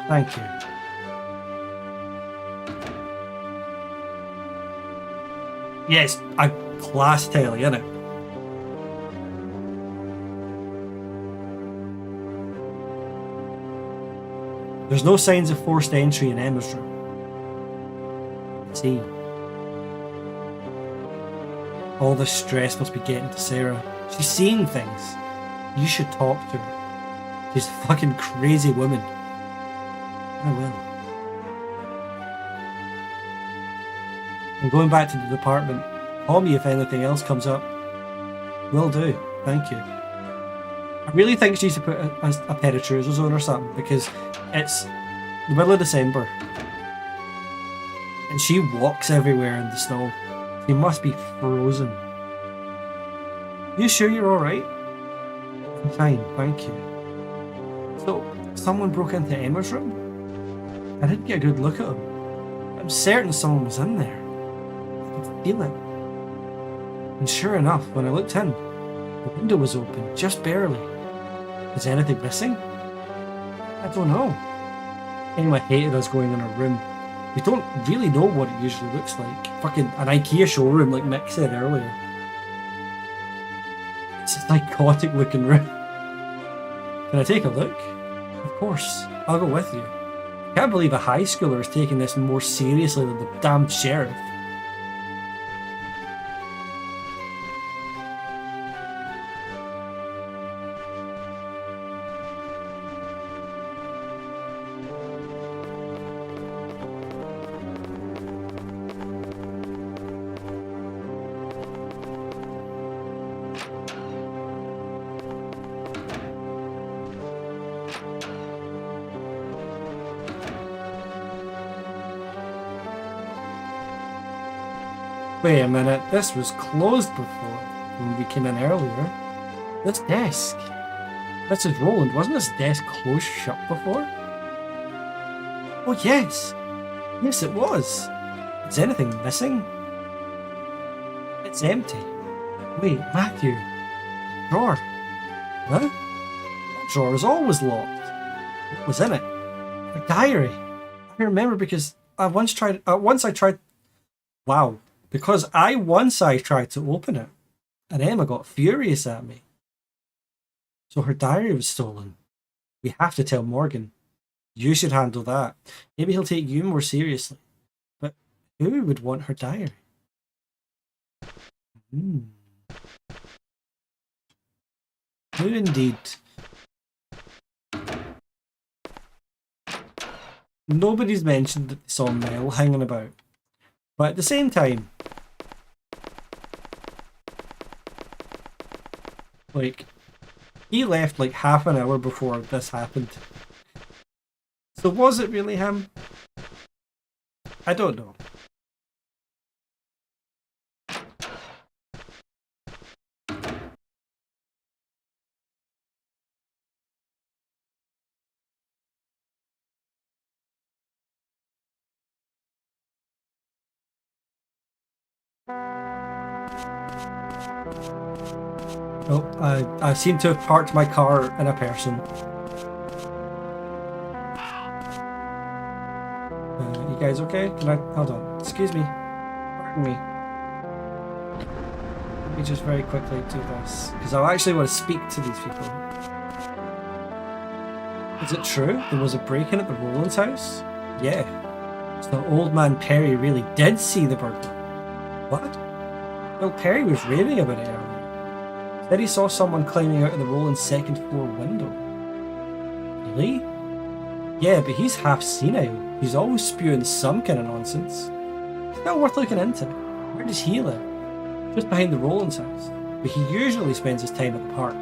Thank you. Yes, a class telly, innit? There's no signs of forced entry in Emma's room. Let's see. All this stress must be getting to Sarah. She's seeing things. You should talk to her. She's a fucking crazy woman. I will. I'm going back to the department. Call me if anything else comes up. Will do. Thank you. I really think she should put a pair of trousers on or something, because it's the middle of December and she walks everywhere in the snow. She must be frozen. You sure you're alright? I'm fine, thank you. So, someone broke into Emma's room? I didn't get a good look at him. I'm certain someone was in there. I could feel it. And sure enough, when I looked in, the window was open, just barely. Is anything missing? I don't know. Emma hated us going in her room. We don't really know what it usually looks like. Fucking an IKEA showroom, like Mick said earlier. It's a psychotic looking room. Can I take a look? Of course, I'll go with you. I can't believe a high schooler is taking this more seriously than the damn sheriff. Wait a minute, this was closed before, when we came in earlier. This desk. This is Roland, wasn't this desk closed shut before? Oh yes! Yes it was! Is anything missing? It's empty. Wait, Matthew. Drawer. Huh? That drawer is always locked. What was in it? A diary. I remember because I once tried... Wow. Because I tried to open it, and Emma got furious at me. So her diary was stolen. We have to tell Morgan. You should handle that. Maybe he'll take you more seriously. But who would want her diary? Who indeed? Nobody's mentioned that they saw Mel hanging about. But at the same time, like, he left like half an hour before this happened. So was it really him? I don't know. Oh, I seem to have parked my car in a person. You guys okay? Can I... Hold on. Excuse me. Pardon me. Let me just very quickly do this. Because I actually want to speak to these people. Is it true? There was a break-in at the Rollins house? Yeah. So old man Perry really did see the burglar. What? Well, Perry was raving about it earlier. Said he saw someone climbing out of the Rollins second floor window. Really? Yeah, but he's half senile. He's always spewing some kind of nonsense. It's not worth looking into. Where does he live? Just behind the Rollins house. But he usually spends his time at the park.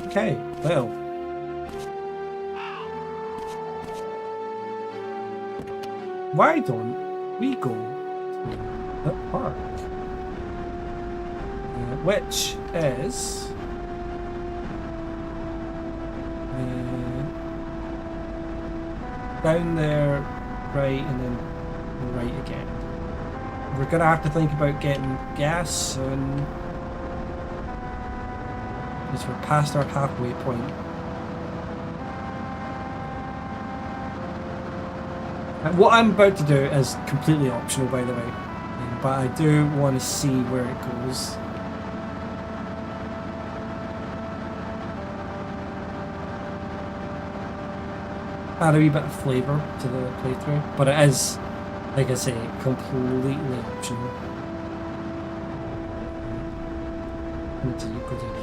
Okay, well. Why don't we go to the park? Which is down there, right, and then right again. We're gonna have to think about getting gas soon because we're past our halfway point. And what I'm about to do is completely optional, by the way, but I do want to see where it goes. Add a wee bit of flavour to the playthrough, but it is, like I say, completely optional. Go down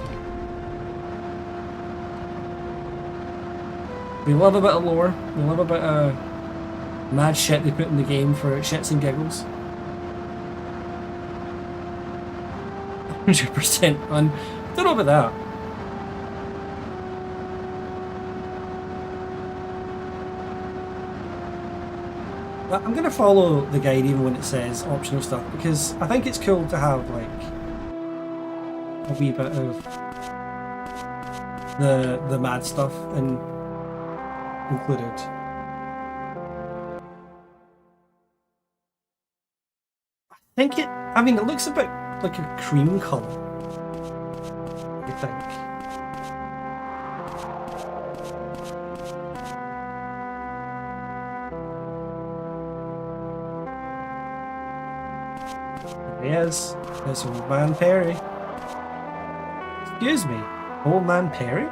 here. We love a bit of lore. We love a bit of mad shit they put in the game for shits and giggles. 100% fun. Don't know about that. But I'm gonna follow the guide even when it says optional stuff because I think it's cool to have like a wee bit of the mad stuff included. I mean it looks a bit like a cream colour, I think. There he is. There's old man Perry. Excuse me, old man Perry?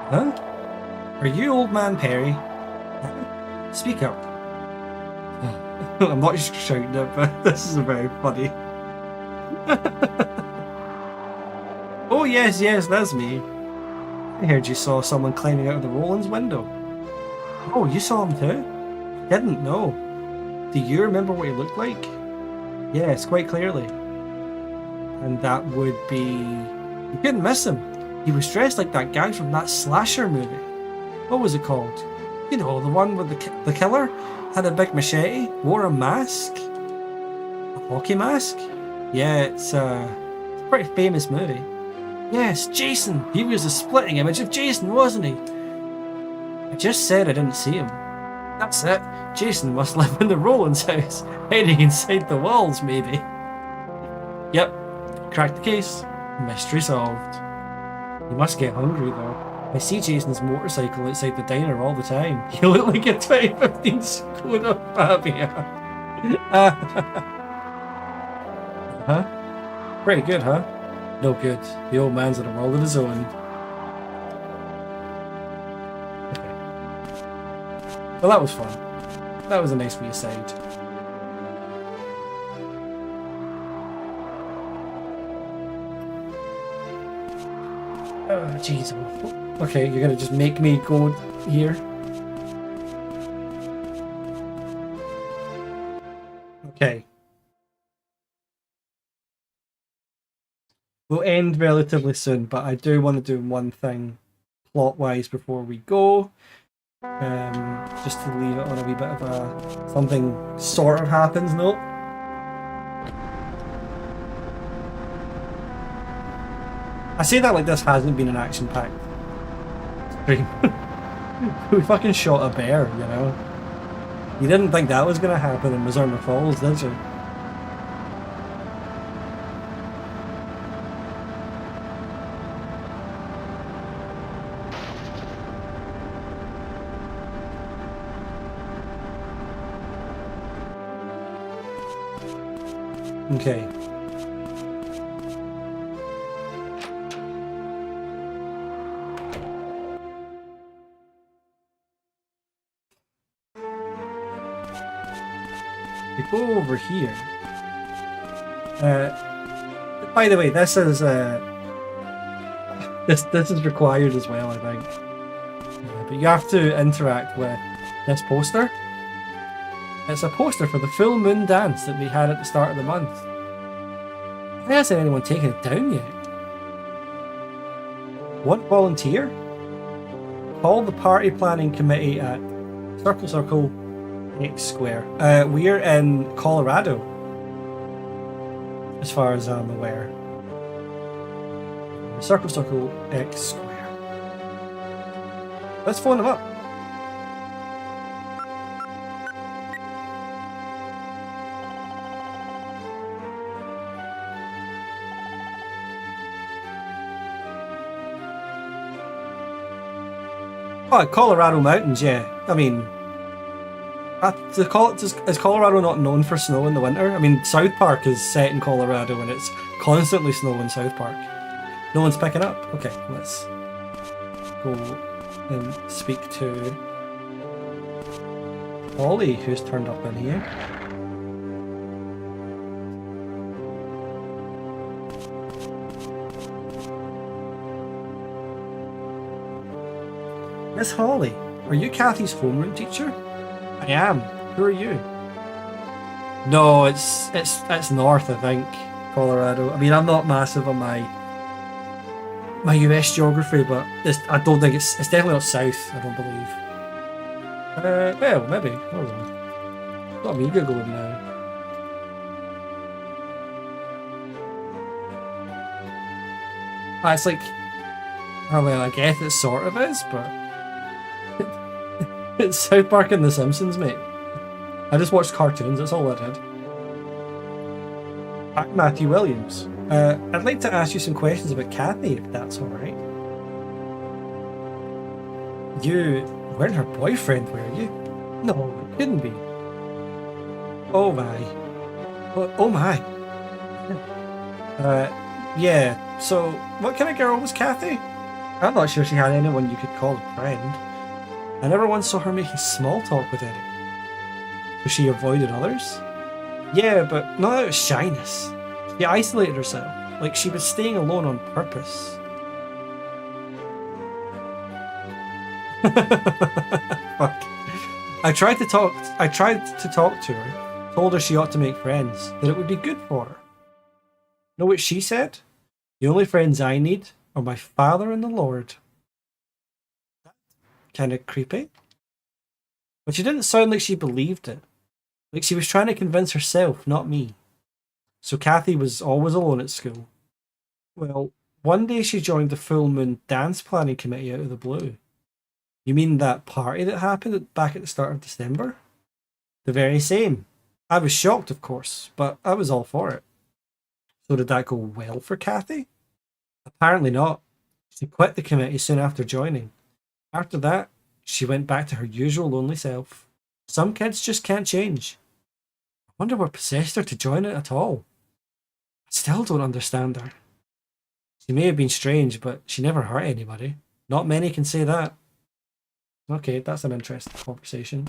Huh? Are you old man Perry? Huh? Speak up. I'm not shouting it, but this is very funny. Oh yes, that's me. I heard you saw someone climbing out of the Roland's window. Oh, you saw him too? Didn't know. Do you remember what he looked like? Yes, quite clearly. And that would be... You couldn't miss him. He was dressed like that guy from that slasher movie. What was it called? You know, the one with the killer had a big machete, wore a mask. A hockey mask? Yeah, it's a pretty famous movie. Yes, Jason! He was a splitting image of Jason, wasn't he? I just said I didn't see him. That's it. Jason must live in the Roland's house, hiding inside the walls, maybe. Yep, cracked the case. Mystery solved. You must get hungry, though. I see Jason's motorcycle outside the diner all the time. You look like a 2015 Skoda Fabia. Huh? Pretty good, huh? No good. The old man's in a world of his own. Okay. Well, that was fun. That was a nice wee aside. Oh, jeez. Okay, you're gonna just make me go here? Okay. We'll end relatively soon, but I do want to do one thing plot-wise before we go. Just to leave it on a wee bit of a something sort of happens note. I say that like this hasn't been an action-packed stream. We fucking shot a bear, you know? You didn't think that was gonna happen in Mizzurna Falls, did you? Okay. We go over here. By the way, this is this is required as well, I think. But you have to interact with this poster. It's a poster for the full moon dance that we had at the start of the month. Why hasn't anyone taken it down yet? Want volunteer? Call the party planning committee at Circle X Square. We're in Colorado, as far as I'm aware. Circle X Square. Let's phone them up. Oh, Colorado Mountains, yeah. I mean, is Colorado not known for snow in the winter? I mean, South Park is set in Colorado and it's constantly snow in South Park. No one's picking up? Okay, let's go and speak to Holly, who's turned up in here. Miss Holly, Are you Kathy's homeroom teacher? I am. Who are you? No, it's north, I think. Colorado. I mean, I'm not massive on my US geography, but I don't think it's definitely not south. I don't believe. Well, maybe. Hold on. Got me googling now. It's like, oh well, I guess it sort of is, but it's South Park and The Simpsons, mate. I just watched cartoons. That's all I did. I'm Matthew Williams. I'd like to ask you some questions about Kathy, if that's all right. You weren't her boyfriend, were you? No, it couldn't be. Oh my. Oh my. Yeah. So, what kind of girl was Kathy? I'm not sure she had anyone you could call a friend. I never once saw her making small talk with anyone. So she avoided others? Yeah, but not out of shyness. She isolated herself, like she was staying alone on purpose. Fuck. I tried to talk to her, told her she ought to make friends, that it would be good for her. Know what she said? The only friends I need are my father and the Lord. Kind of creepy. But she didn't sound like she believed it. Like she was trying to convince herself, not me. So Kathy was always alone at school. Well, one day she joined the full moon dance planning committee out of the blue. You mean that party that happened back at the start of December? The very same. I was shocked, of course, but I was all for it. So did that go well for Kathy? Apparently not. She quit the committee soon after joining. After that, she went back to her usual lonely self. Some kids just can't change. I wonder what possessed her to join it at all. I still don't understand her. She may have been strange, but she never hurt anybody. Not many can say that. Okay, that's an interesting conversation.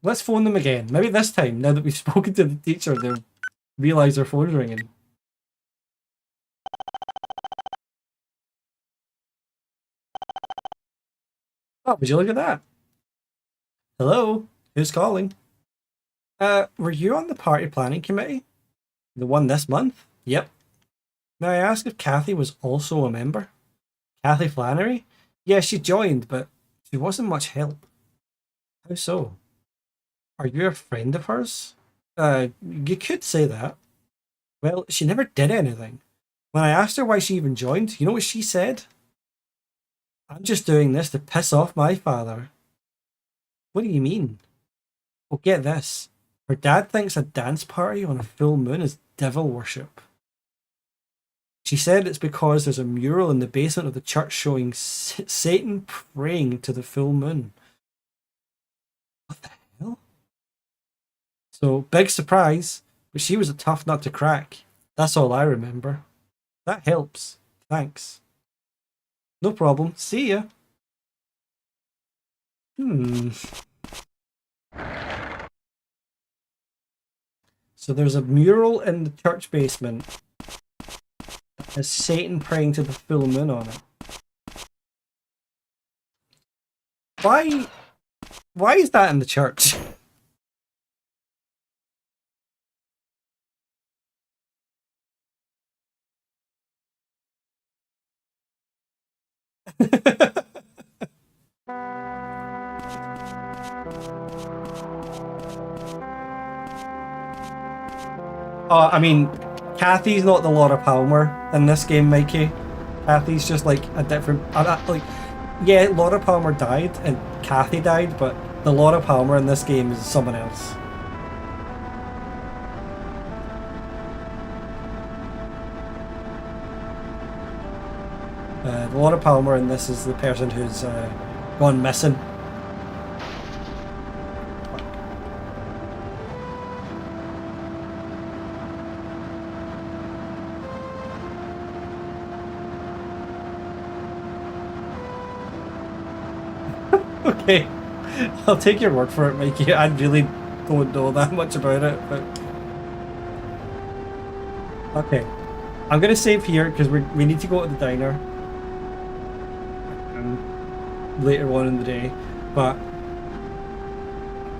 Let's phone them again. Maybe this time, now that we've spoken to the teacher, they'll realise their phone's ringing. Oh, would you look at that? Hello? Who's calling? Were you on the party planning committee? The one this month? Yep. May I ask if Kathy was also a member? Kathy Flannery? Yeah, she joined, but she wasn't much help. How so? Are you a friend of hers? You could say that. Well, she never did anything. When I asked her why she even joined, you know what she said? I'm just doing this to piss off my father. What do you mean? Well, get this. Her dad thinks a dance party on a full moon is devil worship. She said it's because there's a mural in the basement of the church showing Satan praying to the full moon. What the hell? So, big surprise, but she was a tough nut to crack. That's all I remember. That helps. Thanks. No problem. See ya. So there's a mural in the church basement that has Satan praying to the full moon on it. Why is that in the church? I mean, Kathy's not the Laura Palmer in this game, Mikey. Kathy's just like a different. Yeah, Laura Palmer died and Kathy died, but the Laura Palmer in this game is someone else. The Laura Palmer in this is the person who's gone missing. Okay, I'll take your word for it, Mikey. I really don't know that much about it, but okay. I'm gonna save here because we need to go to the diner. later on in the day, but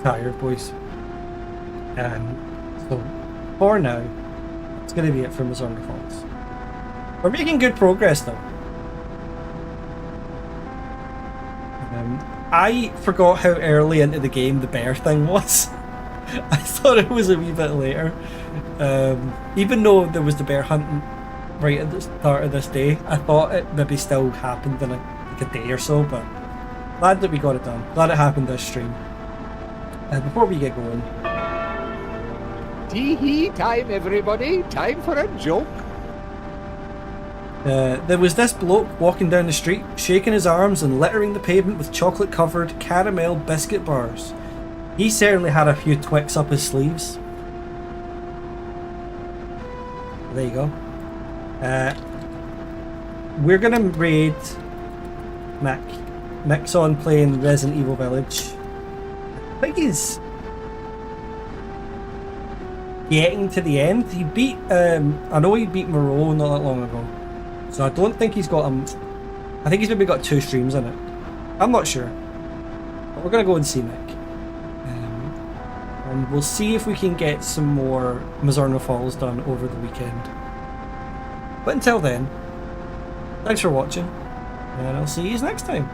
tired, boys. So for now, it's going to be it for Mizzurna Falls. We're making good progress though. I forgot how early into the game the bear thing was. I thought it was a wee bit later. Even though there was the bear hunting right at the start of this day, I thought it maybe still happened in like a day or so, but glad that we got it done. Glad it happened this stream. Before we get going, Tee-hee time, everybody. Time for a joke. there was this bloke walking down the street, shaking his arms and littering the pavement with chocolate-covered caramel biscuit bars. He certainly had a few Twix up his sleeves. There you go. We're gonna raid Mick. Mick's on playing Resident Evil Village. I think he's getting to the end. He beat, I know he beat Moreau not that long ago. So I don't think he's got I think he's maybe got 2 streams in it. I'm not sure. But we're gonna go and see Mick. And we'll see if we can get some more Mizzurna Falls done over the weekend. But until then, thanks for watching, and I'll see you next time.